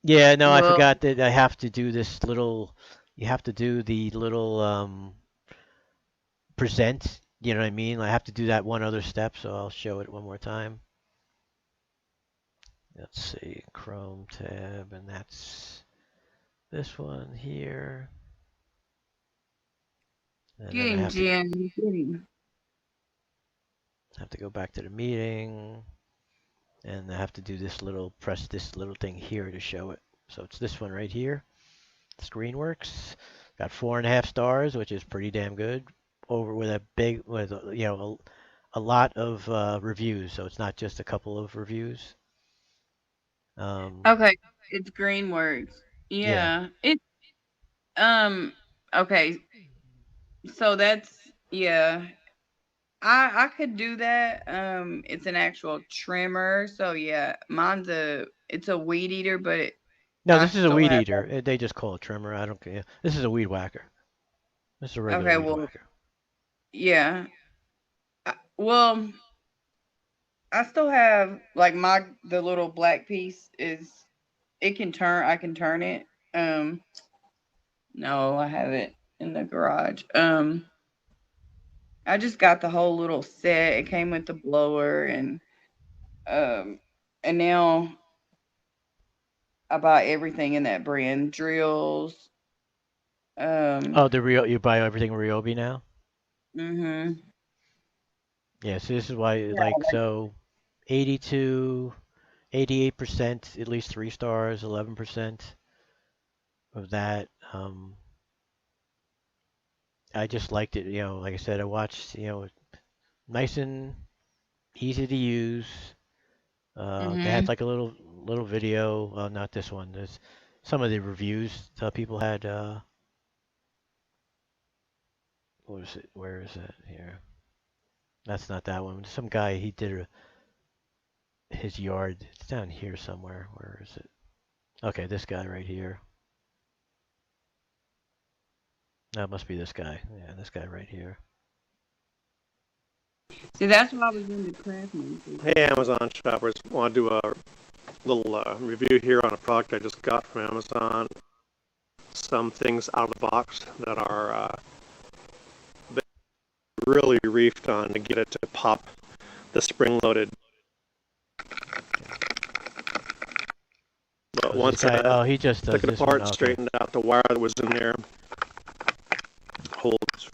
Yeah, no, I forgot that I have to do this little. You have to do the little present. You know what I mean? I have to do that one other step, so I'll show it one more time. Let's see, Chrome tab, and that's this one here. Getting Jen. Getting. Have to go back to the meeting, and I have to do press this little thing here to show it. So it's this one right here. Screen works. Got 4.5 stars, which is pretty damn good. With a lot of reviews. So it's not just a couple of reviews. Okay, it's Greenworks. Yeah. It. Okay. So that's I could do that. It's an actual trimmer. So yeah, it's a weed eater, but no, this is a weed eater. They just call it trimmer. I don't care. This is a weed whacker. This is a regular weed whacker. Yeah. Well, I still have like the little black piece it can turn. I can turn it. No, I have it in the garage. I just got the whole little set. It came with the blower and now I buy everything in that brand. Drills. You buy everything Ryobi now? Mhm. Yeah, so this is why so 82, 88%, at least 3 stars, 11% of that. I just liked it, like I said, I watched, nice and easy to use. They had like a little video, well, not this one. There's some of the reviews people had. What is it? Where is it? Here. That's not that one. Some guy, he did his yard. It's down here somewhere. Where is it? Okay, this guy right here. That must be this guy. Yeah, this guy right here. See, that's why I was in the craftsman. Hey, Amazon shoppers. Want to do a little review here on a product I just got from Amazon. Some things out of the box that are really reefed on to get it to pop the spring-loaded. But once he just took it apart, straightened out the wire that was in there. Holds.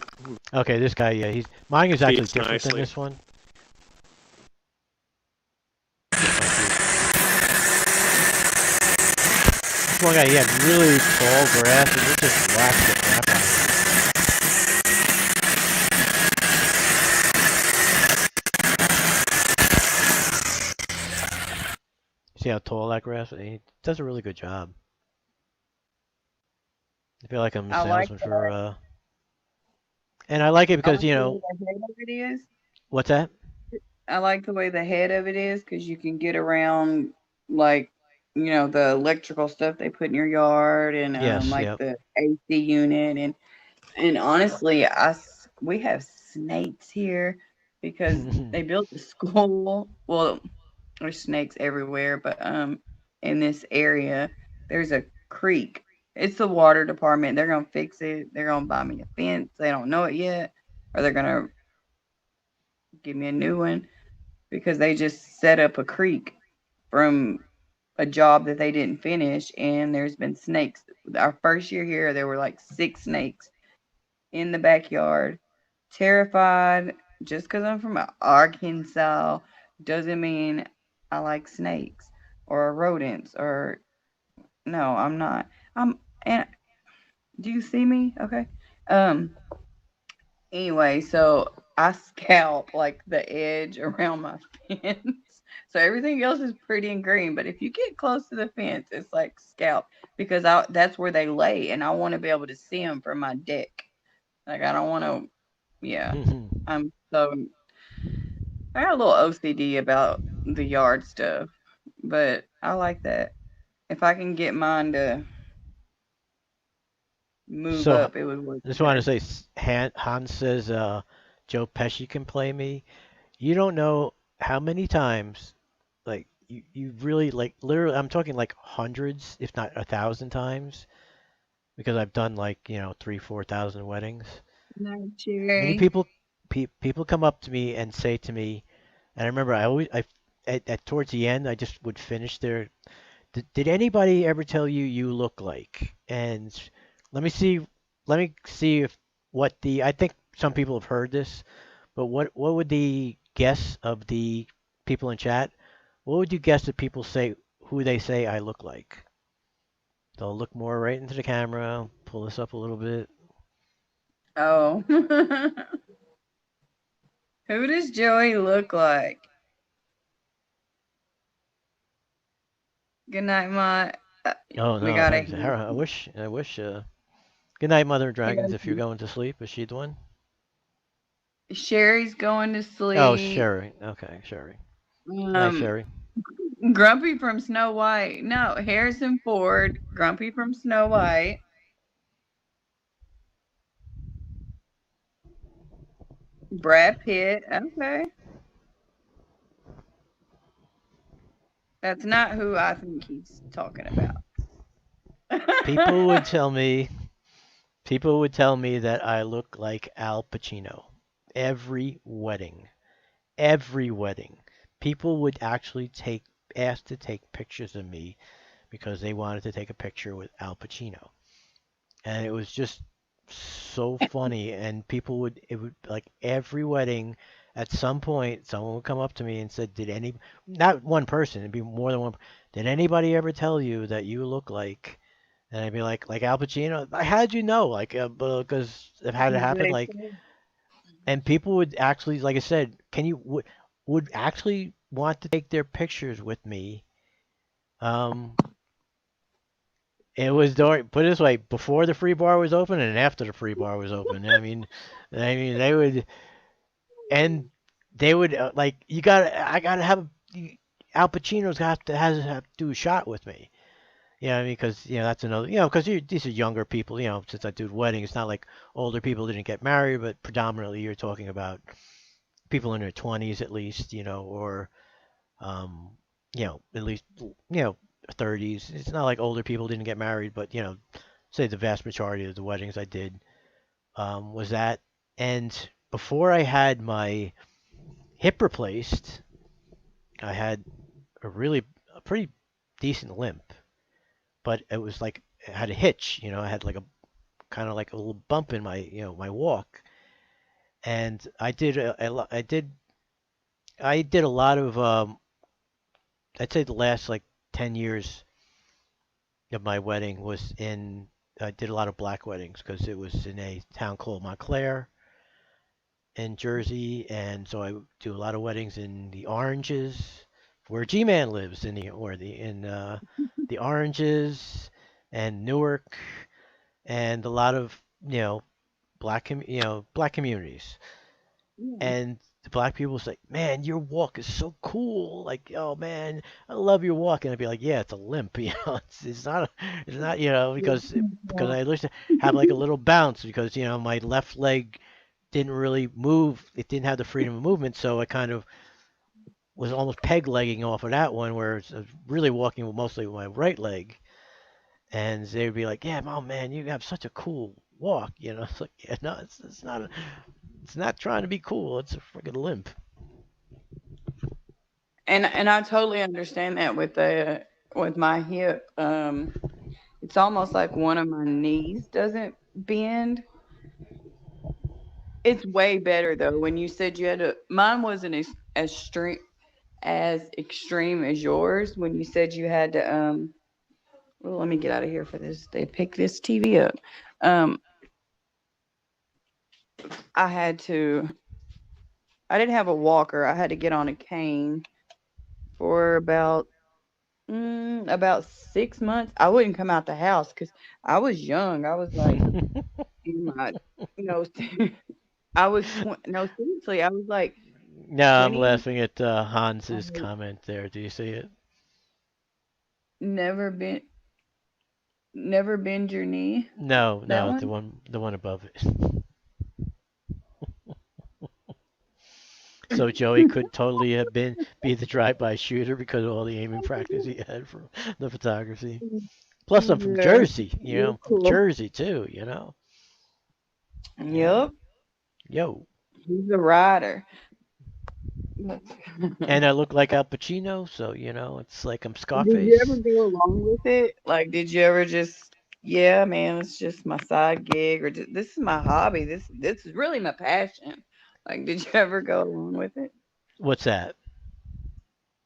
Okay, this guy, yeah, mine is actually different than this one. this one guy, he had really tall grass, and it just waxed the crap out of it. See how tall that grass is? He does a really good job. I feel like I'm a salesman for, and I like it because, you know. The head of it is. What's that? I like the way the head of it is because you can get around, like, you know, the electrical stuff they put in your yard and Yes, like yep. the AC unit and honestly, we have snakes here because they built the school. Well, there's snakes everywhere, but in this area there's a creek. It's the water department. They're gonna fix it. They're gonna buy me a fence. They don't know it yet, or they're gonna give me a new one because they just set up a creek from a job that they didn't finish, and there's been snakes. Our first year here, there were like 6 snakes in the backyard. Terrified. Just because I'm from Arkansas doesn't mean I like snakes or rodents or no, I'm not. And do you see me? Okay. Anyway, so I scalp like the edge around my fence. So everything else is pretty and green, but if you get close to the fence, it's like scalp because that's where they lay, and I want to be able to see them from my deck. Like I don't want to. Yeah, I got a little OCD about the yard stuff, but I like that. If I can get mine to move So, up, it would work just want better. to say, Hans says Joe Pesci can play me. You don't know how many times, like, you really, like, literally, I'm talking like hundreds, if not 1,000 times, because I've done like, 3, 4,000 weddings. No, Many Jerry. people come up to me and say to me, and I remember I always, at towards the end, I just would finish their, did anybody ever tell you you look like? And let me see, let me see if I think some people have heard this, but what would the guess of the people in chat? What would you guess that people say who they say I look like? They'll look more right into the camera. Pull this up a little bit. Oh. Who does Joey look like? Good night, Ma. Oh We no, got a I wish. Good night, Mother of Dragons. If you're going to sleep, is she the one? Sherry's going to Oh, sleep. Sherry. Okay, Sherry. Good night, Sherry. Grumpy from Snow White. No, Harrison Ford. Grumpy from Snow White. Brad Pitt. Okay. That's not who I think he's talking about. People would tell me that I look like Al Pacino. Every wedding. Every wedding. People would actually ask to take pictures of me because they wanted to take a picture with Al Pacino. And it was just so funny, and it would, like, every wedding at some point someone would come up to me and said, not one person, it'd be more than one, did anybody ever tell you that you look like, and I'd be like Al Pacino? How'd you know? Like, because it had to happen, like, and people would actually, like I said, would actually want to take their pictures with me. It was put it this way, before the free bar was open and after the free bar was open. They would, and they would, like, I gotta have Al Pacino's have to do a shot with me. You know what I mean? Because that's another, because these are younger people. Since I do weddings, it's not like older people didn't get married, but predominantly you're talking about people in their 20s at least, or um, at least 30s. It's not like older people didn't get married, but say the vast majority of the weddings I did was that. And before I had my hip replaced, I had a pretty decent limp, but it was like I had a hitch. I had like a kind of like a little bump in my walk, and I did a lot of I'd say the last like 10 years of my wedding was I did a lot of black weddings because it was in a town called Montclair in Jersey, and so I do a lot of weddings in the Oranges, where G-Man lives the Oranges and Newark, and a lot of black communities. And the black people say, "Man, your walk is so cool! Like, oh man, I love your walk." And I'd be like, "Yeah, it's a limp, it's not, because I used to have like a little bounce because my left leg didn't really move. It didn't have the freedom of movement, so I kind of was almost peg legging off of that one, where I was really walking mostly with my right leg." And they'd be like, "Yeah, oh man, you have such a cool walk." It's like, yeah, no, it's not. It's not trying to be cool. It's a freaking limp. And I totally understand that with my hip. It's almost like one of my knees doesn't bend. It's way better though. When you said you had to, mine wasn't as extreme as yours. When you said you had to, well, let me get out of here for this. They pick this TV up. I had to. I didn't have a walker. I had to get on a cane for about 6 months. I wouldn't come out the house because I was young. I was like, I was no, seriously, I was like No, I'm 20. laughing at Hans's comment there. Do you see it? Never bend your knee. No, That no, one? the one above it. So Joey could totally have be the drive-by shooter because of all the aiming practice he had from the photography. Plus, I'm from Yeah, Jersey, you're from cool. Jersey too, Yep. Yo. He's a rider. And I look like Al Pacino, so it's like I'm Did you ever Scarface. go along with it? Like, did you ever just, yeah, man, it's just my side gig, or this is my hobby. This is really my passion. Like, did you ever go along with it? What's that?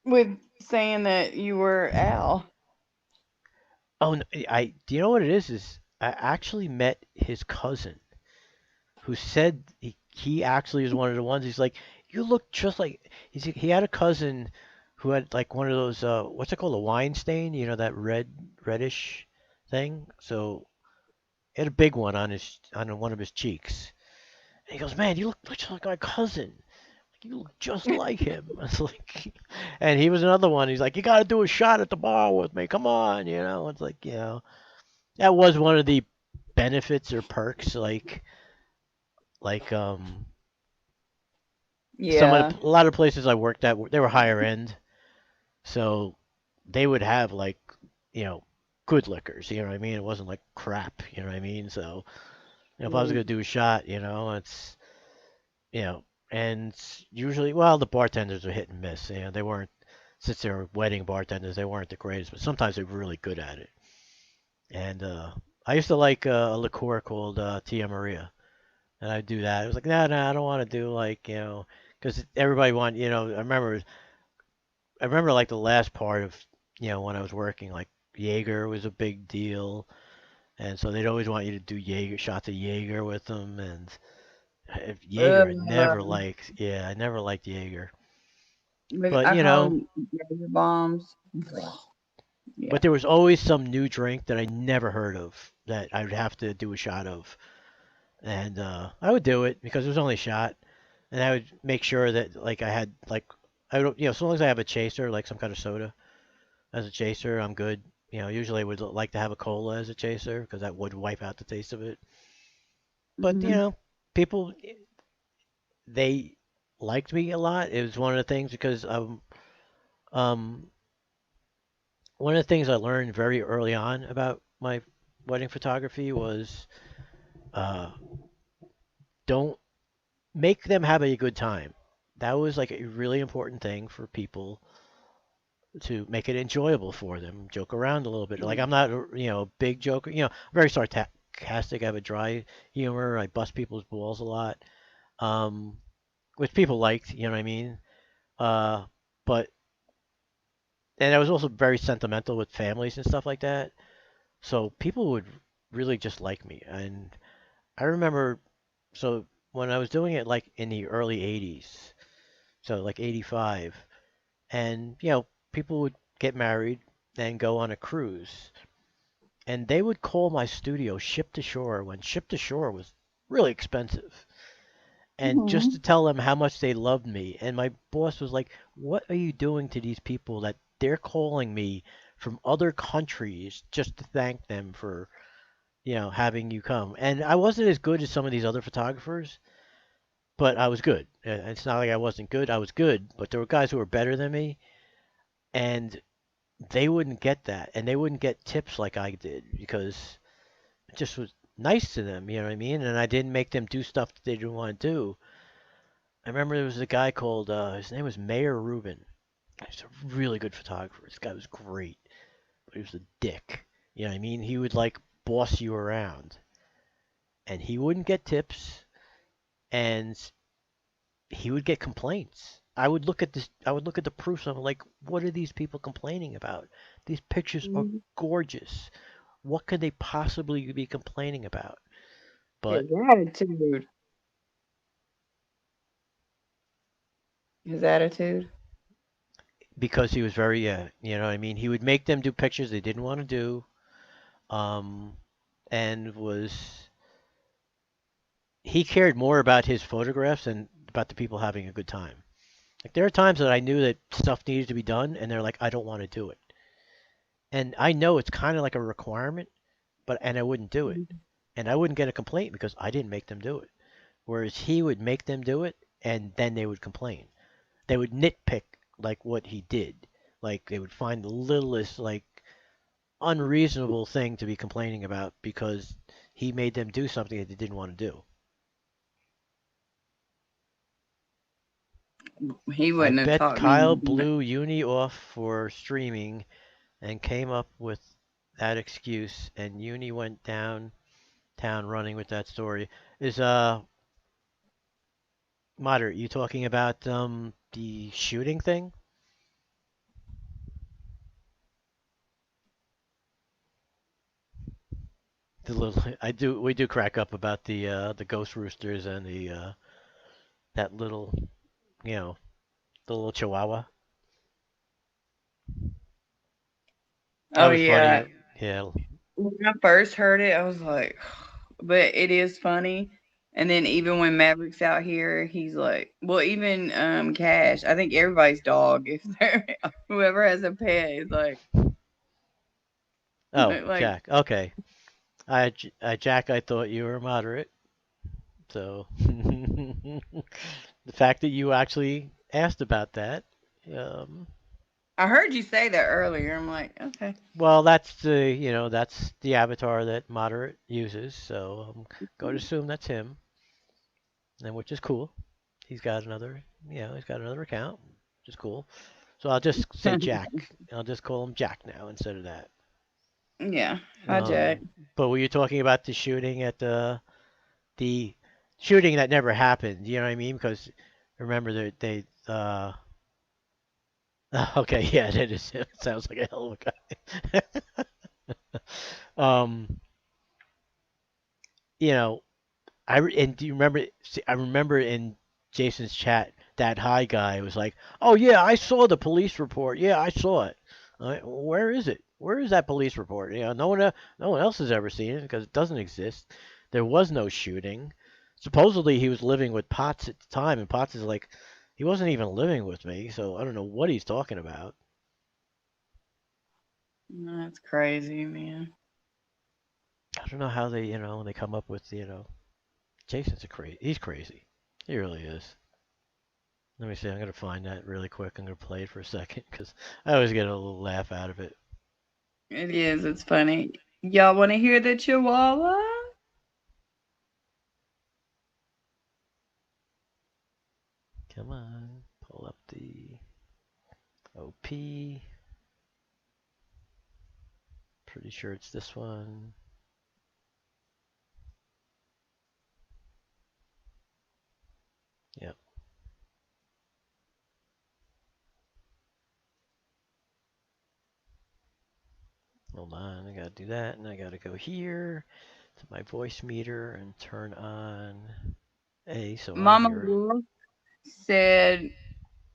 With saying that you were Al. Oh, do you know what it is? Is I actually met his cousin who said he actually is one of the ones. He's like, you look just like he had a cousin who had like one of those what's it called, a wine stain? That reddish thing. So he had a big one on one of his cheeks. And he goes, man, you look just like my cousin. You look just like him. I was like, and he was another one. He's like, you got to do a shot at the bar with me. Come on, It's like, that was one of the benefits or perks, like Yeah. a lot of places I worked at, they were higher end, so they would have like good liquors. You know what I mean? It wasn't like crap. You know what I mean? So if I was gonna do a shot, it's and usually, well, the bartenders are hit and miss. They weren't, since they were wedding bartenders, they weren't the greatest, but sometimes they're really good at it. And I used to like a liqueur called Tia Maria, and I'd do that. I was like, no, no, I don't want to do like because everybody want I remember like the last part of when I was working, like Jaeger was a big deal, and so they'd always want you to do Jaeger shots of Jaeger with them, and if Jaeger I never liked Jaeger, but I call them Jaeger bombs. Yeah. but there was always some new drink that I never heard of that I would have to do a shot of, and I would do it because it was only a shot, and I would make sure that like I had like I don't as long as I have a chaser, like some kind of soda as a chaser, I'm good. Usually I would like to have a cola as a chaser because that would wipe out the taste of it. But people, they liked me a lot. It was one of the things because um one of the things I learned very early on about my wedding photography was uh don't make them have a good time. That was like a really important thing for people to make it enjoyable for them. Joke around a little bit. Like I'm not, a big joker. Very sarcastic. I have a dry humor. I bust people's balls a lot, um, which people liked. You know what I mean? But and I was also very sentimental with families and stuff like that. So people would really just like me. And I remember, so when I was doing it like in the early 80s, so like 85, and people would get married and go on a cruise, and they would call my studio Ship to Shore when Ship to Shore was really expensive. And just to tell them how much they loved me. And my boss was like, "What are you doing to these people that they're calling me from other countries just to thank them for, having you come?" And I wasn't as good as some of these other photographers, but I was good. It's not like I wasn't good. I was good, but there were guys who were better than me, and they wouldn't get that, and they wouldn't get tips like I did because it just was nice to them, you know what I mean? And I didn't make them do stuff that they didn't want to do. I remember there was a guy called, his name was Mayor Rubin. He's a really good photographer. This guy was great, but he was a dick. You know what I mean? He would like boss you around, and he wouldn't get tips, and he would get complaints. I would look at this. I would look at the proofs. And I'm like, what are these people complaining about? These pictures are gorgeous. What could they possibly be complaining about? But His attitude. His attitude. because he was very, you know what I mean? He would make them do pictures they didn't want to do, um, and he cared more about his photographs than about the people having a good time. Like there are times that I knew that stuff needed to be done, and they're like, I don't want to do it, and I know it's kind of like a requirement, and I wouldn't do it, and I wouldn't get a complaint because I didn't make them do it. Whereas he would make them do it, and then they would complain. They would nitpick like what he did. Like they would find the littlest like unreasonable thing to be complaining about because he made them do something that they didn't want to do. He I wouldn't have bet taught me Kyle anything. blew Uni off for streaming and came up with that excuse, and Uni went downtown running with that story. Is Moderate, you talking about the shooting thing? The little we do crack up about the ghost roosters and the that little, you know, the little chihuahua. That Oh was funny. yeah. Yeah. When I first heard it, I was like, but it is funny. And then even when Maverick's out here, he's like, well, even Cash. I think everybody's dog, if they're whoever has a pet, is like, Oh, like Jack. Okay. Jack, I thought you were moderate. So the fact that you actually asked about that, um, I heard you say that earlier. I'm like, okay. well, that's the avatar that moderate uses. So I'm going to assume that's him, and which is cool. He's got another account, which is cool. So I'll just say Jack. I'll just call him Jack now instead of that. Yeah. Hi, Jack. But were you talking about the shooting at the shooting that never happened? You know what I mean? Because remember that okay, yeah, that is it. Sounds like a hell of a guy. um, you know, and do you remember? See, I remember in Jason's chat that high guy was like, "Oh yeah, I saw the police report. Yeah, I saw it. Where is it? Where is that police report? No one else has ever seen it because it doesn't exist. There was no shooting. Supposedly he was living with Potts at the time, and Potts is like, he wasn't even living with me, so I don't know what he's talking about. That's crazy, man. I don't know how they come up with, Jason's he's crazy. He really is. Let me see. I'm gonna find that really quick. I'm gonna play it for a second because I always get a little laugh out of it. It is. It's funny. Y'all want to hear the Chihuahua? Come on, pull up the OP. Pretty sure it's this one. Yep. Hold on, I gotta do that, and I gotta go here to my voice meter and turn on A, so Mama I hear it. Wolf said,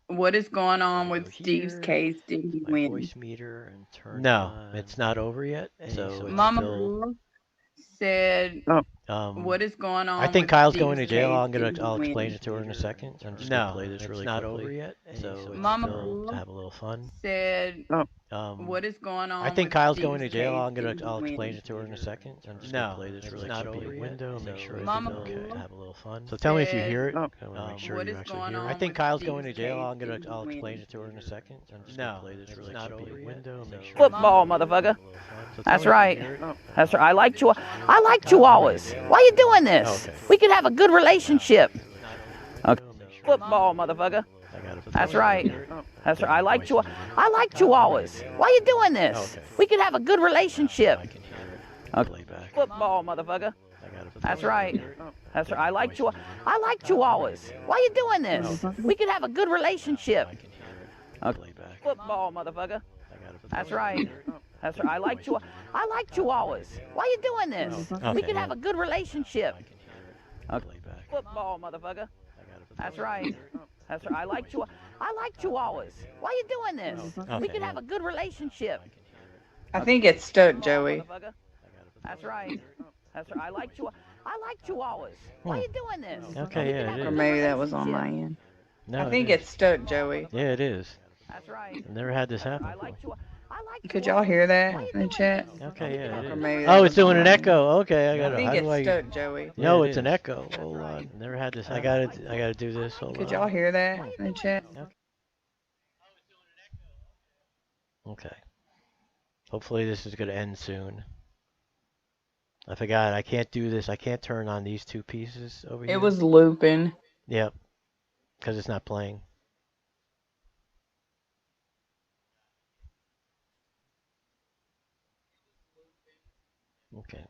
"What is going on Go with Steve's here, case? Did he my win?" voice meter and turn No, on. It's not over yet, A, so so it's Mama still. Wolf said, "What is going on I think with Kyle's going Steve's to jail. case? I'll Did he explain win?" it to her in a second. I'm just no, gonna play this it's really not quickly. over yet. A, So so it's Mama still. Wolf to have a little fun. said, Um, "What is going on I think with Kyle's Steve's going to jail. case? I'll Did he explain win?" it to her in a second. I'm just No, gonna play this it's really not quickly. over yet. Window, make So sure it's it's Mama okay Wolf to have a little fun. So tell me if you hear it. I want to make sure "What you is actually going hear it. on I think with Kyle's going to Steve's jail. case? Did he I'll win?" explain it to her in a second. I'm just No, gonna play this it's really not quickly. over yet. Window, So make sure. Football, it's okay to have motherfucker. a little fun. So tell That's me if you right. hear it. That's right. I like chihuahuas. Why you doing this? Okay. We could have a good relationship. Okay. Football, motherfucker. That's right. That's Take right. I my like voice chihuahuas. meter. I like chihuahuas. Why you doing this? Okay. We could have a good relationship. I can hear it. Okay. Playback. Football, motherfucker. I got it. That's right. That's Take right. my voice meter. I like chihuahuas. Why you doing this? Okay. We could have a good relationship. I can hear it. Okay. Playback. Football, motherfucker. I got it. That's right. That's right. I like chihuahuas. Why you doing this? Okay. We could have a good relationship. I can hear it. Okay. Playback. Football, motherfucker. I got it. That's right. That's right. I like chihuahuas. Why you doing this? We Okay. could have a good relationship. I think it's stuck, Joey. Motherfucker. That's right. That's right. I like chihuahuas. Why you doing this? Okay, We yeah, could have it a Or is. good maybe that was on relationship. my end. No, I think it is. it's stuck, Joey. Yeah, it is. That's right. I've never had this happen I like before. Could y'all hear that in the chat? Okay, yeah, it Or is. maybe that Oh, was it's doing on an my end. echo. Okay, I got I it. think How do it's I? stuck, Joey. No, Yeah, it it's an is. echo. Hold on. Never had this. I gotta do this. Hold Could on. y'all hear that in the chat? Okay. Hopefully this is gonna end soon. I forgot. I can't do this. I can't turn on these two pieces over here. It was looping. Yep. Because it's not playing. Okay.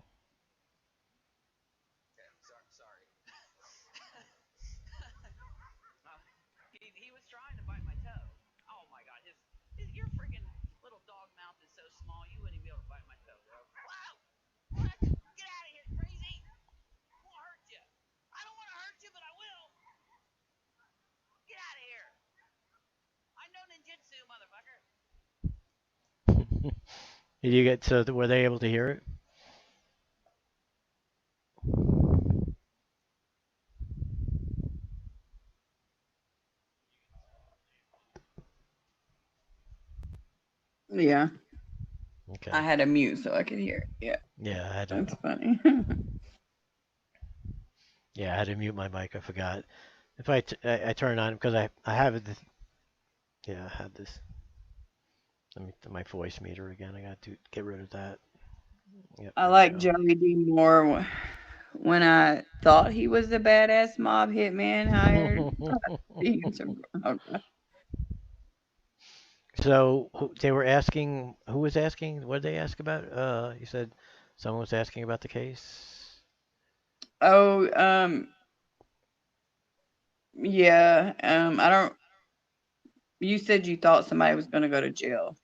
He was trying to bite my toe. Oh my god, your freaking little dog mouth is so small you wouldn't even be able to bite my toe, bro. Wow! What? Get out of here, crazy! I won't hurt you. I don't want to hurt you, but I will. Get out of here. I know ninjutsu, motherfucker. Did you get so? Were they able to hear it? Yeah. Okay. I had to mute so I could hear it. Yeah. Yeah, I had to. That's funny. Yeah, I had to mute my mic. I forgot. If I turn on because I have it. Yeah, I had this. Let me my voice meter again. I got to get rid of that. Yep, I there we like go. Joey D more when I thought he was the badass mob hitman hired. So they were asking. Who was asking? What did they ask about? You said someone was asking about the case. Oh, yeah. I don't. You said you thought somebody was going to go to jail.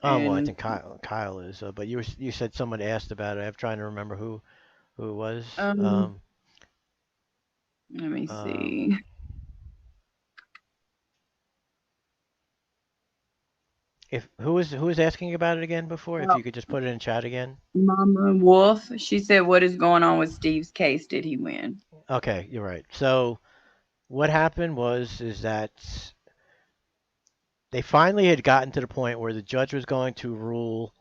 Oh well, I And- think Kyle is. But you said someone asked about it. I'm trying to remember who it was. Let me see. If who was asking about it again before? If you could just put it in chat again. Mama Wolf. She said, "What is going on with Steve's case? Did he win?" Okay, you're right. So what happened is that they finally had gotten to the point where the judge was going to rule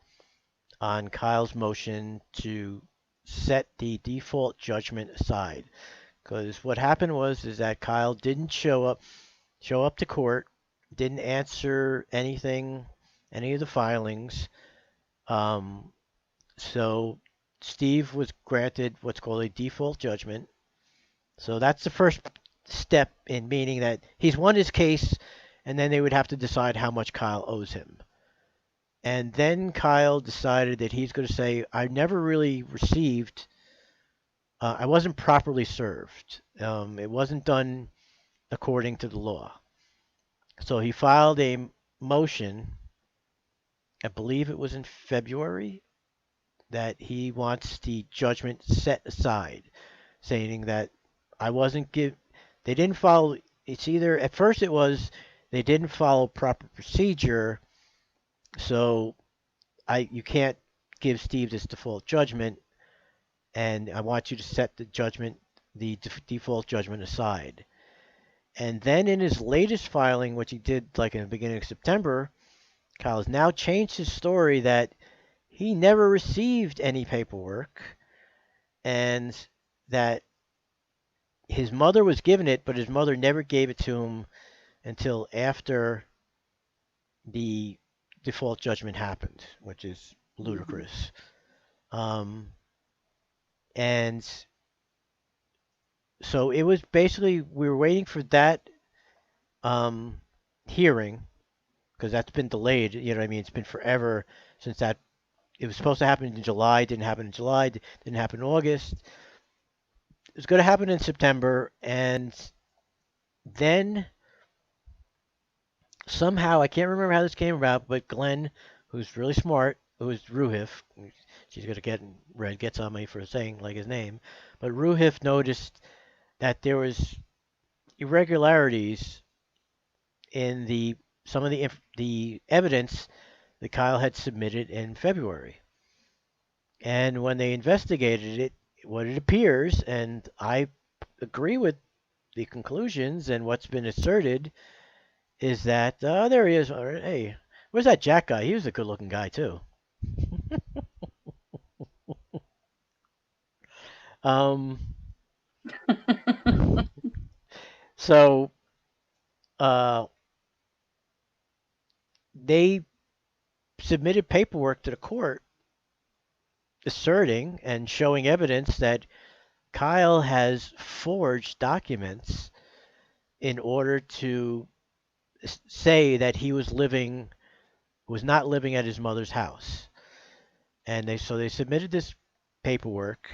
on Kyle's motion to set the default judgment aside. Because what happened is that Kyle didn't show up to court, didn't answer anything, any of the filings. So Steve was granted what's called a default judgment. So that's the first step in meaning that he's won his case, and then they would have to decide how much Kyle owes him. And then Kyle decided that he's going to say, I never really received, I wasn't properly served. It wasn't done according to the law. So he filed a motion I believe it was in February, that he wants the judgment set aside, saying that I wasn't give. They didn't follow. It's either at first it was they didn't follow proper procedure, so you can't give Steve this default judgment, and I want you to set the judgment, the default judgment aside. And then in his latest filing, which he did like in the beginning of September, Kyle has now changed his story that he never received any paperwork and that his mother was given it, but his mother never gave it to him until after the default judgment happened, which is ludicrous. And so it was basically, we were waiting for that hearing because that's been delayed. You know what I mean? It's been forever since that. It was supposed to happen in July, didn't happen in July, didn't happen in August. It was going to happen in September, and then somehow, I can't remember how this came about, but Glenn, who's really smart, who's Ruhif, she's going to get Red gets on me for saying like his name, but Ruhif noticed that there was irregularities in some of the evidence that Kyle had submitted in February. And when they investigated it, what it appears, and I agree with the conclusions and what's been asserted, is that there he is. Hey, where's that Jack guy? He was a good-looking guy too. So they submitted paperwork to the court asserting and showing evidence that Kyle has forged documents in order to say that he was not living at his mother's house. And they submitted this paperwork,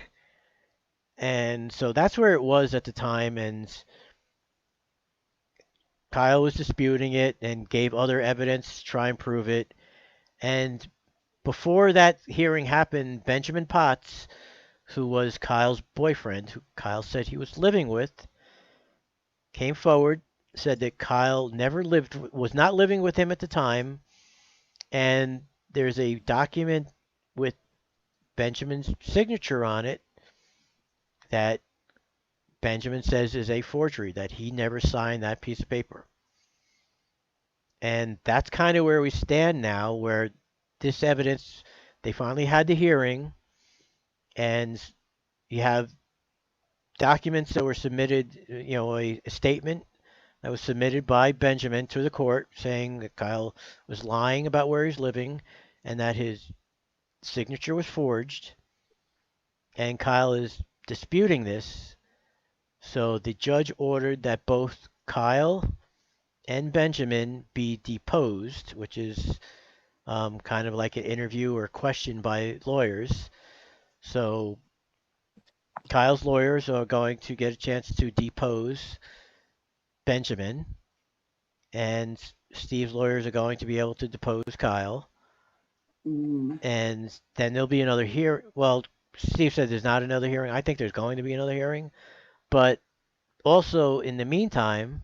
and so that's where it was at the time, and Kyle was disputing it and gave other evidence to try and prove it. And before that hearing happened, Benjamin Potts, who was Kyle's boyfriend, who Kyle said he was living with, came forward, said that Kyle was not living with him at the time, and there's a document with Benjamin's signature on it that Benjamin says is a forgery, that he never signed that piece of paper. And that's kind of where we stand now, where this evidence, they finally had the hearing, and you have documents that were submitted, a statement that was submitted by Benjamin to the court saying that Kyle was lying about where he's living and that his signature was forged. And Kyle is disputing this. So the judge ordered that both Kyle and Benjamin be deposed, which is kind of like an interview or question by lawyers. So Kyle's lawyers are going to get a chance to depose Benjamin, and Steve's lawyers are going to be able to depose Kyle. And then there'll be another hearing. Well, Steve said there's not another hearing. I think there's going to be another hearing. But also, in the meantime,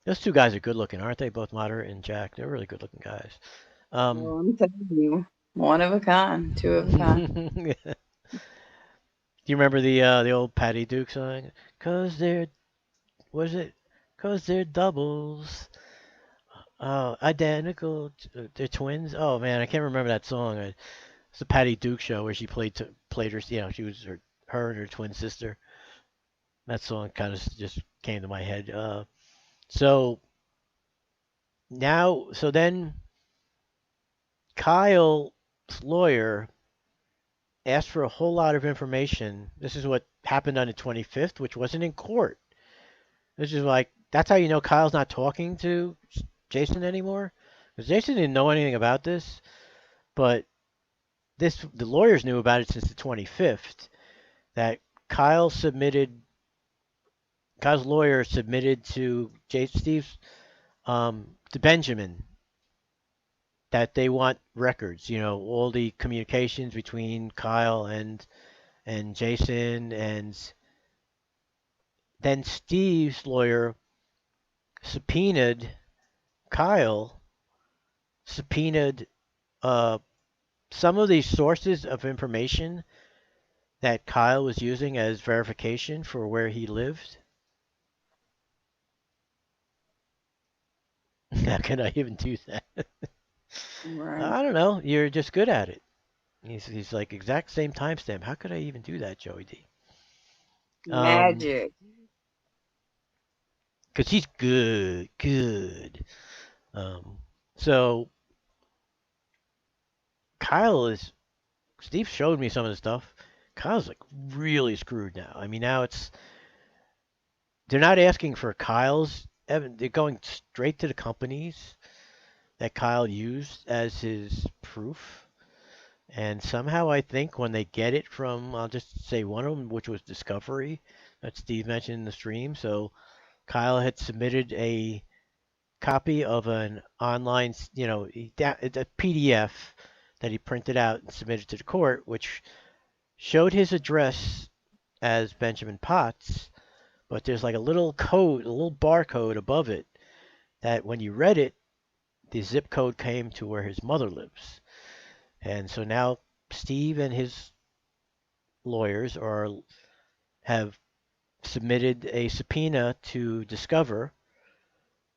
those two guys are good looking, aren't they? Both Moderate and Jack. They're really good looking guys. Well, I'm telling you, one of a kind, two of a kind. Do you remember the old Patty Duke song? 'Cause they're doubles. Oh, identical. They're twins. Oh man, I can't remember that song. It's a Patty Duke show where she played her. She was her and her twin sister. That song kind of just came to my head. So then Kyle's lawyer asked for a whole lot of information. This is what happened on the 25th, which wasn't in court. This is like, that's how you know Kyle's not talking to Jason anymore. Because Jason didn't know anything about this, but the lawyers knew about it since the 25th. That Kyle's lawyer submitted to Steve's to Benjamin that they want records. You know, all the communications between Kyle and Jason, and then Steve's lawyer subpoenaed Kyle, subpoenaed uh, some of these sources of information that Kyle was using as verification for where he lived. How can I even do that? Right. I don't know. You're just good at it. He's like exact same timestamp. How could I even do that, Joey D? Magic. Because he's good. So Kyle is. Steve showed me some of the stuff. Kyle's like really screwed now. I mean, now they're not asking for Kyle's. They're going straight to the companies that Kyle used as his proof. And somehow I think when they get it from, I'll just say one of them, which was Discovery, that Steve mentioned in the stream. So Kyle had submitted a copy of an online, it's a PDF that he printed out and submitted to the court, which showed his address as Benjamin Potts, but there's like a little code, a little barcode above it that when you read it, the zip code came to where his mother lives. And so now Steve and his lawyers have submitted a subpoena to Discover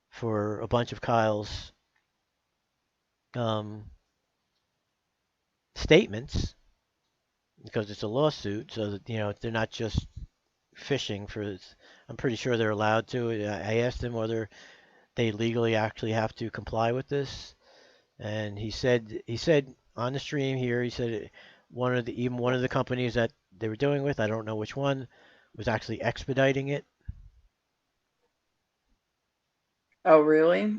for a bunch of Kyle's statements because it's a lawsuit, so that they're not just fishing for this. I'm pretty sure they're allowed to. I asked him whether they legally actually have to comply with this, and he said on the stream here, he said one of the companies that they were doing with, I don't know which one, was actually expediting it. Oh, really?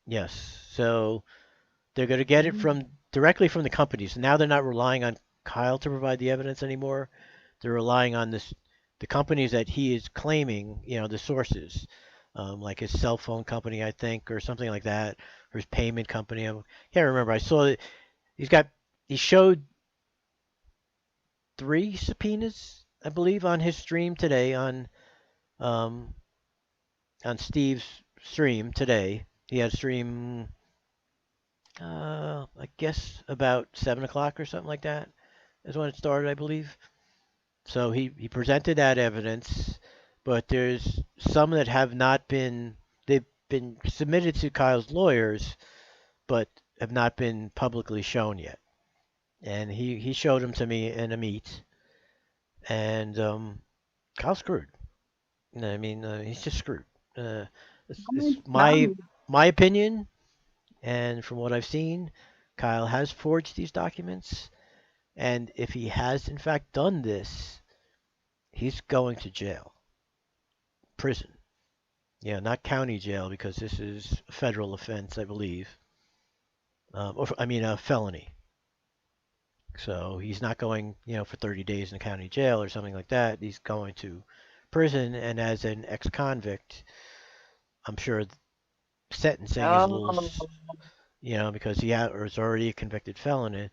Yes. So they're going to get it directly from the companies. Now they're not relying on Kyle to provide the evidence anymore. They're relying on the companies that he is claiming, the sources, like his cell phone company, I think, or something like that, or his payment company. I can't remember. I saw that he showed 3 subpoenas, I believe, on his stream today on Steve's stream today. He had a stream, I guess about 7 o'clock or something like that is when it started, I believe. So he presented that evidence, but there's some that have not been, they've been submitted to Kyle's lawyers, but have not been publicly shown yet. And he showed them to me in a meet, and Kyle's screwed. I mean, he's just screwed. It's my opinion, and from what I've seen, Kyle has forged these documents, and if he has in fact done this, he's going to jail, prison. Yeah, not county jail because this is a federal offense, I believe. A felony. So he's not going, for 30 days in a county jail or something like that. He's going to prison, and as an ex-convict, I'm sure sentencing is a little, because he is already a convicted felon.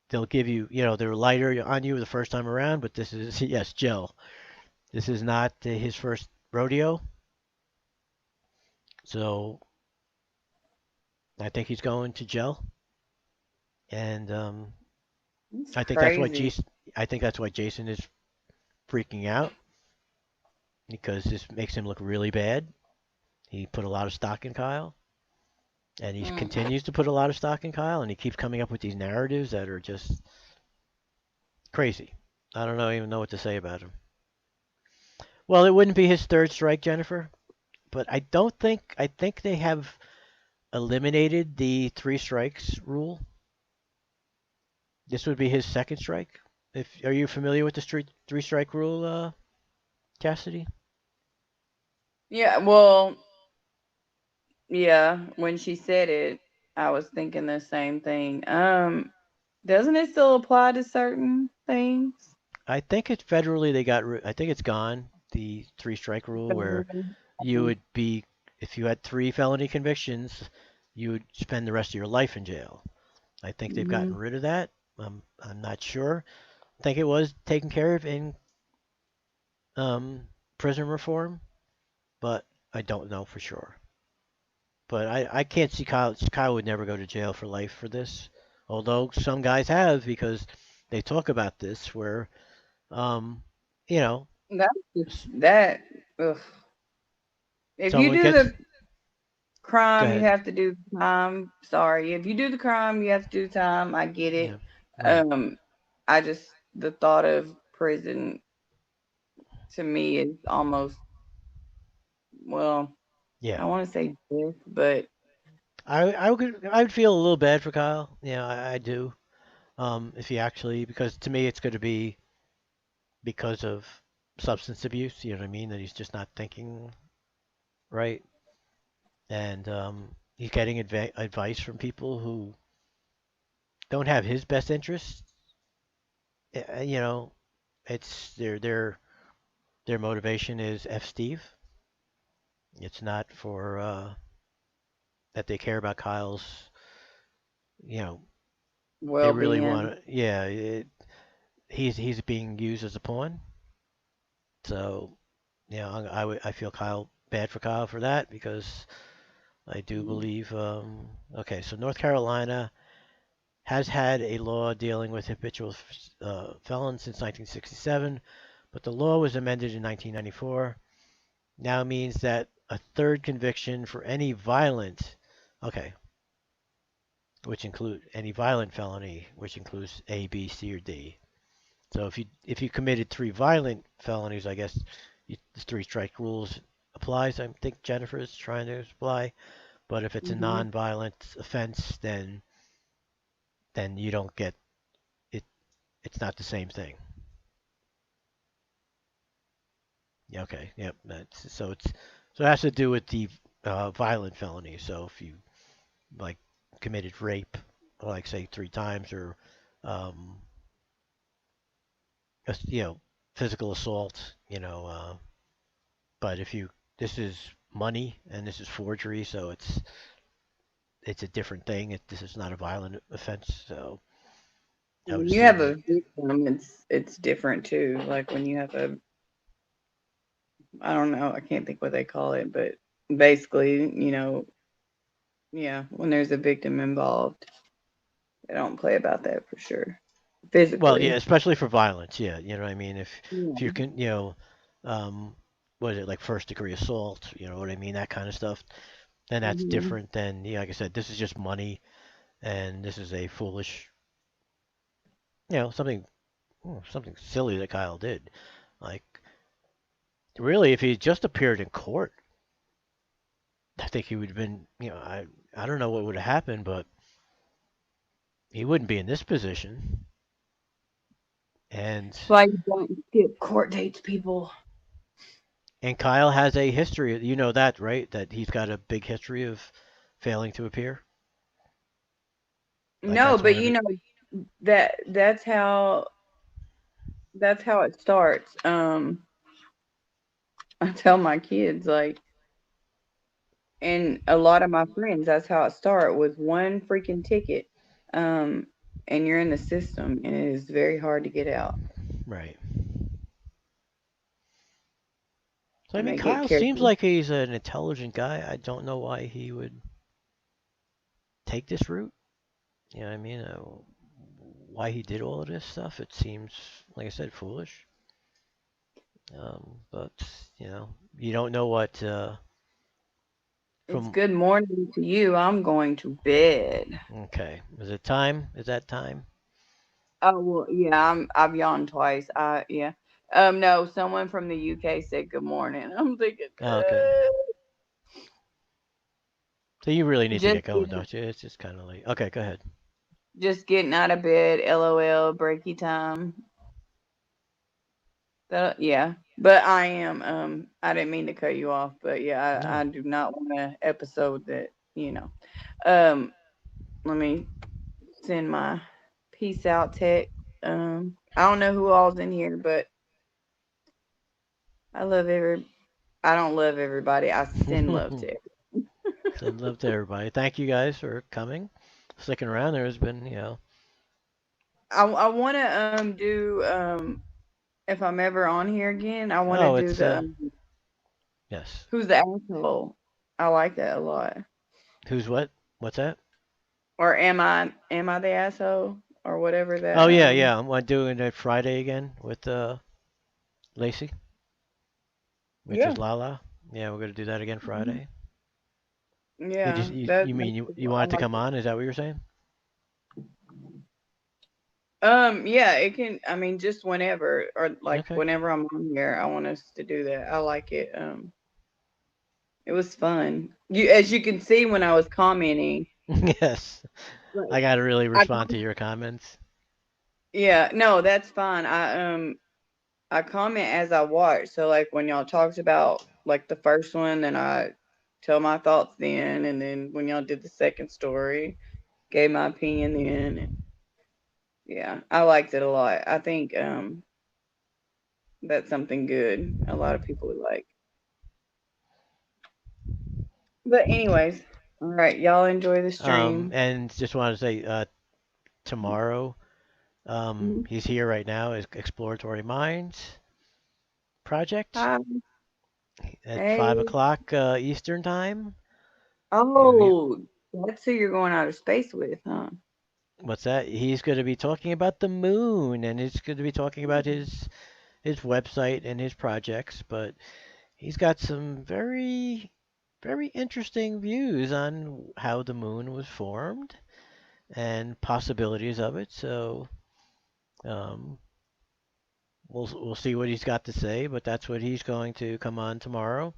They'll give you, they're lighter on you the first time around, but this is, yes, jail. This is not his first rodeo. So I think he's going to jail. And I think that's why Jason is freaking out, because this makes him look really bad. He put a lot of stock in Kyle, and he continues to put a lot of stock in Kyle, and he keeps coming up with these narratives that are just crazy. I don't even know what to say about him. Well, it wouldn't be his third strike, Jennifer, but I think they have eliminated the 3 strikes rule. This would be his second strike. Are you familiar with the 3 strike rule, Cassidy? Yeah, well, yeah, when she said it, I was thinking the same thing. Doesn't it still apply to certain things? I think it's federally I think it's gone, the 3 strike rule, where you would be, if you had 3 felony convictions, you would spend the rest of your life in jail. I think they've gotten rid of that. I'm not sure. I think it was taken care of in prison reform, but I don't know for sure. But I can't see Kyle. Kyle would never go to jail for life for this. Although some guys have, because they talk about this where, you know, that. Ugh. If you someone do gets. the crime, Go you ahead. have to do time. Sorry, if you do the crime, you have to do time. I get it. Yeah. Right. I just the thought of prison to me is almost well. Yeah. I want to say death, but I would feel a little bad for Kyle. Yeah, I do. If he actually, because to me it's going to be because of substance abuse. You know what I mean? That he's just not thinking right, and he's getting advice from people who don't have his best interests. You know, it's their motivation is F Steve. It's not for that they care about Kyle's. You know, they well really being. want. Yeah, he's being used as a pawn. So, you know, I feel bad for Kyle for that because I do believe. Okay, so North Carolina has had a law dealing with habitual felons since 1967, but the law was amended in 1994. Now means that a third conviction for any violent, okay, which include any violent felony, which includes A, B, C, or D. So if you committed 3 violent felonies, I guess the 3 strike rules applies. I think Jennifer is trying to apply. But if it's a non-violent offense, then you don't get it. It's not the same thing. Yeah, okay. Yep. So it has to do with the violent felony. So if you like committed rape, like say 3 times, or um, you know, physical assault, but if you this is money and this is forgery, so it's a different thing. This is not a violent offense, so I would When you assume have that. a victim, it's different too. Like when you have I don't know, I can't think what they call it, but basically, yeah, when there's a victim involved, they don't play about that for sure. Well, yeah, Physically. especially for violence. Yeah, you know what I mean. If Yeah. you can, um, what is it like first degree assault? You know what I mean, that kind of stuff. Then that's hmm different than yeah, like I said, this is just money, and this is a foolish, something something silly that Kyle did. Like really, if he just appeared in court, I think he would have been. I don't know what would have happened, but he wouldn't be in this position. And That's why you don't skip court dates, people. and Kyle has a history. You know that, right? That he's got a big history of failing to appear. Like No, that's one but of it. that's how it starts. I tell my kids like, and a lot of my friends, that's how it started with one freaking ticket. Um, and you're in the system, and it is very hard to get out. Right. So I And mean, they get Kyle seems careful. like he's an intelligent guy. I don't know why he would take this route. You know what I mean? Why he did all of this stuff? It seems, like I said, foolish. But you don't know what It's from. good morning to you. I'm going to bed. Okay, is it time? Is that time? Oh well, yeah. I've yawned twice. Yeah. No, someone from the UK said good morning. I'm thinking, Oh, okay. So you really need to just get going, don't you? It's just kind of late. Okay, go ahead. just getting out of bed. LOL. Breaky time. Yeah. But I am. I didn't mean to cut you off, but yeah, I No. do not want an episode that you know. Um, let me send my peace out text. I don't know who all's in here, but I love I don't love everybody. I send love to Send love to everybody. Thank you guys for coming, sticking around. There's been, I want to do if I'm ever on here again, I want to Oh, do it's the yes. who's the asshole. I like that a lot. Who's what? What's that? Or am I the asshole or whatever that? Oh yeah. I'm doing it Friday again with Lacey, which is Lala. Yeah, we're gonna do that again Friday. Yeah, You mean you wanted to come on? Is that what you're saying? Yeah, it can. I mean, just whenever or like Okay. whenever I'm on here, I want us to do that. I like it. It was fun. As you can see when I was commenting. Yes. I gotta really respond to your comments. Yeah, no, that's fine. I comment as I watch. So like when y'all talked about like the first one, then I tell my thoughts then, and then when y'all did the second story, gave my opinion then. And yeah, I liked it a lot. I think that's something good. A lot of people would like. But anyways, all right, y'all enjoy the stream. And just wanted to say, tomorrow, he's here right now. Is Exploratory Minds project Hi. at Hey. 5 o'clock Eastern time. Oh, that's who you're going out of space with, huh? What's that? He's going to be talking about the moon, and he's going to be talking about his website and his projects. But he's got some very interesting views on how the moon was formed and possibilities of it. So we'll see what he's got to say, but that's what he's going to come on tomorrow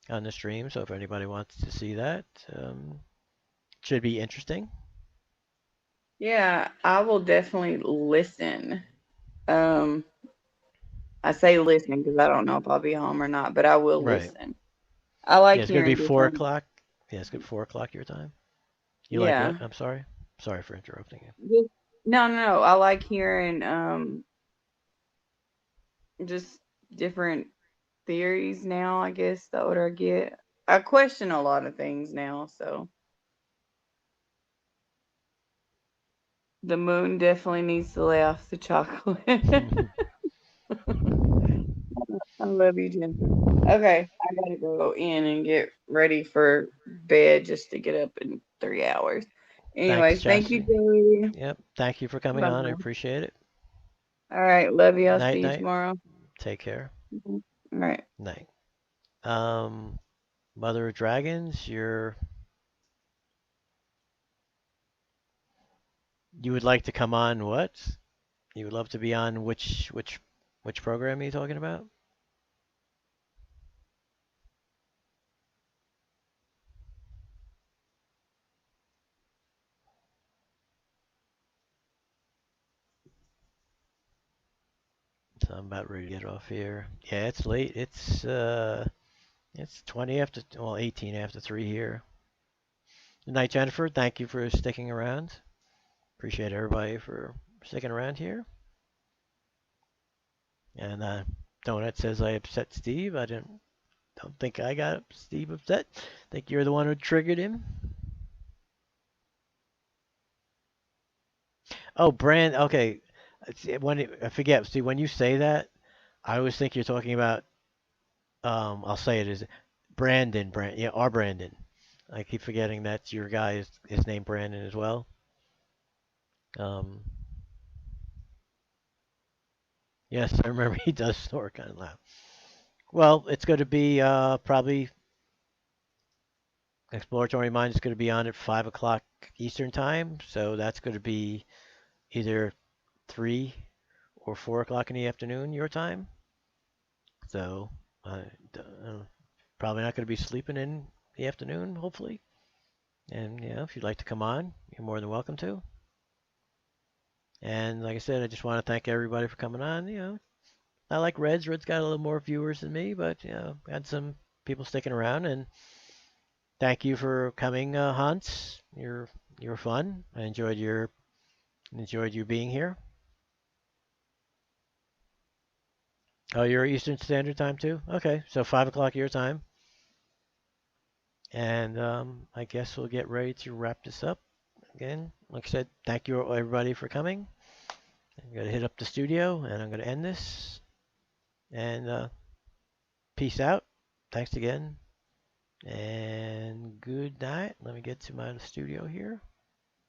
on the stream. So if anybody wants to see that, should be interesting. Yeah, I will definitely listen. I say listen because I don't know if I'll be home or not, but I will listen. I like it's going to hearing be 4 different. o'clock. Yeah, it's going to be 4 o'clock your time. You like Yeah. what? I'm sorry. Sorry for interrupting you. No. I like hearing just different theories now, I guess, the older I get. I question a lot of things now, so the moon definitely needs to lay off the chocolate. I love you, Jennifer. Okay, I gotta go in and get ready for bed just to get up in 3 hours. Anyways, thank you, Joey. Yep. Thank you for coming on. I appreciate it. All right, love you. I'll see you Night. tomorrow. Take care. All right. Night. Mother of Dragons, you would like to come on what? You would love to be on which program are you talking about? So I'm about ready to get off here. Yeah, it's late. It's 20 after, well, 18 after 3 here. Good night, Jennifer. Thank you for sticking around. Appreciate everybody for sticking around here. And Donut says I upset Steve. I don't think I got Steve upset. I think you're the one who triggered him. Oh, Brand. Okay. I forget. See, when you say that, I always think you're talking about. I'll say it as Brandon. Yeah, our Brandon. I keep forgetting that's your guy. His name Brandon as well. Yes, I remember he does snore kind of loud. Well, it's going to be probably Exploratory Mind is going to be on at 5 o'clock Eastern time. So that's going to be either 3 or 4 o'clock in the afternoon your time. So probably not going to be sleeping in the afternoon, hopefully. And if you'd like to come on, you're more than welcome to. And like I said, I just want to thank everybody for coming on. I like Reds. Reds got a little more viewers than me, but had some people sticking around. And thank you for coming, Hans. You're fun. I enjoyed you being here. Oh, you're Eastern Standard Time too? Okay, so 5 o'clock your time. And I guess we'll get ready to wrap this up. Again, like I said, thank you everybody for coming. I'm going to hit up the studio, and I'm going to end this. And peace out. Thanks again. And good night. Let me get to my studio here.